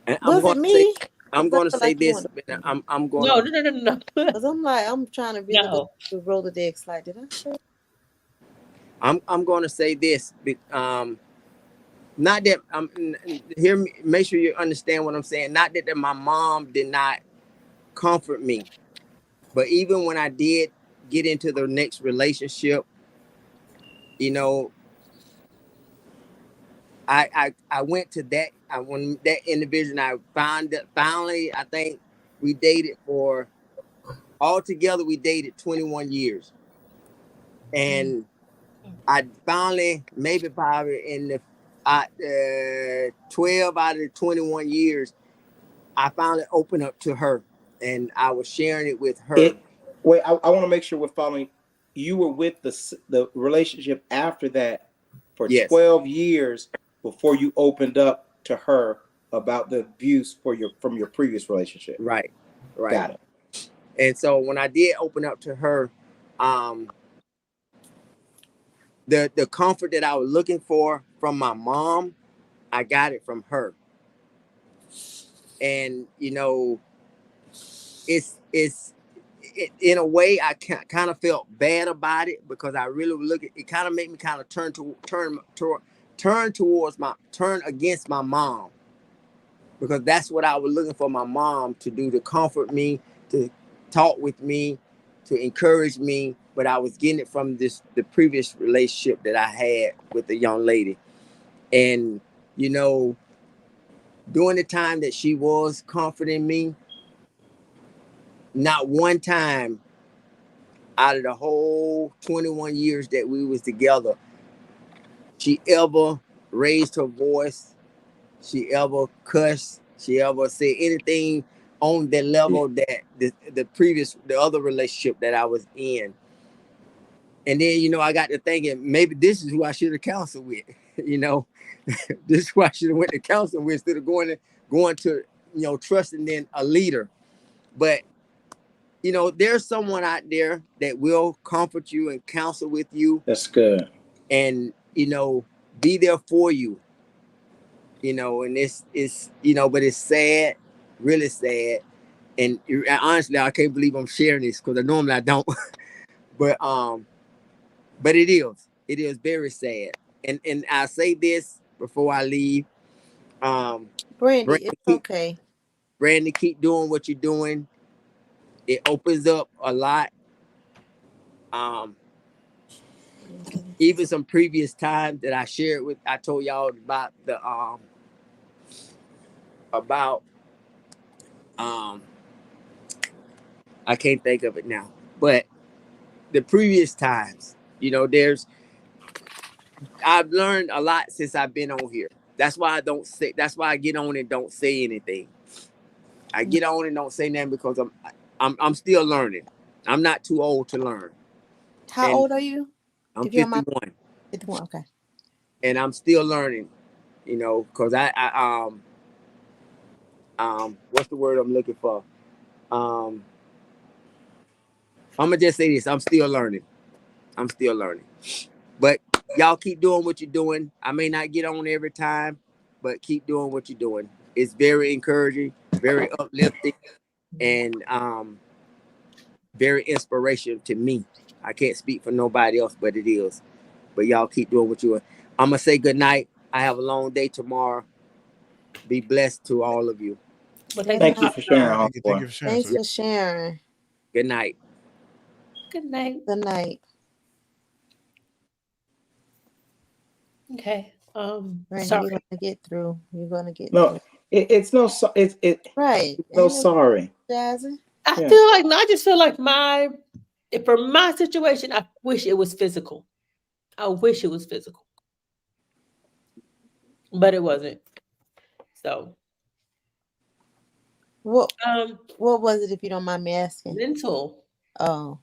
And I'm
Was
going
it
to say
me?
I'm
'Cause I
going to
feel
say
like you
this.
want.
I'm going
No,
to.
no, no, no, no.
Cause I'm trying to really go
No.
through Rolodex. Like, did I say?
I'm going to say this. Not that hear me. Make sure you understand what I'm saying. Not that my mom did not comfort me, but even when I did get into the next relationship, you know, I went to that. When that individual, I found that finally. I think we dated for altogether. We dated 21 years, and I finally, maybe probably in the 12 out of the 21 years, I finally opened up to her, and I was sharing it with her.
It wait, I want to make sure we're following. You were with the relationship after that for
Yes,
12 years before you opened up to her about the abuse from your previous relationship.
right, right.
Got it.
And so when I did open up to her, um, the comfort that I was looking for from my mom, I got it from her. And you know, in a way I kind of felt bad about it because I really look at it. Kind of made me kind of turn against my mom, because that's what I was looking for my mom to do, to comfort me, to talk with me, to encourage me. But I was getting it from the previous relationship that I had with the young lady. And you know, during the time that she was comforting me, not one time out of the whole 21 years that we was together, she ever raised her voice, she ever cussed, she ever said anything on the level that the other relationship that I was in. And then, you know, I got to thinking, maybe this is who I should have counseled with. You know, this is who I should have went to counsel with instead of going to, you know, trusting in a leader. But you know, there's someone out there that will comfort you and counsel with you,
That's good.
and you know, be there for you. You know, and it's you know, but it's sad, really sad. And honestly, I can't believe I'm sharing this because normally I don't. but but it is very sad. And I say this before I leave. Um,
Brandy,
Brandon,
it's okay.
Brandon, keep doing what you're doing. It opens up a lot. Um, Even some previous times that I shared with, I told y'all about about um I can't think of it now, but the previous times, you know, I've learned a lot since I've been on here. That's why I don't say. That's why I get on and don't say anything. I get on and don't say nothing because I'm still learning. I'm not too old to learn,
How
and
old are you?
I'm
If you don't mind,
51,
51. Okay.
and I'm still learning. You know, because what's the word I'm looking for? Um, I'm gonna just say this: I'm still learning. I'm still learning. But y'all keep doing what you're doing. I may not get on every time, but keep doing what you're doing. It's very encouraging, very uplifting, and very inspirational to me. I can't speak for nobody else, but it is. But y'all keep doing what you're doing. I'm gonna say good night. I have a long day tomorrow. Be blessed to all of you.
Well, thank
Good
you
Thank
for
you
night.
for
sharing.
sharing,
Thank
homeboy.
you for sharing,
Thanks
sir.
for sharing.
Good night.
Good night.
Good night.
Okay.
Brandy, you're
Sorry.
gonna get through. You're gonna get
No,
through.
it's no it's
Right.
no
Ain't no
sorry.
apologizing.
I
Yeah.
feel like I just feel like for my situation, I wish it was physical. I wish it was physical, but it wasn't. So,
What
um,
what was it if you don't mind me asking?
mental.
Oh,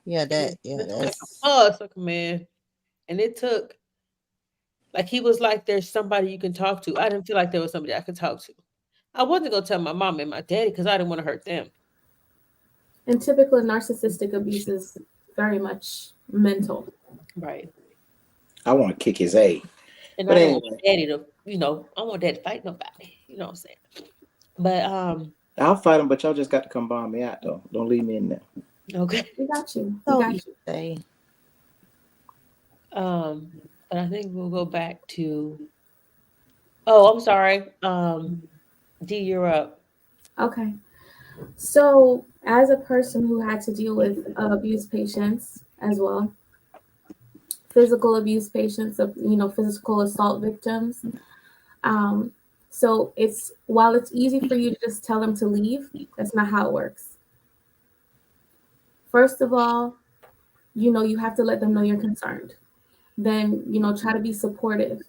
yeah,
Like a
that's
bus, like a man, and it took like he was like, "There's somebody you can talk to." I didn't feel like there was somebody I could talk to. I wasn't gonna tell my mom and my daddy because I didn't want to hurt them.
And typical narcissistic abuse is very much mental.
Right.
I want to kick his A.
And
But
I don't want
anyway,
my daddy to, I want daddy to fight nobody. You know what I'm saying? But
I'll fight them, but y'all just got to come bomb me out though. Don't leave me in there.
okay.
We got you. We
So
got
you
you.
say.
Um, but I think we'll go back to. Oh, I'm sorry. D, you're up.
Okay. So, as a person who had to deal with abuse patients as well, physical abuse patients, of physical assault victims. Um, so it's while it's easy for you to just tell them to leave, that's not how it works. First of all, you have to let them know you're concerned. Then, try to be supportive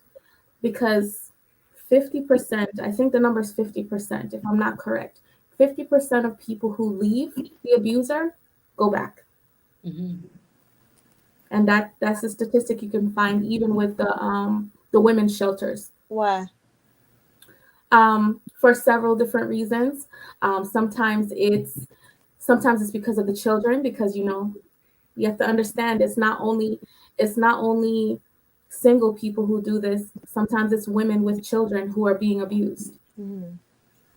because 50%, I think the number is 50%, if I'm not correct. 50% of people who leave the abuser go back.
Hmm.
And that's a statistic you can find even with the women's shelters.
Why?
For several different reasons. Sometimes it's because of the children, because you have to understand it's not only single people who do this. Sometimes it's women with children who are being abused,
Mhm.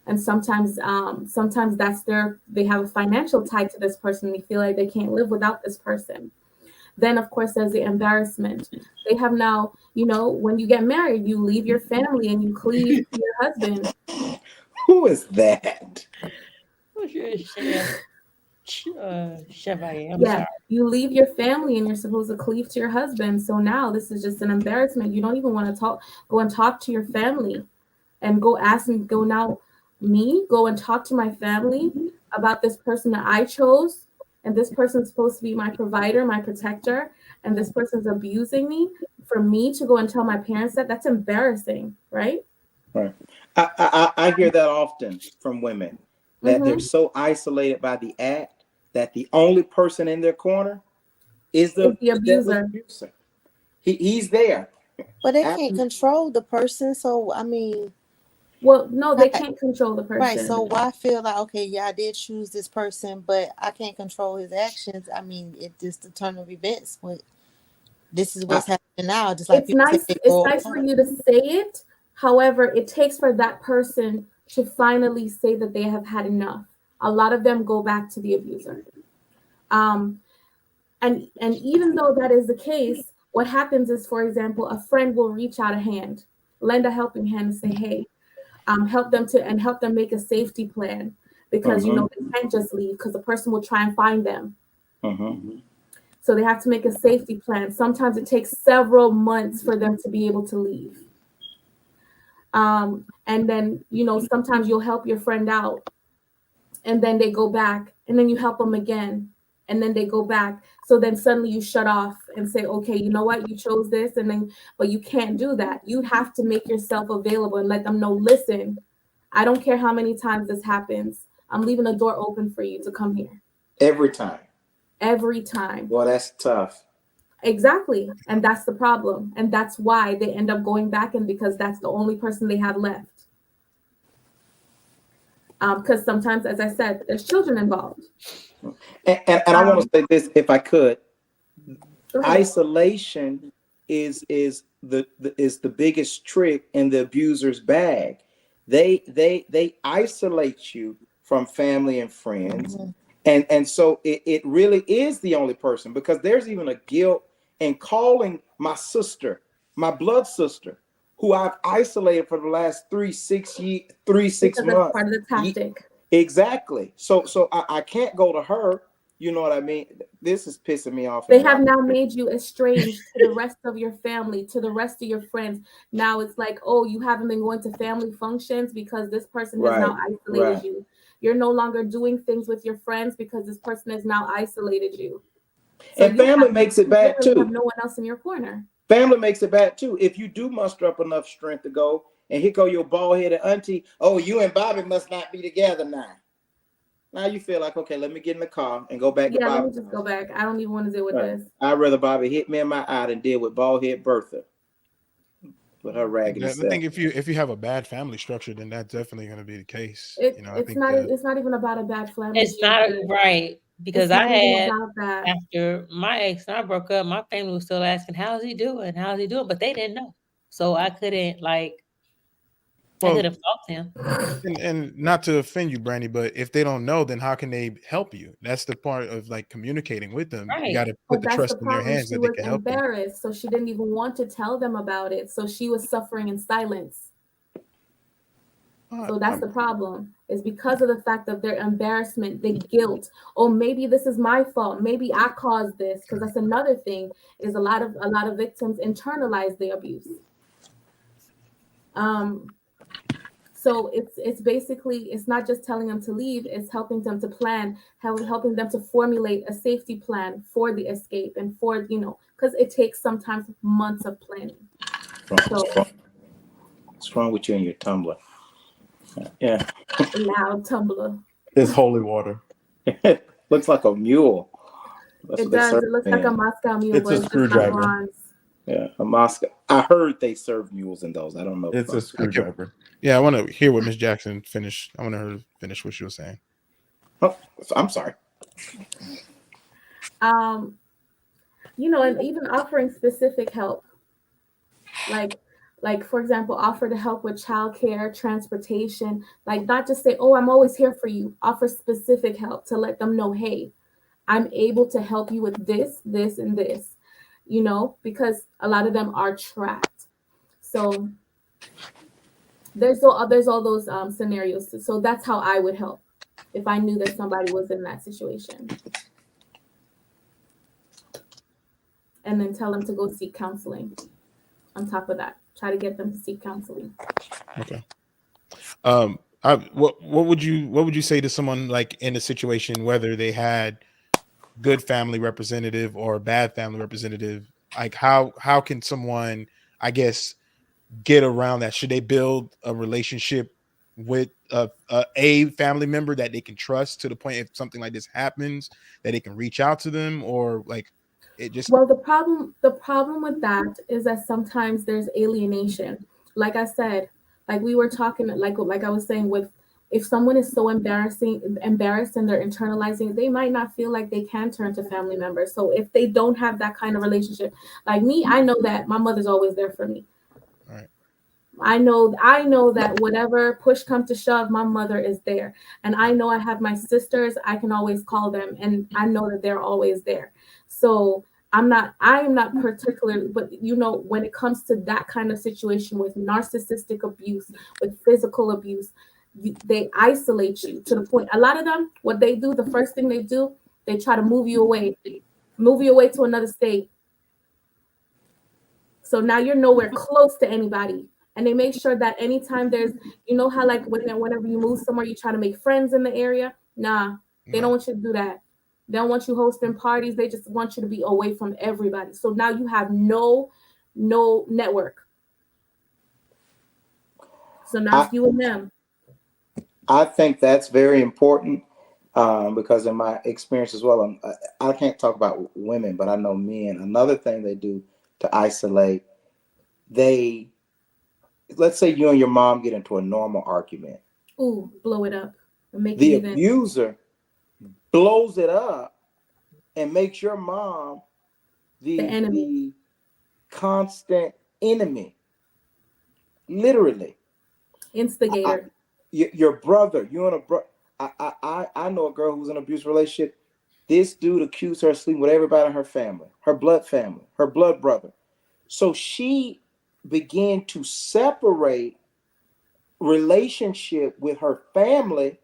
and sometimes they have a financial tie to this person. They feel like they can't live without this person. Then, of course, there's the embarrassment. They have now, when you get married, you leave your family and you cleave to your husband.
Who is that?
What's your chef? Chevalier. I'm
Yeah,
sorry.
you leave your family and you're supposed to cleave to your husband. So now this is just an embarrassment. You don't even want to go and talk to your family and go and talk to my family about this person that I chose. And this person's supposed to be my provider, my protector, and this person's abusing me. For me to go and tell my parents that's embarrassing, right?
Right. I hear that often from women that they're
Mm-hmm.
so isolated by the act that the only person in their corner is
Is
the
the
deadly
abuser.
abuser. He's there.
But they can't
Absolutely.
control the person. So I mean,
Well, no, they
right,
can't control the
right. So
person.
why feel like okay, yeah, I did choose this person, but I can't control his actions. I mean, it just the turn of events. What this is
I,
what's happening now. Just like
it's
people say,
nice
they
it's
grow
nice for
apart.
you to say it. However, it takes for that person to finally say that they have had enough. A lot of them go back to the abuser. um, and even though that is the case, what happens is, for example, a friend will reach out a hand, lend a helping hand, and say, hey, help them make a safety plan, because
uh-huh,
they can't just leave because the person will try and find them.
uh-huh.
So they have to make a safety plan. Sometimes it takes several months for them to be able to leave. And then, sometimes you'll help your friend out and then they go back and then you help them again and then they go back. So then suddenly you shut off and say, okay, you know what? You chose this. But you can't do that. You have to make yourself available and let them know, listen, I don't care how many times this happens. I'm leaving the door open for you to come here
Every time.
every time.
Well, that's tough.
Exactly. And that's the problem. And that's why they end up going back in, because that's the only person they have left. Because sometimes, as I said, there's children involved.
And I want to
Um,
say this, if I could.
Go ahead.
Isolation is the biggest trick in the abuser's bag. They isolate you from family and friends,
Mhm.
and so it really is the only person, because there's even a guilt in calling my sister, my blood sister, who I've isolated for the last 3 6 years, three six
Because that's
months.
part of the tactic.
Exactly. So I can't go to her. You know what I mean? This is pissing me off
They
even
have
more.
now made you estranged to the rest of your family, to the rest of your friends. Now it's like, oh, you haven't been going to family functions because this person has now
Right,
isolated
right.
you. You're no longer doing things with your friends because this person has now isolated you. So
And family makes it
you
bad
literally have
too.
no one else in your corner.
Family makes it bad too. If you do muster up enough strength to go, and here go your bald headed auntie, oh, you and Bobby must not be together now. Now you feel like, okay, let me get in the car and go back to
Yeah, let me
Bobby's
just go
house.
back. I don't even want to deal with
Right.
this.
I'd rather Bobby hit me in my eye than deal with bald head Bertha with her raggedy
I
self.
think if you have a bad family structure, then that's definitely going to be the case.
It
You know, I
it's
think
not
that
it's not even about a bad family
It's not
structure.
right because
It's
I
not even
had
about that.
after my ex and I broke up, my family was still asking, "How's he doing? How's he doing?" But they didn't know, so I couldn't like I
Well,
could have fault him.
and not to offend you, Brandy, but if they don't know, then how can they help you? That's the part of like communicating with them. You got
Right.
to put
But
the
that's
trust
the
in their
problem.
hands
She
that they
was
can help you.
embarrassed, so she didn't even want to tell them about it. So she was suffering in silence.
Uh,
So that's
I'm,
the problem. Is because of the fact of their embarrassment, the guilt. Oh, maybe this is my fault. Maybe I caused this. Because that's another thing. Is a lot of victims internalize the abuse. Um, so it's basically it's not just telling them to leave, it's helping them to plan, helping them to formulate a safety plan for the escape and for because it takes sometimes months of planning. So
What's wrong with you and your tumbler? Yeah.
loud tumbler.
It's holy water.
Looks like a mule. That's what
It
they
does.
serve
It looks like a
in.
Moscow mule,
It's a
but it's just not
screwdriver.
bronze.
Yeah, a Moscow. I heard they serve mules in those. I don't know.
It's a
okay.
screwdriver.
Yeah, I want to hear what Miss Jackson finished. I want her to finish what she was saying.
Oh, I'm sorry.
Um, and even offering specific help, like for example, offer to help with childcare, transportation, like not just say, "Oh, I'm always here for you." Offer specific help to let them know, "Hey, I'm able to help you with this, this, and this." Because a lot of them are trapped. So there's all those scenarios. So that's how I would help if I knew that somebody was in that situation, and then tell them to go seek counseling. On top of that, try to get them to seek counseling.
Okay. What would you say to someone like in a situation whether they had good family representative or a bad family representative? Like how can someone, I guess, get around that? Should they build a relationship with a family member that they can trust to the point if something like this happens that they can reach out to them, or like it just
Well, the problem with that is that sometimes there's alienation. Like I said, like we were talking, like I was saying, with if someone is so embarrassed and they're internalizing, they might not feel like they can turn to family members. So if they don't have that kind of relationship, like me, I know that my mother's always there for me.
all right.
I know that whatever push come to shove, my mother is there. And I know I have my sisters, I can always call them and I know that they're always there. So I am not particularly, but when it comes to that kind of situation with narcissistic abuse, with physical abuse, they isolate you to the point. A lot of them, what they do, the first thing they do, they try to move you away to another state. So now you're nowhere close to anybody. And they make sure that anytime how like whenever you move somewhere, you try to make friends in the area. Nah, they don't
No.
want you to do that. They don't want you hosting parties. They just want you to be away from everybody. So now you have no network. So now
I
it's you and them.
I think that's very important because in my experience as well, I can't talk about women, but I know men. Another thing they do to isolate, they let's say you and your mom get into a normal argument.
Ooh, blow it up and make it
The
even
abuser blows it up and makes your mom
the enemy,
the constant enemy. Literally, I,
instigator.
your brother, you and a bro. I know a girl who's in an abusive relationship. This dude accused her of sleeping with everybody in her family, her blood brother. So she began to separate relationship with her family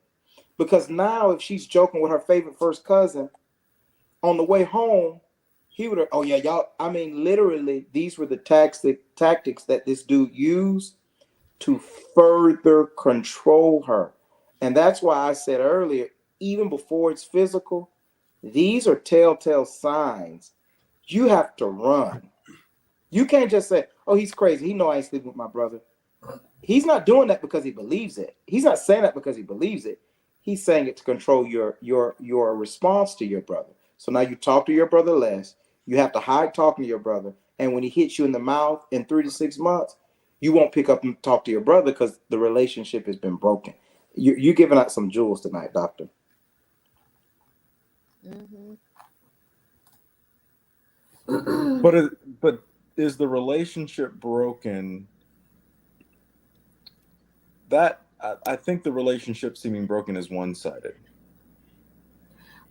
because now if she's joking with her favorite first cousin on the way home, he would have, oh yeah, y'all. I mean, literally, these were the tactics that this dude used to further control her. And that's why I said earlier, even before it's physical, these are telltale signs. You have to run. You can't just say, "Oh, he's crazy. He know I ain't sleeping with my brother." He's not doing that because he believes it. He's not saying that because he believes it. He's saying it to control your response to your brother. So now you talk to your brother less. You have to hide talking to your brother. And when he hits you in the mouth in 3 to 6 months, you won't pick up and talk to your brother because the relationship has been broken. You're giving out some jewels tonight, doctor.
Hmm.
But is the relationship broken that I think the relationship seeming broken is one-sided.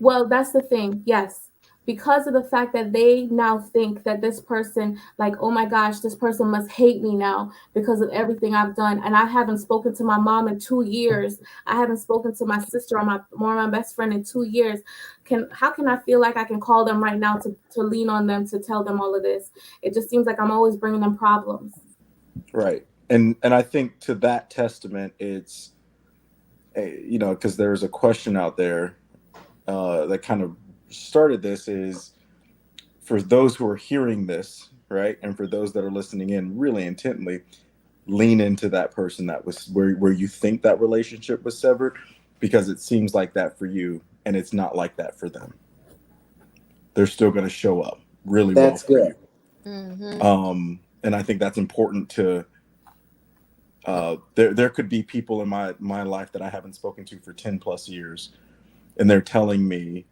Well, that's the thing. Yes. Because of the fact that they now think that this person, like, oh my gosh, this person must hate me now because of everything I've done. And I haven't spoken to my mom in 2 years. I haven't spoken to my sister or my best friend in 2 years. How can I feel like I can call them right now to lean on them to tell them all of this? It just seems like I'm always bringing them problems.
Right. And I think to that testament, it's because there's a question out there that kind of started this is for those who are hearing this, right, and for those that are listening in really intently, lean into that person that was where you think that relationship was severed, because it seems like that for you, and it's not like that for them. They're still going to show up really well
That's
for
good.
you.
Mm-hmm.
And I think that's important to. There could be people in my life that I haven't spoken to for 10 plus years, and they're telling me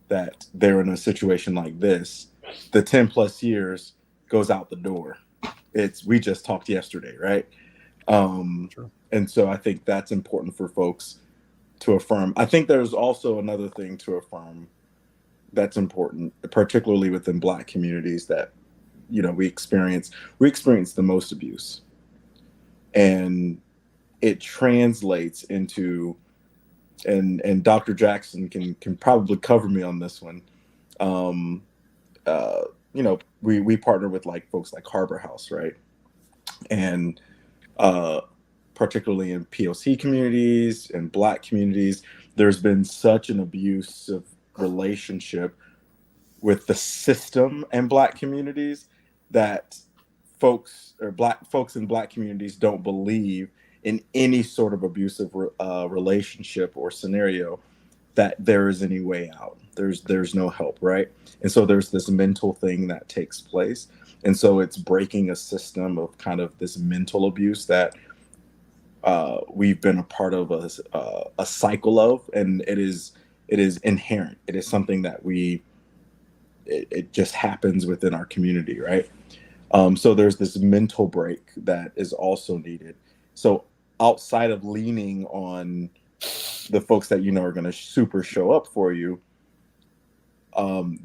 that they're in a situation like this. The 10 plus years goes out the door. It's we just talked yesterday, right? Um,
True.
and so I think that's important for folks to affirm. I think there's also another thing to affirm that's important, particularly within Black communities that we experience the most abuse, and it translates into and Dr. Jackson can probably cover me on this one. Um, we partner with like folks like Harbor House, right? And uh, particularly in POC communities and Black communities, there's been such an abusive relationship with the system and Black communities that Black folks in Black communities don't believe in any sort of abusive relationship or scenario that there is any way out. There's no help, right? And so there's this mental thing that takes place, and so it's breaking a system of kind of this mental abuse that we've been a part of a cycle of, and it is inherent. It is something that it just happens within our community, right? So there's this mental break that is also needed. So outside of leaning on the folks that are going to super show up for you,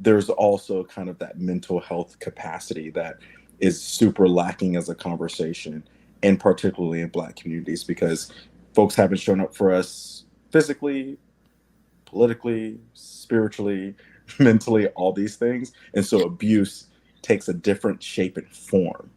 there's also kind of that mental health capacity that is super lacking as a conversation, and particularly in Black communities, because folks haven't shown up for us physically, politically, spiritually, mentally, all these things. And so abuse takes a different shape and form.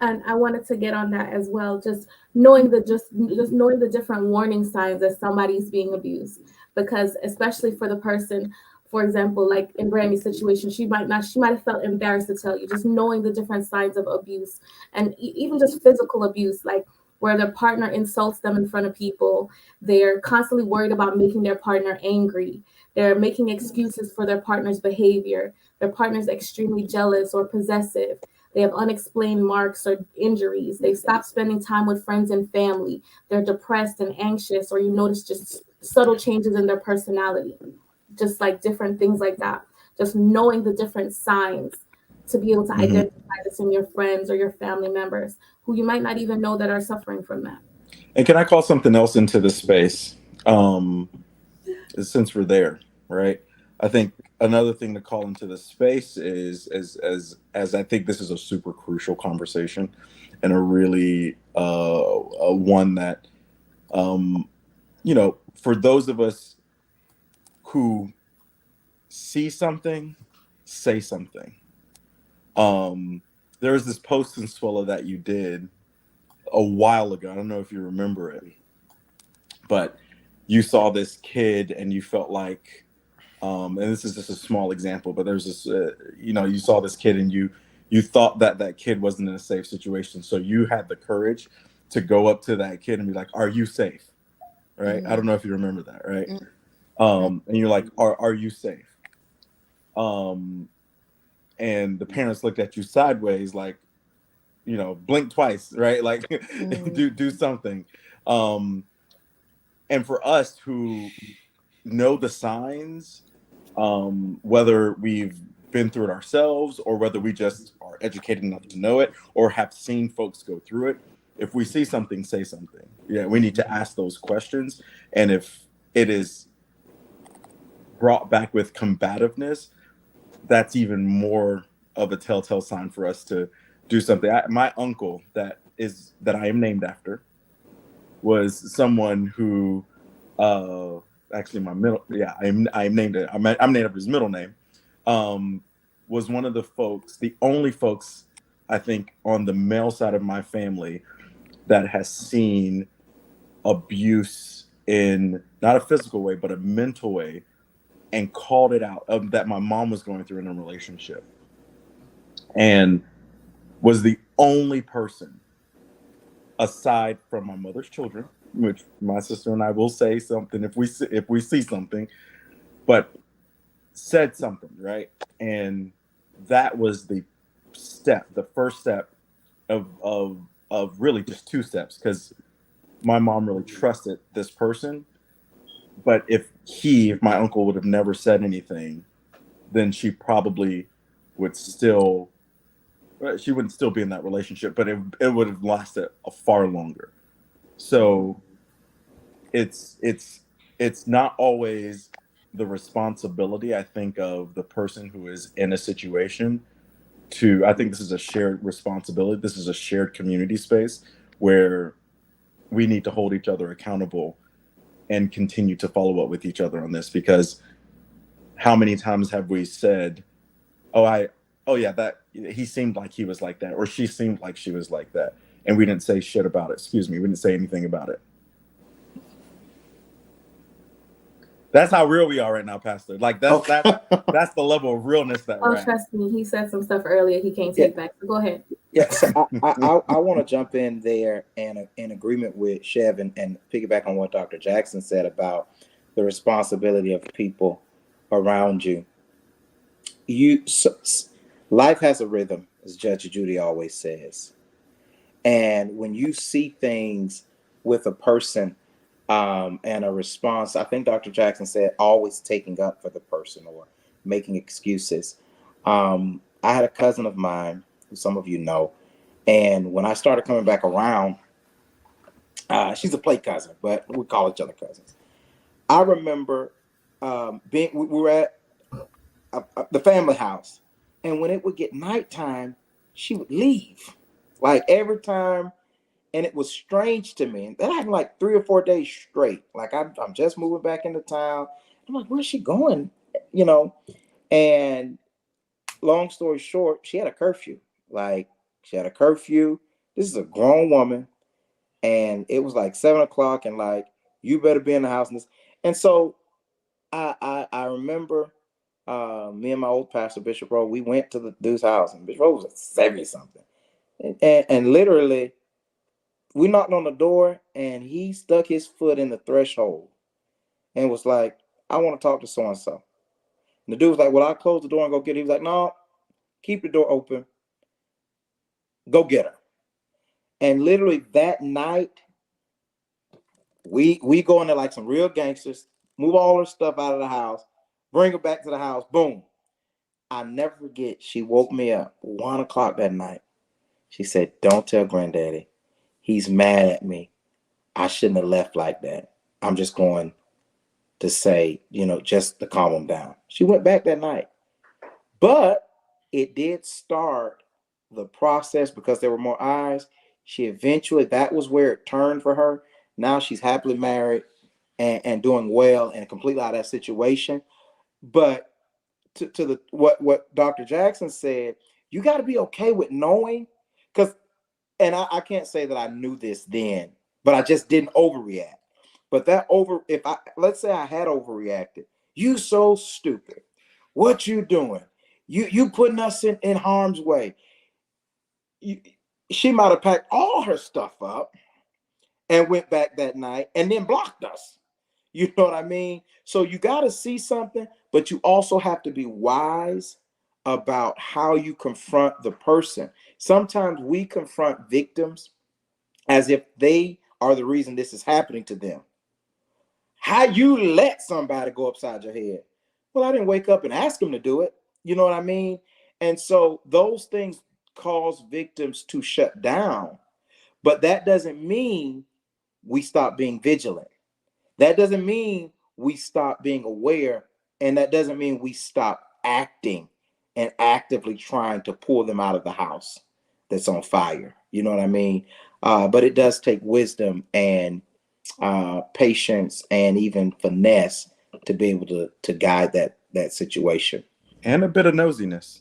And I wanted to get on that as well. Just knowing the different warning signs that somebody's being abused, because especially for the person, for example, like in Brandy's situation, she might have felt embarrassed to tell you. Just knowing the different signs of abuse, and even just physical abuse, like where their partner insults them in front of people, they're constantly worried about making their partner angry. They're making excuses for their partner's behavior. Their partner's extremely jealous or possessive. They have unexplained marks or injuries. They've stopped spending time with friends and family. They're depressed and anxious, or you notice just subtle changes in their personality, just like different things like that. Just knowing the different signs to be able to
Mm-hmm.
identify this in your friends or your family members who you might not even know that are suffering from that.
And can I call something else into this space? Um, since we're there, right? I think another thing to call into this space is as I think this is a super crucial conversation, and a really a one that for those of us who see something, say something. There was this post in Swella that you did a while ago. I don't know if you remember it, but you saw this kid and you felt like, and this is just a small example, but there's this, you saw this kid and you thought that that kid wasn't in a safe situation, so you had the courage to go up to that kid and be like, "Are you safe?" Right? I
Mm-hmm.
don't know if you remember that, right?
Mm-hmm.
And you're like, "Are you safe?" Um, and the parents looked at you sideways, like, blink twice, right? Like, do something. Um, and for us who know the signs, whether we've been through it ourselves or whether we just are educated enough to know it or have seen folks go through it, If we see something, say something. Yeah, we need to ask those questions. And if it is brought back with combativeness, that's even more of a telltale sign for us to do something. My uncle that I am named after was someone who, uh, actually my middle, yeah, I'm named it. I'm named after his middle name. Um, was one of the folks, the only folks I think on the male side of my family that has seen abuse in not a physical way but a mental way, and called it out that my mom was going through in a relationship, and was the only person aside from my mother's children, which my sister and I will say something if we see something, but said something, right? And that was the first step of really just two steps, because my mom really trusted this person. But if my uncle would have never said anything, then she probably would still she wouldn't still be in that relationship, but it would have lasted a far longer. So it's not always the responsibility, I think, of the person who is in a situation. I think this is a shared responsibility. This is a shared community space where we need to hold each other accountable and continue to follow up with each other on this, because how many times have we said, oh I oh yeah, that he seemed like he was like that, or she seemed like she was like that, and we didn't say shit about it. Excuse me, we didn't say anything about it. That's how real we are right now, Pastor. Like that's the level of realness that we're
Oh,
at.
trust me, he said some stuff earlier he can't
Yeah,
take back. So go ahead.
yeah. So I want to jump in there and in agreement with Chev and piggyback on what Dr. Jackson said about the responsibility of people around you. Life has a rhythm, as Judge Judy always says. And when you see things with a person, and a response, I think Dr. Jackson said, always taking up for the person or making excuses. I had a cousin of mine, who some of you know, and when I started coming back around, she's a play cousin, but we call each other cousins. I remember we were at the family house, and when it would get nighttime, she would leave. Like every time, and it was strange to me. And that happened like 3 or 4 days straight. Like I'm just moving back into town. I'm like, where's she going? You know. And long story short, she had a curfew. Like she had a curfew. This is a grown woman, and it was like 7 o'clock, and like you better be in the house. And so I remember me and my old pastor Bishop Rowe. We went to the dude's house, and Bishop Rowe was 70 something, and literally we knocked on the door, and he stuck his foot in the threshold and was like, I want to talk to so and so. And the dude was like, well, I'll close the door and go get her. He was like, no, keep the door open. Go get her. And literally that night, we go into like some real gangsters, move all her stuff out of the house, bring her back to the house. Boom. I never forget. She woke me up 1 o'clock that night. She said, don't tell granddaddy. He's mad at me. I shouldn't have left like that. I'm just going to say, just to calm him down. She went back that night. But it did start the process because there were more eyes. She eventually, that was where it turned for her. Now she's happily married and doing well and completely out of that situation. But to the what Dr. Jackson said, you got to be okay with knowing, because, and I can't say that I knew this then, but I just didn't overreact. But let's say I had overreacted. You so stupid. What you doing? You putting us in harm's way. She might have packed all her stuff up and went back that night and then blocked us. You know what I mean? So you got to see something, but you also have to be wise about how you confront the person. Sometimes we confront victims as if they are the reason this is happening to them. How you let somebody go upside your head? Well, I didn't wake up and ask them to do it. You know what I mean? And so those things cause victims to shut down. But that doesn't mean we stop being vigilant. That doesn't mean we stop being aware. And that doesn't mean we stop acting and actively trying to pull them out of the house that's on fire. You know what I mean? But it does take wisdom and patience and even finesse to be able to guide that situation.
And a bit of nosiness.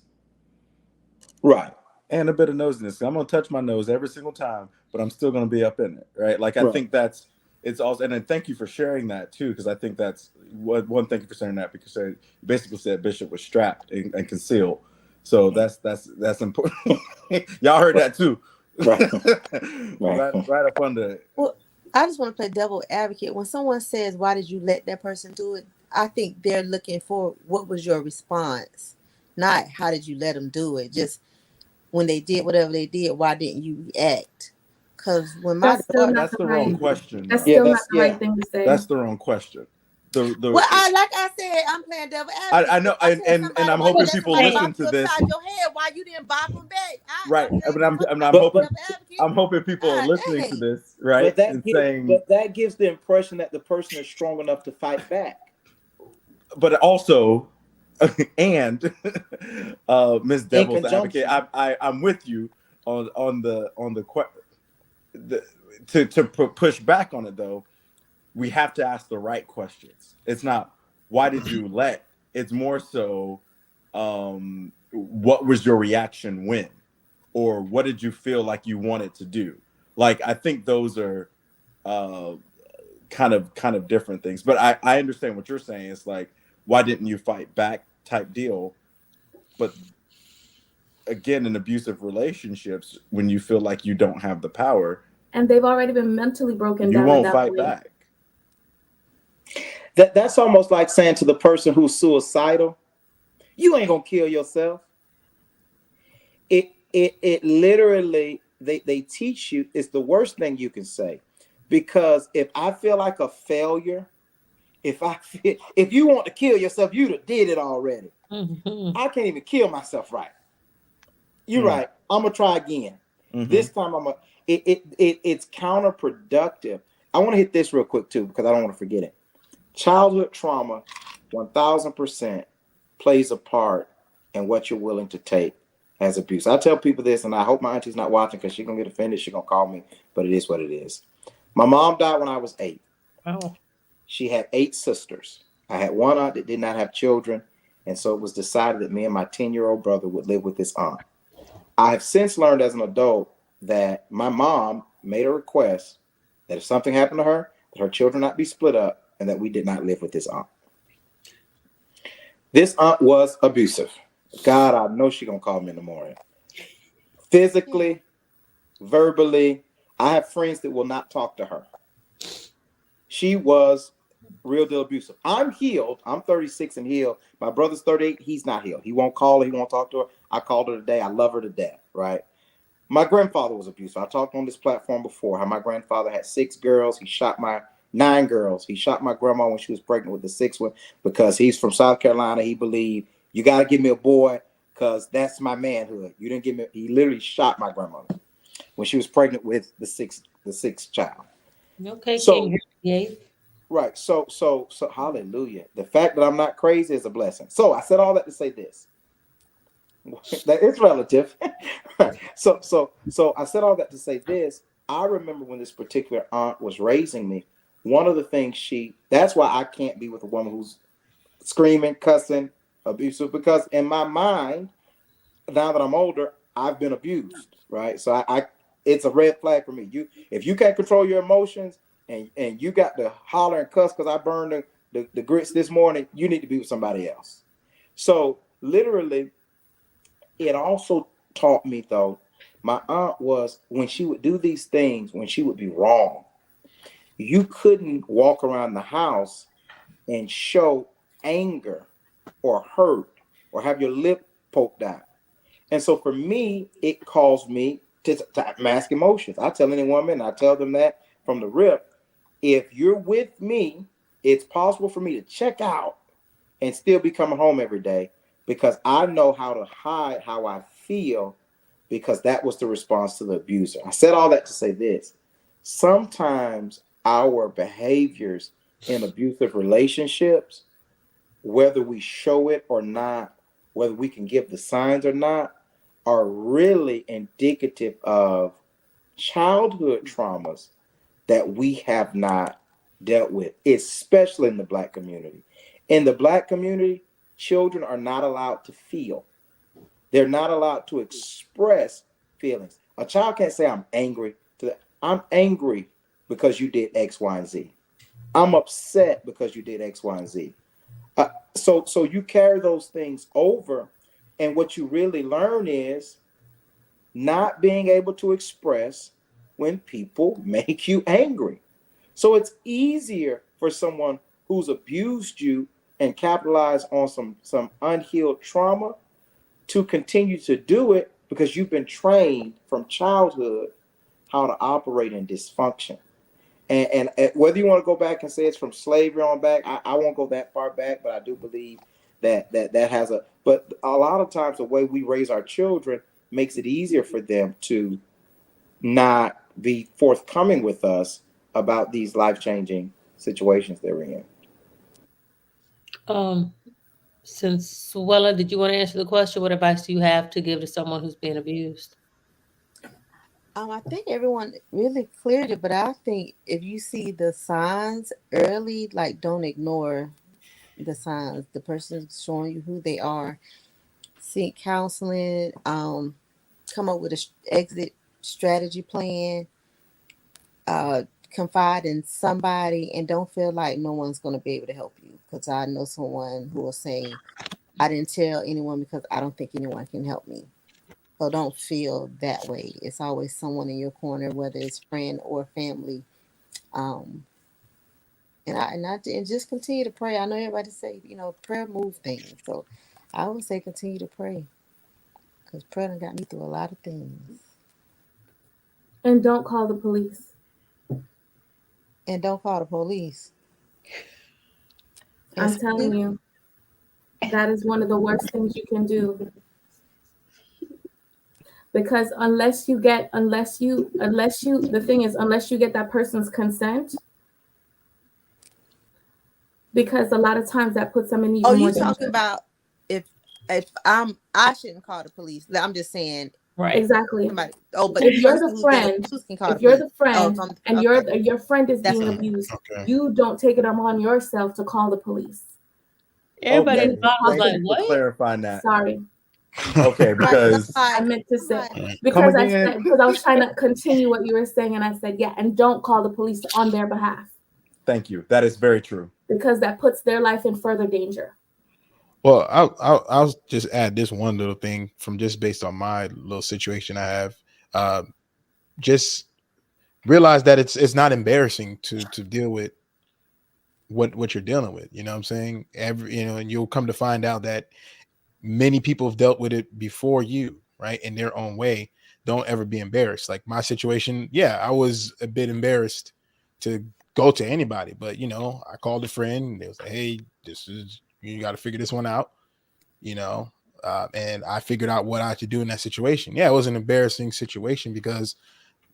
Right.
And a bit of nosiness. I'm gonna touch my nose every single time, but I'm still gonna be up in it, right? Like I
Right.
think that's it's also, and then thank you for sharing that too, because I think that's one. Thank you for sharing that because you basically said Bishop was strapped and concealed, so that's important. Y'all heard that too,
Right. Right.
right up under.
Well, I just want to play devil advocate. When someone says, "Why did you let that person do it?" I think they're looking for what was your response, not how did you let them do it. Just when they did whatever they did, why didn't you react? Because when my
That's still
daughter,
not
That's
the
the wrong
right.
question,
That's
though.
Yeah,
still not
that's
the
yeah.
right thing to say.
That's the wrong question. The
well, I said, I'm playing devil advocate.
I know,
If I said
and
somebody
I'm
wanted to
hoping
let
people
somebody
Hey,
listen
bop
to
you
this.
upside your head, why you didn't bop them back?
Right,
I'm telling
but
you,
I'm
fuck,
and
I'm
I'm
playing
But
hoping
devil advocate.
I'm hoping people are
God
listening to
dang.
this, right, and saying,
but that gives the impression that the person is strong enough to fight back.
but also, and Miss
In
Devil's Advocate,
conjunction.
I'm with you the to push back on it though. We have to ask the right questions. It's not why did you let. It's more so, what was your reaction when, or what did you feel like you wanted to do? Like I think those are uh, kind of different things. But I understand what you're saying. It's like why didn't you fight back type deal. But again, in abusive relationships, when you feel like you don't have the power,
And they've already been mentally broken
you
down at
won't
that
fight
point.
back.
That's almost like saying to the person who's suicidal, you ain't gonna kill yourself. It literally they teach you it's the worst thing you can say. Because if I feel like a failure, if you want to kill yourself, you'd have did it already.
mhm.
I can't even kill myself right. You're
Mm,
right. I'm gonna try again.
mm-hmm.
This time it's counterproductive. I want to hit this real quick too because I don't want to forget it. Childhood trauma, 1000% plays a part in what you're willing to take as abuse. I tell people this, and I hope my auntie's not watching because she's gonna get offended. She's gonna call me, but it is what it is. My mom died when I was 8.
Oh,
She had 8 sisters. I had one aunt that did not have children, and so it was decided that me and my 10-year-old brother would live with this aunt. I have since learned as an adult that my mom made a request that if something happened to her, that her children not be split up, and that we did not live with this aunt. This aunt was abusive. God, I know she gonna call me in the morning. Physically, verbally. I have friends that will not talk to her. She was real deal abusive. I'm healed. I'm 36 and healed. My brother's 38. He's not healed. He won't call her. He won't talk to her. I called her today. I love her to death. Right. My grandfather was abusive. I talked on this platform before how my grandfather had 6 girls. He shot my 9 girls. He shot my grandma when she was pregnant with the 6th one because he's from South Carolina. He believed you got to give me a boy because that's my manhood. You didn't give me. He literally shot my grandmother when she was pregnant with the sixth child.
okay,
So
King Henry
right. So hallelujah. The fact that I'm not crazy is a blessing. So I said all that to say this. That it's relative. So I said all that to say this. I remember when this particular aunt was raising me, one of the things that's why I can't be with a woman who's screaming, cussing, abusive, because in my mind, now that I'm older, I've been abused, right? So I it's a red flag for me. If you can't control your emotions and you got to holler and cuss because I burned the grits this morning, you need to be with somebody else. So literally, it also taught me though, my aunt was when she would do these things, when she would be wrong, you couldn't walk around the house and show anger or hurt or have your lip poked out. And so for me, it caused me to mask emotions. I tell any woman, I tell them that from the rip, if you're with me, it's possible for me to check out and still be coming home every day because I know how to hide how I feel because that was the response to the abuser. I said all that to say this. Sometimes our behaviors in abusive relationships, whether we show it or not, whether we can give the signs or not, are really indicative of childhood traumas that we have not dealt with, especially in the Black community. In the Black community, children are not allowed to feel. They're not allowed to express feelings. A child can't say, I'm angry. I'm angry because you did X, Y, and Z. I'm upset because you did X, Y, and Z. So you carry those things over, and what you really learn is not being able to express when people make you angry. So it's easier for someone who's abused you and capitalized on some unhealed trauma to continue to do it because you've been trained from childhood how to operate in dysfunction. And whether you want to go back and say it's from slavery on back, I won't go that far back, but I do believe that has a. But a lot of times, the way we raise our children makes it easier for them to not be forthcoming with us about these life changing situations they're in.
Um, since Suella, did you want to answer the question? What advice do you have to give to someone who's being abused?
I think everyone really cleared it, but I think if you see the signs early, like don't ignore the signs. The person's showing you who they are. Seek counseling. Come up with a exit strategy plan. Uh, Confide in somebody, and don't feel like no one's going to be able to help you. Because I know someone who will say, "I didn't tell anyone because I don't think anyone can help me." So don't feel that way. It's always someone in your corner, whether it's friend or family. Um, and just continue to pray. I know everybody say, prayer move things. So I would say continue to pray because prayer done got me through a lot of things.
And don't call the police.
And don't call the police. And
I'm telling you, that is one of the worst things you can do. Because the thing is, unless you get that person's consent, because a lot of times that puts them in
oh,
even more
you talking
danger.
about if I shouldn't call the police. I'm just saying
Right.
Exactly.
somebody. Oh, but
If
the
you're
person
the
who's being
friend,
abused can call the
if you're
police.
the
Oh,
friend
if I'm
and
okay.
your friend is
That's
being
fine.
abused,
Okay.
you don't take it upon yourself to call the police.
Everybody
You
at
Okay,
the
need to
bottom was
talk
thank
like,
to.
you for
"What?"
clarifying that.
Sorry,
Okay,
Right.
because
I
Somebody,
meant to say
somebody.
come
because
again.
I was trying to continue what you were saying, and I said, yeah, and don't call the police on their behalf
Thank you. That is very true.
because that puts their life in further danger.
Well, I'll just add this one little thing from just based on my little situation I have. Uh, just realize that it's not embarrassing to deal with what you're dealing with. You know what I'm saying? And you'll come to find out that many people have dealt with it before you, right? In their own way. Don't ever be embarrassed. Like my situation, yeah, I was a bit embarrassed to go to anybody, but I called a friend and they was like, hey, you got to figure this one out, you know. And I figured out what I had to do in that situation. Yeah, it was an embarrassing situation because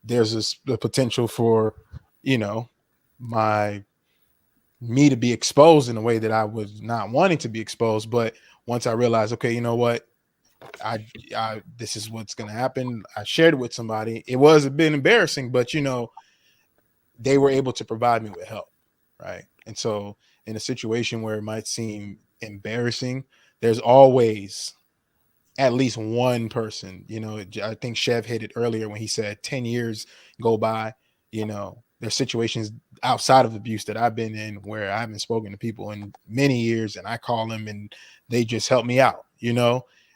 there's the potential for, you know, my me to be exposed in a way that I was not wanting to be exposed. But once I realized, okay, you know what, I this is what's gonna happen. I shared it with somebody. It was a bit embarrassing, but they were able to provide me with help, right? And so, in a situation where it might seem embarrassing, there's always at least one person. I think Chev hit it earlier when he said 10 years go by. There's situations outside of abuse that I've been in where I haven't spoken to people in many years and I call them and they just help me out.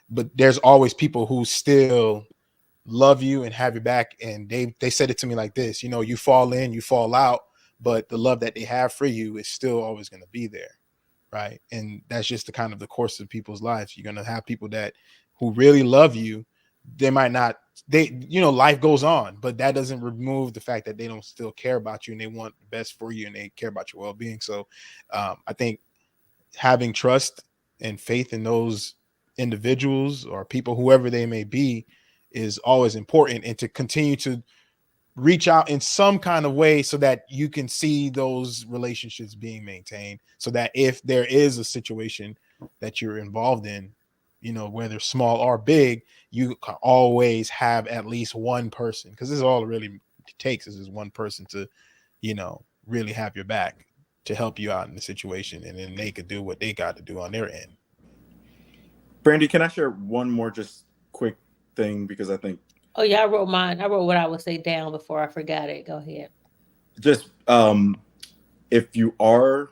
But there's always people who still love you and have your back. And they said it to me like this, you fall in, you fall out, but the love that they have for you is still always going to be there. Right. And that's just the kind of the course of people's lives. You're going to have people that who really love you. They might not, life goes on, but that doesn't remove the fact that they don't still care about you and they want the best for you and they care about your well-being. So I think having trust and faith in those individuals or people, whoever they may be, is always important, and to continue to reach out in some kind of way so that you can see those relationships being maintained, so that if there is a situation that you're involved in, whether small or big, you can always have at least one person, because this is all it really takes is one person to really have your back, to help you out in the situation, and then they could do what they got to do on their end.
Brandy, can I share one more just quick thing, because I think
Oh yeah, I wrote mine. I wrote what I would say down before I forgot it. Go ahead.
just if you are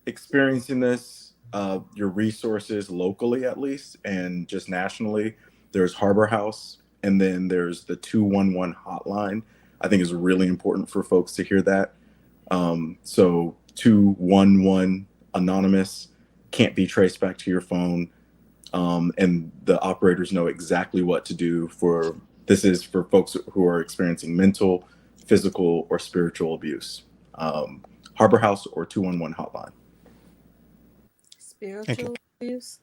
experiencing this, your resources locally at least, and just nationally, there's Harbor House, and then there's the 211 hotline. I think is really important for folks to hear that. So 211 anonymous, can't be traced back to your phone. And the operators know exactly what to do this is for folks who are experiencing mental, physical, or spiritual abuse. Harbor House or 211 hotline.
Spiritual abuse,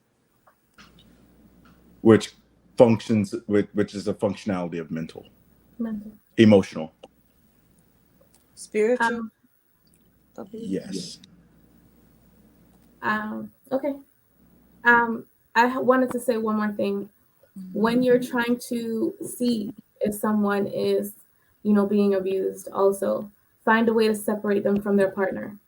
Which is a functionality of mental, emotional.
spiritual abuse.
Yes.
Okay. I wanted to say one more thing. When you're trying to see if someone is, being abused, also find a way to separate them from their partner.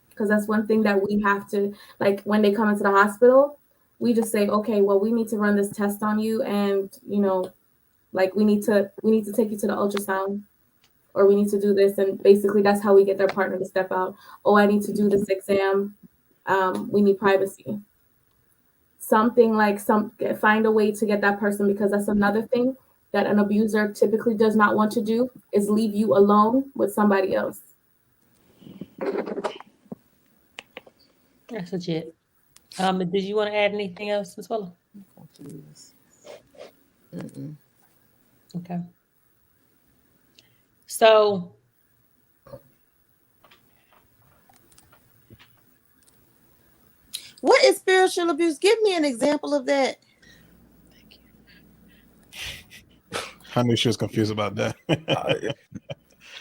Because that's one thing that we have to, like, when they come into the hospital, we just say, okay, well, we need to run this test on you, and like we need to take you to the ultrasound, or we need to do this, and basically that's how we get their partner to step out. Oh, I need to do this exam. We need privacy. Something like find a way to get that person, because that's another thing that an abuser typically does not want to do, is leave you alone with somebody else.
That's legit. Did you want to add anything else, Ms. Fuller? Okay. So
What is spiritual abuse? Give me an example of that.
thank you.
I knew she was confused about that.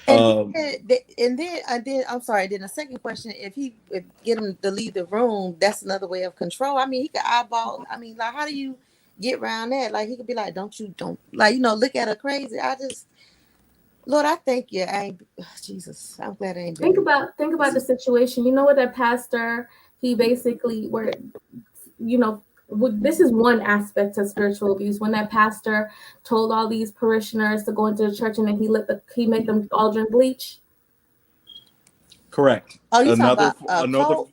And then I'm sorry. Then the second question: if get him to leave the room, that's another way of control. I mean, he could eyeball. I mean, like, how do you get around that? Like, he could be like, don't like, look at her crazy. Lord, I thank you. Jesus, I'm glad I ain't.
Think about the situation. You know what, that pastor, he basically this is one aspect of spiritual abuse. When that pastor told all these parishioners to go into the church, and then he made them all drink bleach.
Correct.
Oh, you talking about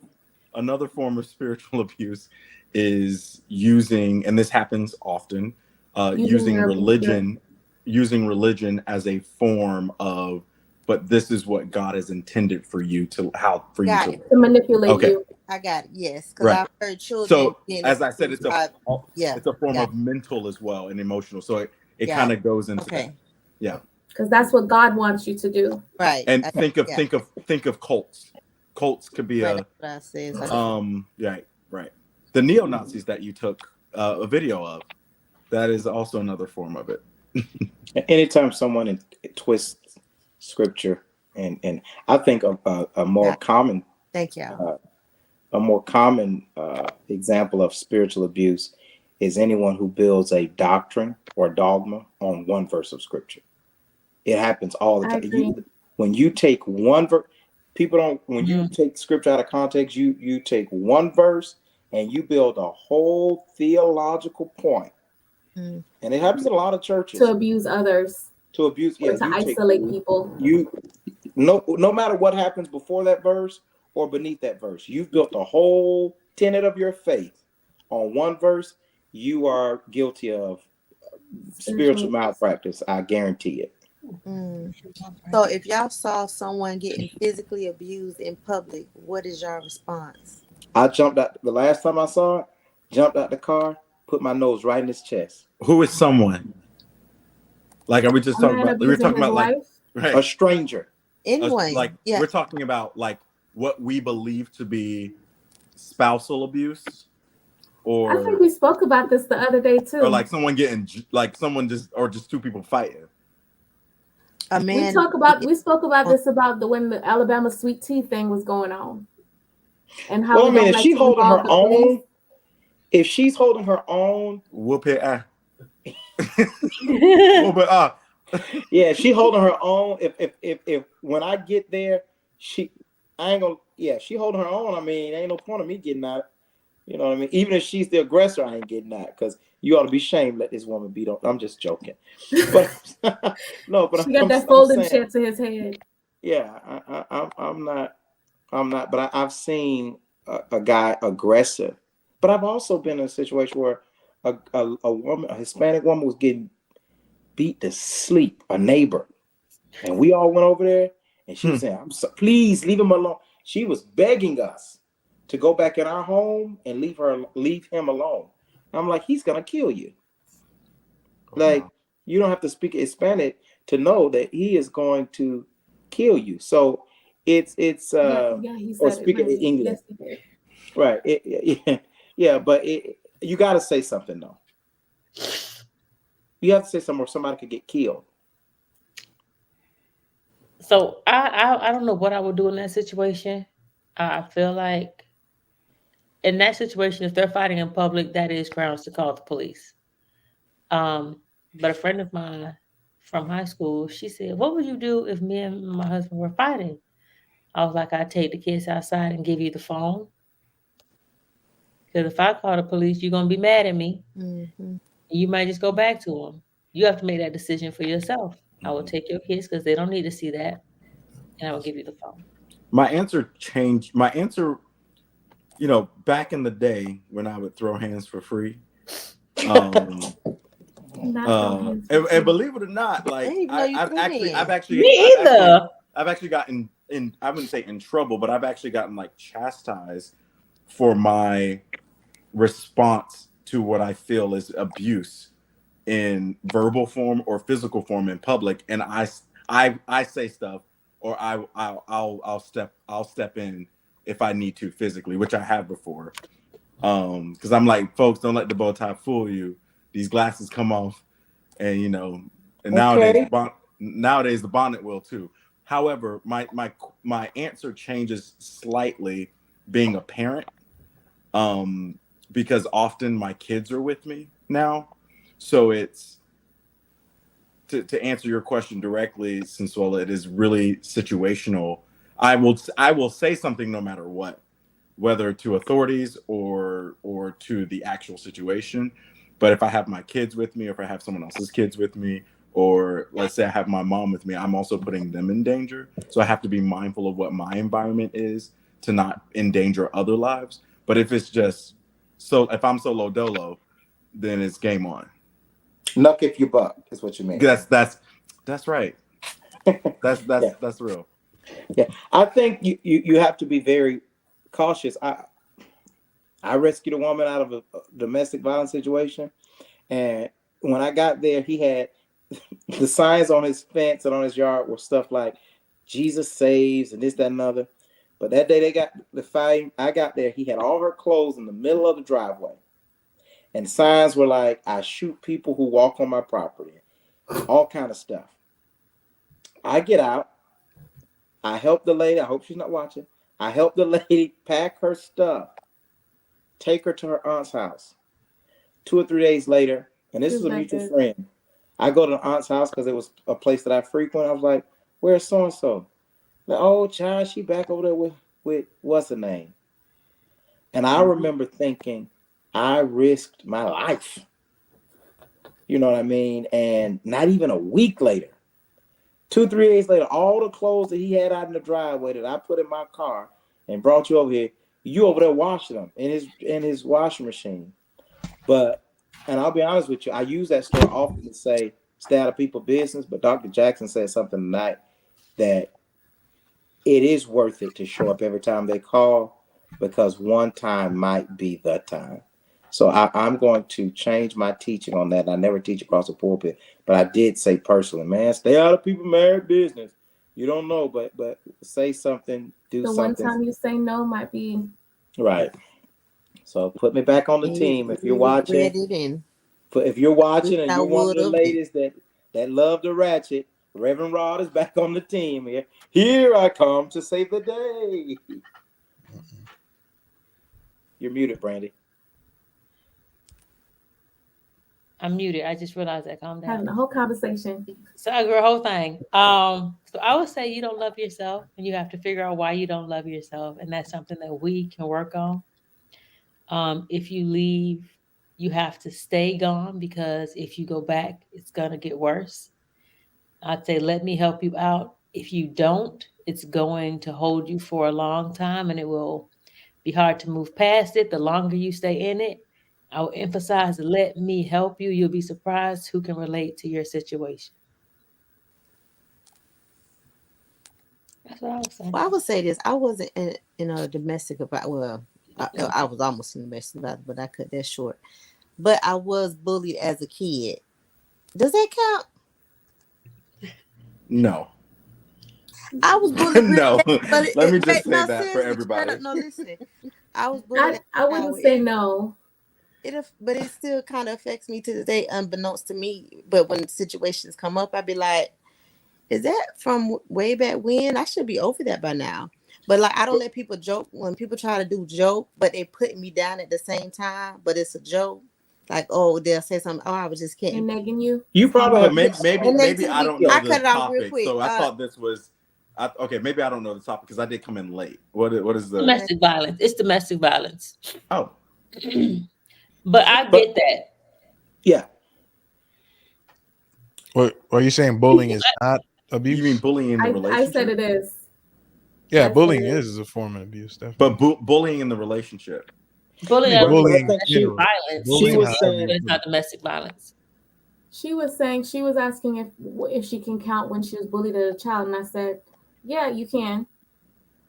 another form of spiritual abuse is using, and this happens often, using religion as a form of, but this is what God has intended for you to
manipulate you.
I got it. Yes, because
right.
I've heard children.
So as I said, it's a form of
it.
mental as well, and emotional. So it kind of goes into that. Yeah.
Because that's what God wants you to do.
Right.
And think of cults. Cults could be
right.
Right. The neo-Nazis that you took a video of, that is also another form of it.
Anytime someone twists scripture, and I think a more common example of spiritual abuse is anyone who builds a doctrine or dogma on one verse of scripture. It happens all the time. When you take one verse, you take scripture out of context, you take one verse and you build a whole theological point. And it happens in a lot of churches.
To abuse others. To isolate people.
No matter what happens before that verse or beneath that verse, you've built a whole tenet of your faith on one verse. You are guilty of spiritual malpractice. I guarantee it.
So if y'all saw someone getting physically abused in public, what is your response?
I jumped out. The last time I saw it, jumped out the car, put my nose right in his chest.
Who is someone? Like, are we just talking about? We're talking about like
a stranger.
Anyone?
We're talking about like what we believe to be spousal abuse.
I think
or
we spoke about this the other day too.
like someone getting like someone just or just two people fighting.
A
We
man.
spoke about this about when the Alabama sweet tea thing was going on, and how
Well, I
we
mean,
don't
if
like
she
to
holding
involve
her
the police.
own, if she's holding her own,
Whoop it, whoop it,
yeah, she holding her own. If when I get there, I ain't gonna. Yeah, she holding her own. I mean, ain't no point of me getting out. You know what I mean? Even if she's the aggressor, I ain't getting out because you ought to be ashamed. Let this woman beat on. I'm just joking, but no, but
She got
I'm,
that
I'm
folding
saying,
chair to his head.
yeah, I'm not. I'm not. But I've seen a guy aggressive. But I've also been in a situation where a woman, a Hispanic woman, was getting beat to sleep. A neighbor. And we all went over there, and she was saying, "I'm so, please leave him alone." She was begging us to go back in our home and leave him alone. I'm like, he's gonna kill you. Like, you don't have to speak Hispanic to know that he is going to kill you. So it's
Yeah, he
or
said it,
speak
maybe.
English,
Yes, he did.
right? Yeah, but you got to say something though. You have to say something, or somebody could get killed.
So I don't know what I would do in that situation. I feel like in that situation, if they're fighting in public, that is grounds to call the police. But a friend of mine from high school, she said, "What would you do if me and my husband were fighting?" I was like, "I'd take the kids outside and give you the phone. Because if I call the police, you're gonna be mad at me.
Mm-hmm.
And you might just go back to them. You have to make that decision for yourself. I will
Mhm.
take your kids because they don't need to see that, and I will give you the phone."
My answer changed. My answer, back in the day when I would throw hands for free, um,
Not throw hands for
and
free.
believe it or not,
I
like
didn't even know you threw hands.
Me either.
I've actually gotten in. I wouldn't say in trouble, but I've actually gotten like chastised for my response to what I feel is abuse in verbal form or physical form in public, and I say stuff, or I'll step in if I need to physically, which I have before. Because I'm like, folks, don't let the bow tie fool you. These glasses come off, and and
Okay.
nowadays the bonnet will too. However, my answer changes slightly being a parent, um, because often my kids are with me now, so it's to answer your question directly, since it is really situational. I will say something no matter what, whether to authorities or to the actual situation. But if I have my kids with me, or if I have someone else's kids with me, or let's say I have my mom with me, I'm also putting them in danger. So I have to be mindful of what my environment is to not endanger other lives. But if it's just if I'm solo dolo, then it's game on.
Luck if you buck is what you mean.
That's right. That's
Yeah,
that's that's real.
yeah. I think you have to be very cautious. I rescued a woman out of a domestic violence situation, and when I got there, he had the signs on his fence and on his yard were stuff like "Jesus saves" and this, that, and other. But that day they got the fight. I got there. He had all her clothes in the middle of the driveway, and signs were like, "I shoot people who walk on my property," all kind of stuff. I get out. I help the lady. I hope she's not watching. I help the lady pack her stuff, take her to her aunt's house. 2 or 3 days later, and this
Feels
is a
that
mutual
good.
friend. I go to the aunt's house because it was a place that I frequent. I was like, "Where's so and so?" The old child, she back over there with what's her name? And I remember thinking, I risked my life. You know what I mean? And not even a week later, 2 3 days later, all the clothes that he had out in the driveway that I put in my car and brought you over here, you over there washing them in his washing machine. But and I'll be honest with you, I use that story often to say stay out of people's business. But Dr. Jackson said something tonight that it is worth it to show up every time they call because one time might be the time. So I'm going to change my teaching on that. I never teach across the pulpit, but I did say personally, man, stay out of people's married business. You don't know, but say something, do
The one
something.
time you say no might be
Right. So put me back on the
And you,
team if you're
you regret
watching.
it, and
If you're
wish
watching and
I
you're one of
would
the
have.
ladies that love the ratchet, Reverend Rod is back on the team here. Here I come to save the day. You're muted, Brandy.
I'm muted. I just realized that. Calm
Having
down.
a whole conversation.
So I agree, whole thing. So I would say you don't love yourself, and you have to figure out why you don't love yourself, and that's something that we can work on. If you leave, you have to stay gone because if you go back, it's gonna get worse. I'd say let me help you out. If you don't, it's going to hold you for a long time, and it will be hard to move past it. The longer you stay in it, I will emphasize let me help you. You'll be surprised who can relate to your situation. That's what I would say.
Well, I would say this: I wasn't in a domestic about. Well, I was almost in a domestic about, but I cut that short. But I was bullied as a kid. Does that count?
No.
I was bullied real
No.
bad, but
Let me just
wait,
say
no,
that for
seriously, shut
everybody.
up. No, listen. I was bullied as
I
a
wouldn't
child.
say no.
But it still kind of affects me to this day, unbeknownst to me. But when situations come up, I'd be like, "Is that from way back when? I should be over that by now." But like, I don't let people joke when people try to do joke, but they put me down at the same time. But it's a joke. Like, oh, they'll say something. Oh, I was just kidding.
And negging you.
You
It's called
probably
Okay,
have
negging.
maybe maybe
And
maybe
negativity.
I don't
I
know
cut
the
it off real
topic.
quick.
So I thought this was okay, maybe I don't know the topic because I did come in late. What is the
Domestic violence. It's domestic violence.
oh
But I
but
get that.
yeah.
What are you saying? Bullying is not
you mean
abuse?
bullying in the
I said
relationship?
it is.
Yeah,
I said
bullying
it is.
is a form of abuse,
But
definitely.
bullying in the relationship.
Bullying,
I mean,
I don't think
But I
bullying
it's
think
in
domestic
general.
violence.
she
It's
Bullying,
was
abuse,
however
saying
but
you
it's
put it.
not domestic violence.
She was saying she was asking if she can count when she was bullied as a child, and I said, yeah, you can.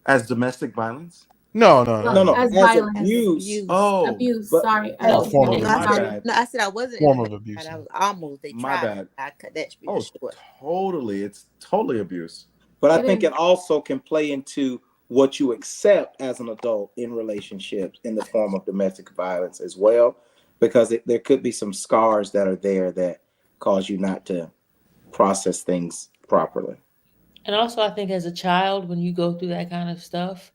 As domestic violence?
No, no,
Well,
no,
no
no.
as
as
violence,
as
abuse.
abuse.
Oh,
abuse.
But
Sorry, as
A
oh
form of
abuse.
No, I
my
abuse.
said
Sorry.
bad.
no. I said I wasn't in a
Form
bad.
of abuse.
I was almost. They
My
tried.
bad.
I cut that real
Oh,
short.
totally. It's totally abuse.
But I
It
think
is.
it also can play into what you accept as an adult in relationships in the form of domestic violence as well, because there could be some scars that are there that cause you not to process things properly.
And also, I think as a child, when you go through that kind of stuff,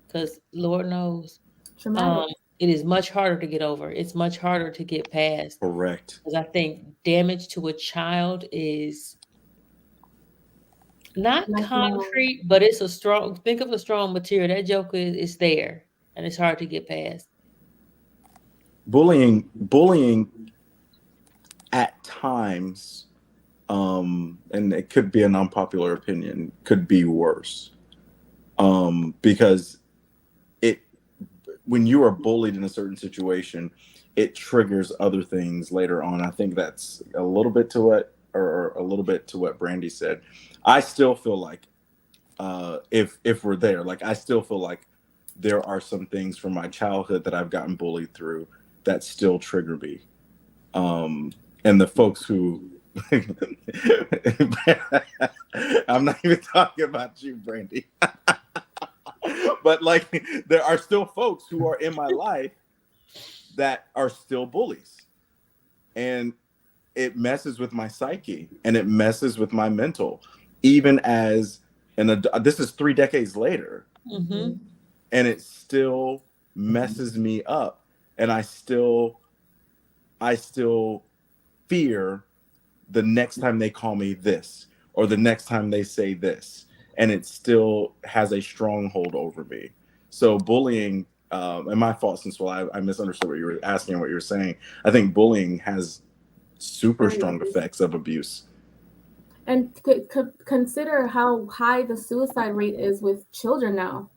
because Lord knows,
Traumatic.
um, it is much harder to get over. It's much harder to get past.
Correct.
Because I think damage to a child is not
Lifelong.
concrete, but it's a strong. Think of a strong material. That joke is there, and it's hard to get past.
Bullying at times, and it could be an unpopular opinion, could be worse. Because it when you are bullied in a certain situation, it triggers other things later on. I think that's a little bit to what or a little bit to what Brandy said. I still feel like if we're there, like I still feel like there are some things from my childhood that I've gotten bullied through that still trigger me. And the folks who I'm not even talking about you, Brandy. But like there are still folks who are in my life that are still bullies. And it messes with my psyche and it messes with my mental, even as this is 3 decades later,
Mm-hmm.
and it still messes me up. And I still fear the next time they call me this or the next time they say this, and it still has a stronghold over me. So bullying, and my fault since I misunderstood what you were asking, what you were saying. I think bullying has super
Very
strong
abusive.
effects of abuse.
And consider how high the suicide rate is with children now.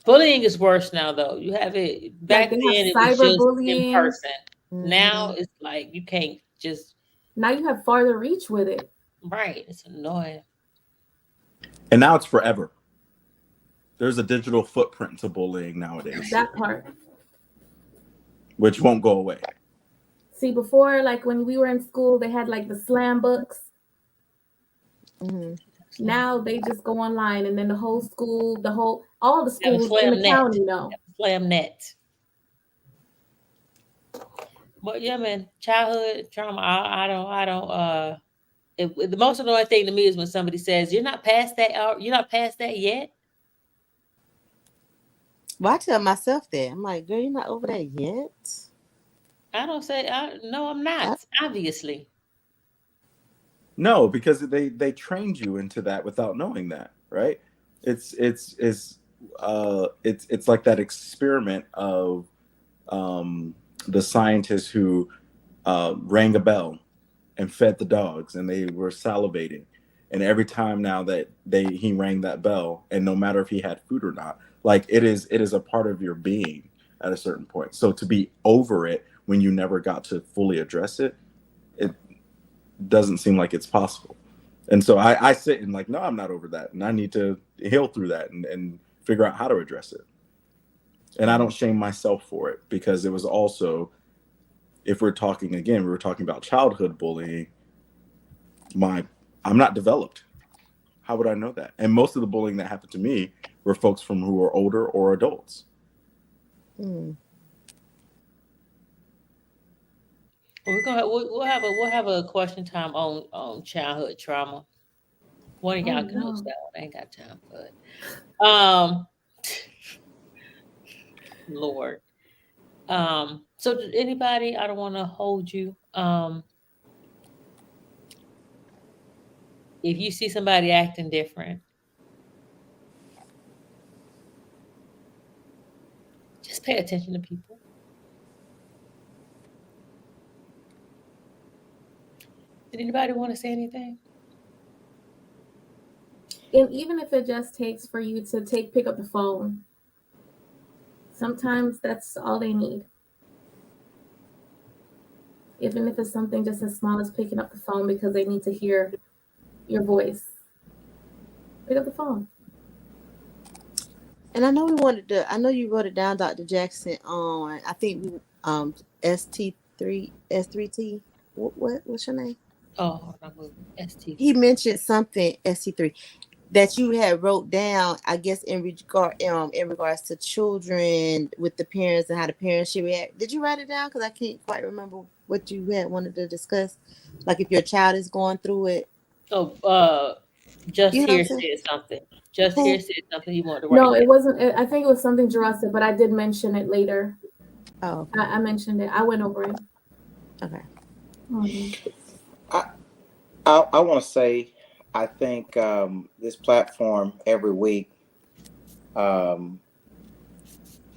Bullying is worse now, though. You have it
Like
back
they have
then. It was just in
cyberbullying.
person. Now
Mm-hmm.
it's like you can't just
Now you have farther reach with it.
right. It's annoying.
And now it's forever. There's a digital footprint to bullying nowadays,
That part.
which won't go away.
See, before, like when we were in school, they had like the slam books.
Mm-hmm.
Now they just go online, and then the whole school, all the
Have a
schools in the
slam net.
county know.
Slam net. But yeah, man, childhood trauma. I don't. The most annoying thing to me is when somebody says you're not past that. You're not past that yet.
Well, I tell myself that. I'm like, girl, you're not over that yet.
I don't say. No, I'm
I,
not. Obviously.
No, because they trained you into that without knowing that, right? It's like that experiment of the scientists who rang a bell and fed the dogs, and they were salivating, and every time now that he rang that bell, and no matter if he had food or not, like it is a part of your being at a certain point. So to be over it when you never got to fully address it, it doesn't seem like it's possible. And so I sit and like, no, I'm not over that, and I need to heal through that and figure out how to address it. And I don't shame myself for it, because it was also, if we're talking again, we were talking about childhood bullying. I'm not developed. How would I know that? And most of the bullying that happened to me were folks from who were older or adults.
mm.
We'll have a question time on childhood trauma. One of
Oh
y'all can host
no.
that one. I ain't got time for it. Lord. So did anybody? I don't want to hold you. If you see somebody acting different, just pay attention to people. Did anybody want to say anything?
And even if it just takes for you to pick up the phone, sometimes that's all they need. Even if it's something just as small as picking up the phone because they need to hear your voice. Pick up the phone.
And I know we wanted to. I know you wrote it down, Dr. Jackson. On I think we ST3 S3T. What's your name?
Oh, hold on, move. ST.
He mentioned something ST3 that you had wrote down. I guess in regards to children with the parents and how the parents should react. Did you write it down? Because I can't quite remember what you had wanted to discuss. Like if your child is going through it.
Oh, just
You know what I'm
here
saying?
said something. Just here
Who?
said something he wanted to write
No,
down.
it wasn't. I think it was something Jurassic, but I did mention it later.
Oh, okay.
I mentioned it. I went over it.
Okay.
Oh,
I I want to say, I think this platform every week um,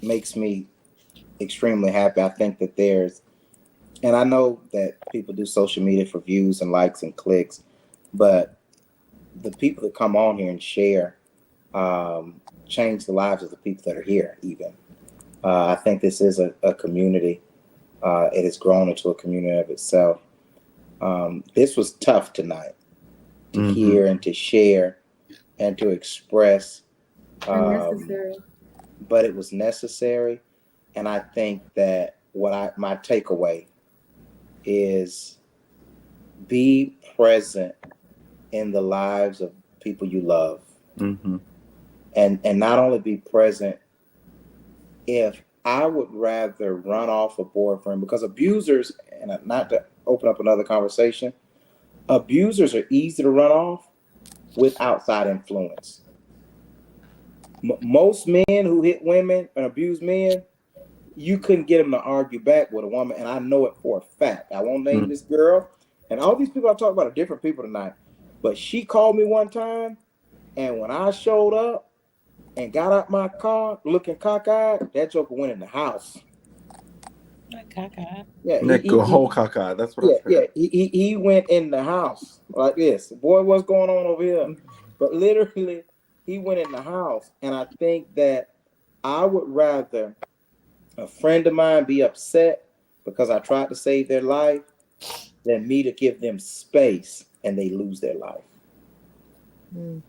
makes me extremely happy. I think that and I know that people do social media for views and likes and clicks, but the people that come on here and share change the lives of the people that are here. Even I think this is a community. It has grown into a community of itself. This was tough tonight to
Mm-hmm.
hear and to share and to express, um,
unnecessary.
but it was necessary. And I think that my takeaway is be present in the lives of people you love,
Mm-hmm.
and not only be present. If I would rather run off a boyfriend, because abusers, and not to open up another conversation, abusers are easy to run off with outside influence. Most men who hit women and abuse men, you couldn't get them to argue back with a woman, and I know it for a fact. I won't name this girl, and all these people I talk about are different people tonight. But she called me one time, and when I showed up and got out my car looking cockeyed, that joker went in the house.
Not cockeyed.
Yeah,
Nick go whole caca. That's what
yeah,
I've
yeah.
heard.
He went in the house like this. Boy, what's going on over here? But literally, he went in the house, and I think that I would rather a friend of mine be upset because I tried to save their life than me to give them space and they lose their life.
Mm.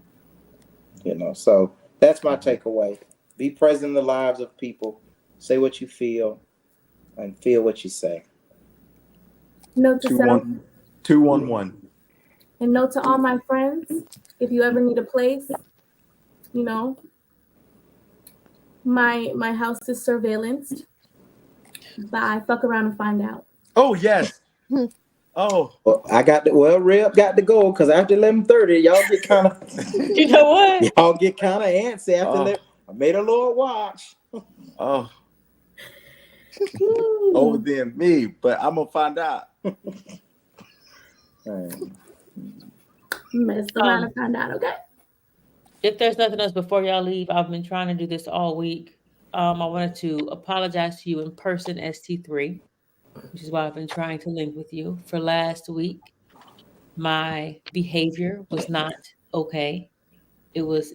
So that's my takeaway. Be present in the lives of people. Say what you feel and feel what you say.
Note to
Two
self,
one, 211.
and note to all my friends, if you ever need a place, you know, my house is surveillanced. Bye. Fuck around and find out.
Oh yes. Oh.
Well, Reb got to go because after 11:30, y'all get kind of.
You know what?
Y'all get kind of antsy after
Oh.
that. I made a Lord watch.
Oh. Older than me, but I'm gonna find out.
Mess around and find out, okay?
If there's nothing else before y'all leave, I've been trying to do this all week. I wanted to apologize to you in person, ST3, which is why I've been trying to link with you. For last week, my behavior was not okay. It was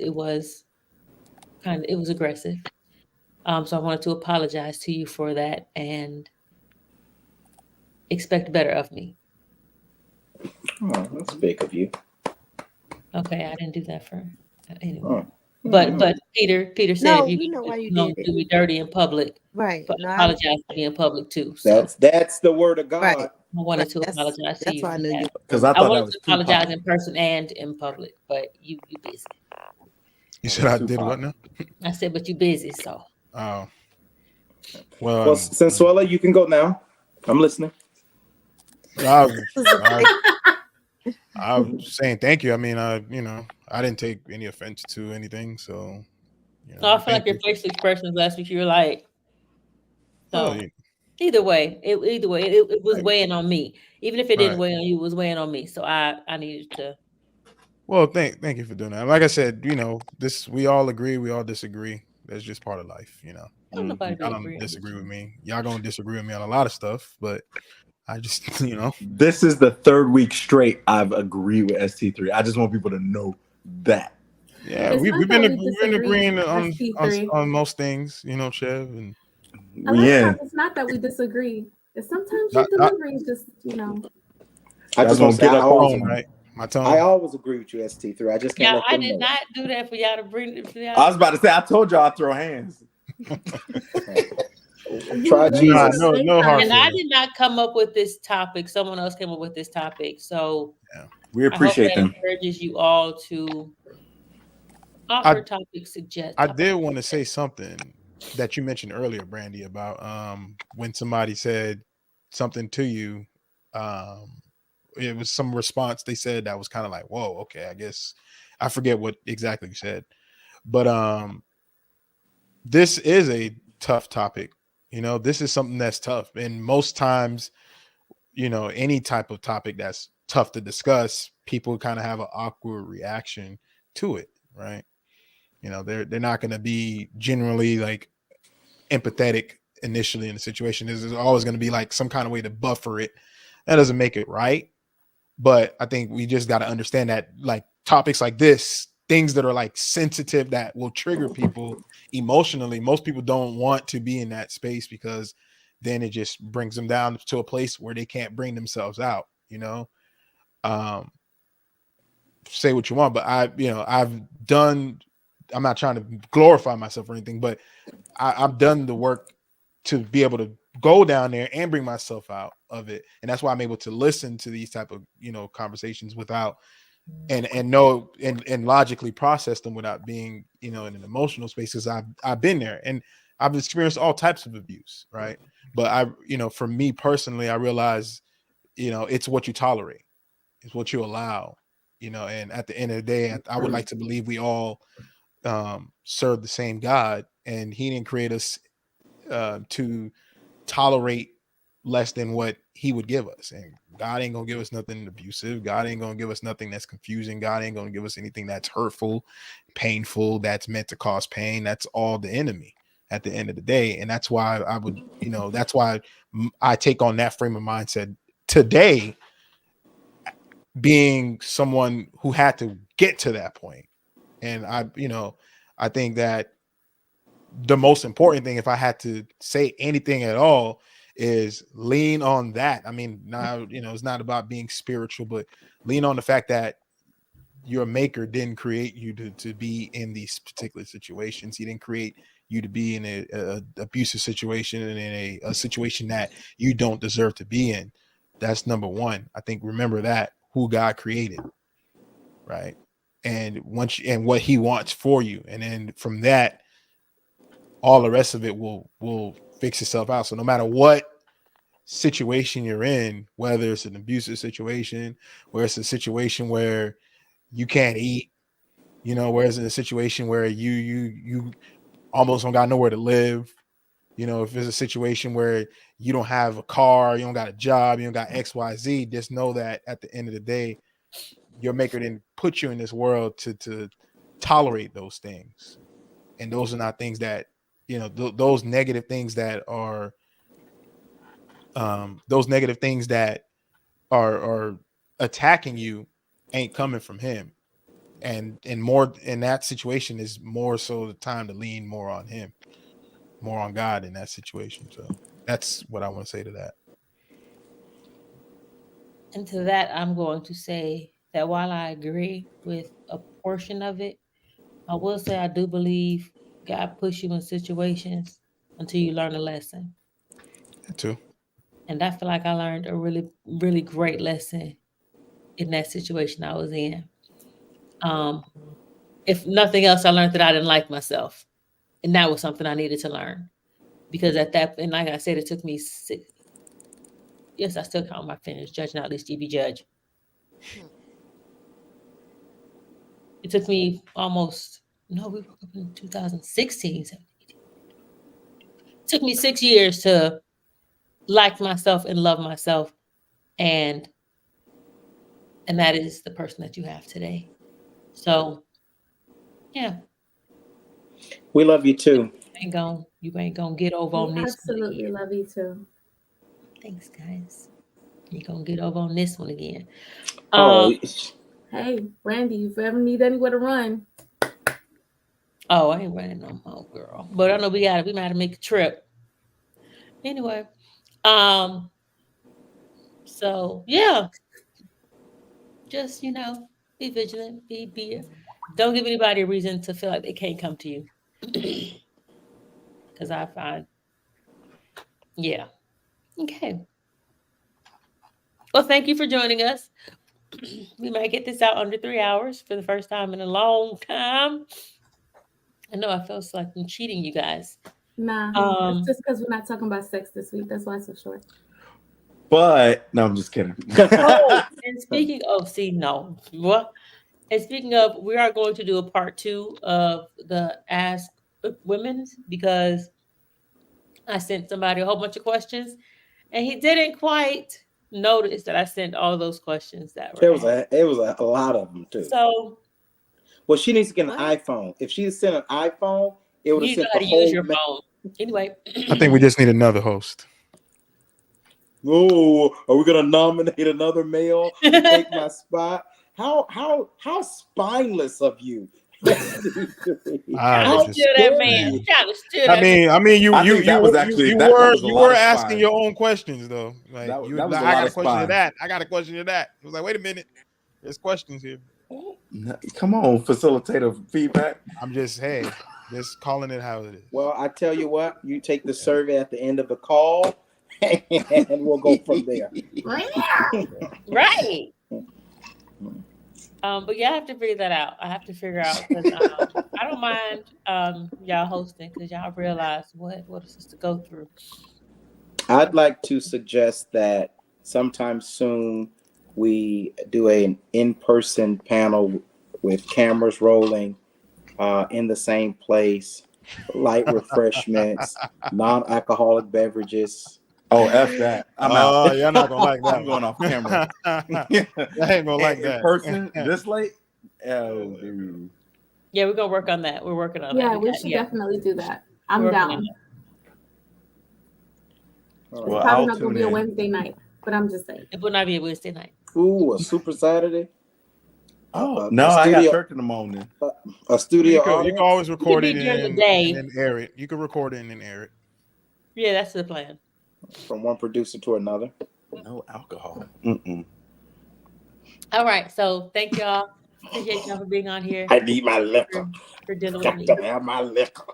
aggressive. So I wanted to apologize to you for that and expect better of me.
Oh, that's big of you.
Okay, I didn't do that for anyway.
Oh.
But Peter said
No,
if you
we know why you
don't
did
do
it.
me dirty in public,
Right.
but
No,
apologize to me in public too. So
That's the word of God.
right.
I wanted to
That's
apologize to
that's
you
why I
for
knew
that.
you.
Because I
I
thought that
wanted
was
to
Tupac.
apologize in person and in public, but you busy.
You said I did what now?
I said, but you busy, so
Oh.
Well, Sensuela, you can go now. I'm listening.
I'm saying thank you. I mean, I didn't take any offense to anything, so
I feel like your facial expressions last week, you were like, so either way, it was weighing on me. Even if it didn't weigh on you, it was weighing on me. So I needed to.
Well, thank you for doing that. Like I said, this we all agree, we all disagree. That's just part of life,
Don't nobody
I don't disagree with me. Y'all gonna disagree with me on a lot of stuff, but I just,
This is the third week straight I've agreed with ST3. I just want people to know that.
Yeah, we've been agreeing on most things, Chev, and
a lot of times it's not that we disagree. It's sometimes your delivery is just,
I just want to get up on
right. My tongue.
I always agree with you, ST3. I just can't let them
I did
know.
not do that for y'all to bring it.
I was about to say, I told y'all I'd throw hands.
Try Jesus.
No hard
and I did not come up with this topic. Someone else came up with this topic. So
we appreciate them.
Encourages you all to offer topic suggestions.
I did want to say something that you mentioned earlier, Brandy, about when somebody said something to you. It was some response they said that was kind of like, whoa, okay, I guess I forget what exactly you said. But this is a tough topic. This is something that's tough. And most times, any type of topic that's tough to discuss, people kind of have an awkward reaction to it, right? They're not going to be generally like empathetic initially in the situation. There's always going to be like some kind of way to buffer it. That doesn't make it right. But I think we just got to understand that like topics like this, things that are like sensitive that will trigger people emotionally, most people don't want to be in that space because then it just brings them down to a place where they can't bring themselves out, say what you want, but I'm not trying to glorify myself or anything, but I've done the work to be able to go down there and bring myself out of it. And that's why I'm able to listen to these type of, conversations without and know and logically process them without being, in an emotional space. Because I've been there and I've experienced all types of abuse. Right. But for me personally, I realize, it's what you tolerate. It's what you allow, and at the end of the day, I would like to believe we all serve the same God, and he didn't create us to tolerate less than what he would give us. And God ain't gonna give us nothing abusive. God ain't gonna give us nothing that's confusing. God ain't gonna give us anything that's hurtful, painful, that's meant to cause pain. That's all the enemy at the end of the day. And that's why I would, that's why I take on that frame of mindset today, being someone who had to get to that point. And I think that the most important thing, if I had to say anything at all, is lean on that. I mean, now, it's not about being spiritual, but lean on the fact that your maker didn't create you to be in these particular situations. He didn't create you to be in a abusive situation and in a situation that you don't deserve to be in. That's number one. I think remember that who God created, right? And and what he wants for you. And then from that, all the rest of it will fix itself out. So no matter what situation you're in, whether it's an abusive situation, where it's a situation where you can't eat, you know, whereas in a situation where you almost don't got nowhere to live, you know, if it's a situation where you don't have a car, you don't got a job, you don't got XYZ, just know that at the end of the day, your maker didn't put you in this world to tolerate those things. And those are not things that, you know, those negative things that are are attacking you ain't coming from him. And more in that situation is more so the time to lean more on him, more on God in that situation. So that's what I want to say to that.
And to that, I'm going to say that while I agree with a portion of it, I will say I do believe God puts you in situations until you learn a lesson.
That too.
And I feel like I learned a really, really great lesson in that situation I was in. Um, if nothing else, I learned that I didn't like myself. And that was something I needed to learn. Because at that, and like I said, it took me yes, I still count my finish, judge, not least GB judge. It took me almost, no, we broke up in 2016. It took me 6 years to like myself and love myself. And that is the person that you have today. So yeah.
We love you too.
You ain't gonna get over
We
on this one
absolutely
again.
love you too.
Thanks, guys. You're gonna get over on this one again.
Oh,
Hey, Randy, if you ever need anywhere to run,
Oh, I ain't running no more, girl. But I know we might have to make a trip. Anyway. Um, so yeah, just be vigilant, be don't give anybody a reason to feel like they can't come to you. Because I find, yeah. Okay. Well, thank you for joining us. We might get this out under 3 hours for the first time in a long time. I know I feel like I'm cheating you guys.
nah, it's just because we're not talking about sex this week. That's why it's so short.
But no, I'm just kidding.
Oh, and speaking of, see, no, what? And speaking of, we are going to do a part 2 of the Ask Women's because I sent somebody a whole bunch of questions, and he didn't quite notice that I sent all those questions that were asked.
it was a lot of them too.
So
Well, she needs to get an
What?
iPhone. If she sent an iPhone, it would have
you know
sent
how
the
to use
whole.
your phone. Anyway,
I think we just need another host.
Oh, are we gonna nominate another male to take my spot? How spineless of you!
I
trying
was
to
just
steal that
dare
man.
you?
Trying to steal
I
that
mean,
I think that was actually that was a
you
lot
were
of
asking
spine.
your own questions though. Like
That
you,
was
like,
a
I
lot
got a
of
question to
spine.
that. I got a question to that. It was like, wait a minute, there's questions here.
No, come on, facilitator feedback.
I'm just just calling it how it is.
Well, I tell you what, you take the survey at the end of the call, and we'll go from there.
right. But yeah, I have to figure that out. I have to figure out because I don't mind y'all hosting because y'all realize what is this to go through.
I'd like to suggest that sometime soon we do an in-person panel with cameras rolling in the same place, light refreshments, non-alcoholic beverages.
Oh, F that. I'm
Oh,
out.
you're not gonna like that.
I'm going off camera.
I ain't gonna like
In
that.
person this late? Oh, dude.
Yeah, we're gonna work on that. We're working on that.
Yeah, we should definitely do that. I'm
We're working on
down.
that.
All
Well,
right.
Probably
I'll
not gonna
tune
be a
in.
Wednesday night, but I'm just saying.
It will not be a Wednesday night.
Ooh, a Super Saturday.
Oh no, I got church in the morning.
A studio
You
audience.
can always
It
record
could be
it
during the
and
day.
then air it. You can record it and then air it.
Yeah, that's the plan.
From one producer to another.
No alcohol.
All right. So thank y'all. Appreciate y'all for being on here.
I need my liquor.
For dealing with
Got
me.
to have my liquor.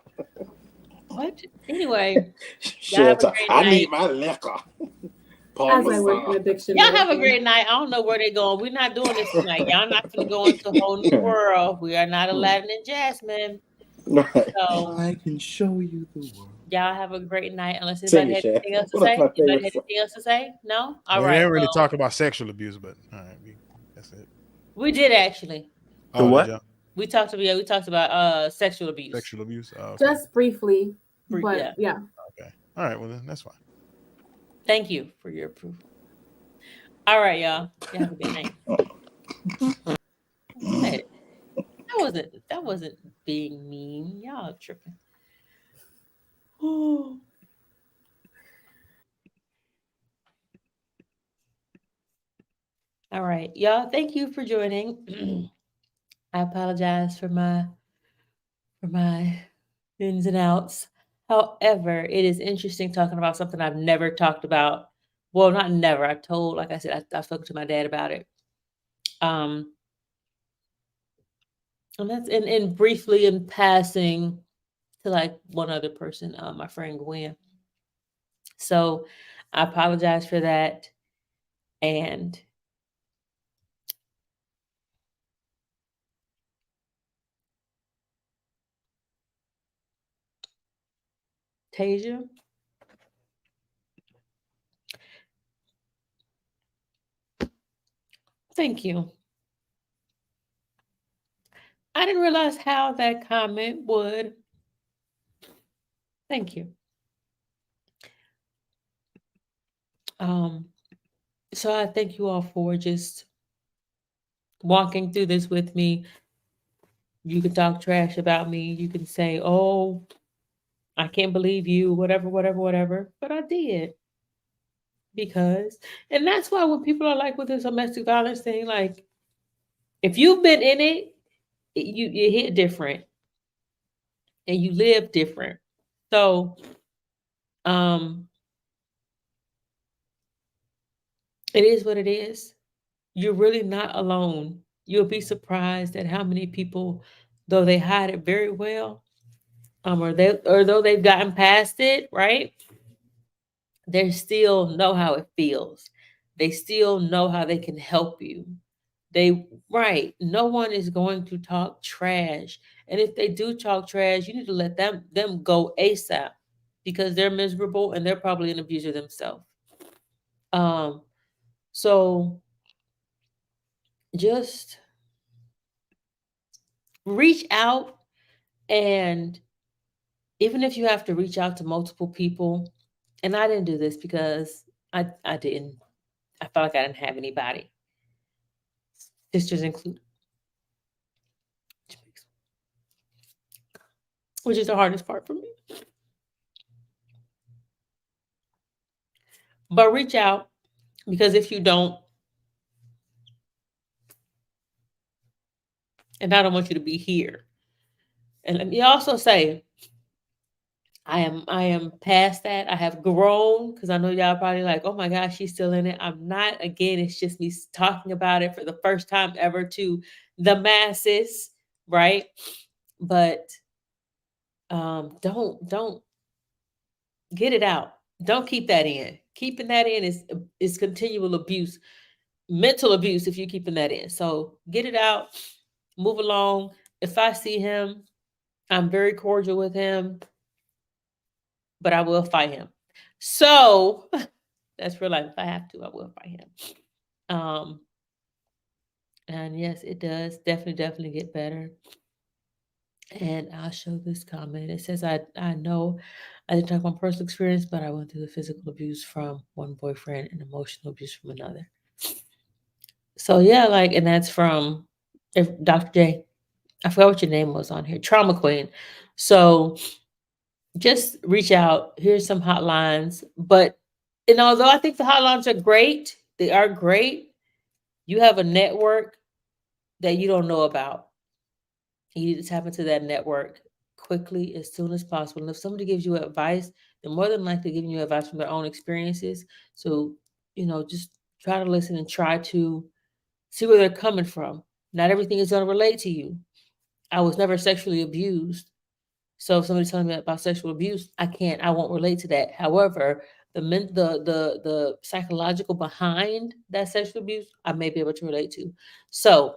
What? Anyway, y'all
Shit,
have a great
I
night.
need my liquor.
As I work in
Parmesan.
addiction.
Y'all have a great night. I don't know where they're going. We're not doing this tonight. Y'all not gonna go into a whole new world. We are not Aladdin and Jasmine.
Right.
So
I can show you the world.
Y'all have a great night. Unless
See
anybody
you,
had
Chef.
anything else to
Well, that's
say?
my
Anybody
favorite
had
song.
anything else to say? No? All
Well, we
right.
didn't really
Well,
talk about sexual abuse, but all right, that's it.
we did actually.
The
Oh, did
what?
y'all
We talked about sexual abuse.
sexual abuse? Oh, okay,
Just briefly, but
Yeah.
yeah.
okay, all right. Well, then that's fine.
Thank you for your approval. All right, y'all. You have a good night. Hey, that wasn't being mean. Y'all tripping. All right, y'all. Thank you for joining. I apologize for my ins and outs. However, it is interesting talking about something I've never talked about. Well, not never. Like I said, I spoke to my dad about it. Um, and that's and briefly in passing to like one other person, my friend Gwen. So I apologize for that. And Tasia, thank you. I didn't realize how that comment would. Thank you. Um, so I thank you all for just walking through this with me. You can talk trash about me. You can say, "Oh, I can't believe you," whatever, whatever, whatever. But I did because, and that's why when people are like with this domestic violence thing, like if you've been in it, you hit different and you live different. So, um, it is what it is. You're really not alone. You'll be surprised at how many people, though they hide it very well, or though they've gotten past it, right? They still know how it feels. They still know how they can help you. They right. No one is going to talk trash. And if they do talk trash, you need to let them go ASAP because they're miserable and they're probably an abuser themselves. Um, so just reach out, and even if you have to reach out to multiple people, and I didn't do this because I didn't I felt like I didn't have anybody, sisters included, which is the hardest part for me. But reach out, because if you don't, and I don't want you to be here. And let me also say, I am past that. I have grown, because I know y'all probably like, oh my gosh, she's still in it. I'm not. Again, it's just me talking about it for the first time ever to the masses, right? But don't get it out. Don't keep that in. Keeping that in is continual abuse, mental abuse if you're keeping that in. So get it out, move along. If I see him, I'm very cordial with him, but I will fight him. So that's real life. If I have to, I will fight him. And yes, it does definitely get better. And I'll show this comment. It says, I know I didn't talk about personal experience, but I went through the physical abuse from one boyfriend and emotional abuse from another. So yeah, like, and that's from if Dr. J. I forgot what your name was on here, Trauma Queen. So just reach out. Here's some hotlines. But and although I think the hotlines are great, they are great. You have a network that you don't know about. You need to tap into that network quickly as soon as possible. And if somebody gives you advice, they're more than likely giving you advice from their own experiences. So, just try to listen and try to see where they're coming from. Not everything is going to relate to you. I was never sexually abused. So if somebody's telling me about sexual abuse, I won't relate to that. However, the psychological behind that sexual abuse, I may be able to relate to. So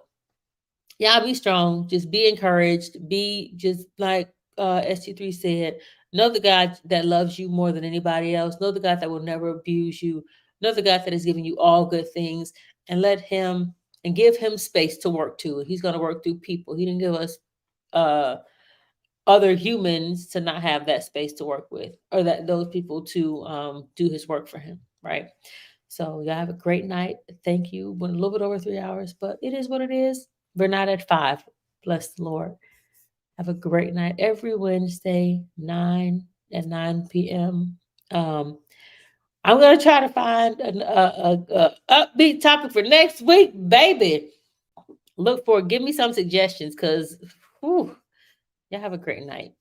y'all be strong, just be encouraged, be just like SG3 said, know the God that loves you more than anybody else. Know the God that will never abuse you. Know the God that has given you all good things, and let him and give him space to work too. He's going to work through people. He didn't give us other humans to not have that space to work with, or that those people to do his work for him, right? So y'all have a great night. Thank you. Went a little bit over 3 hours, but it is what it is. We're not at 5. Bless the Lord. Have a great night. Every Wednesday, 9 p.m. I'm gonna try to find a upbeat topic for next week, baby. Look for. Give me some suggestions, cause y'all have a great night.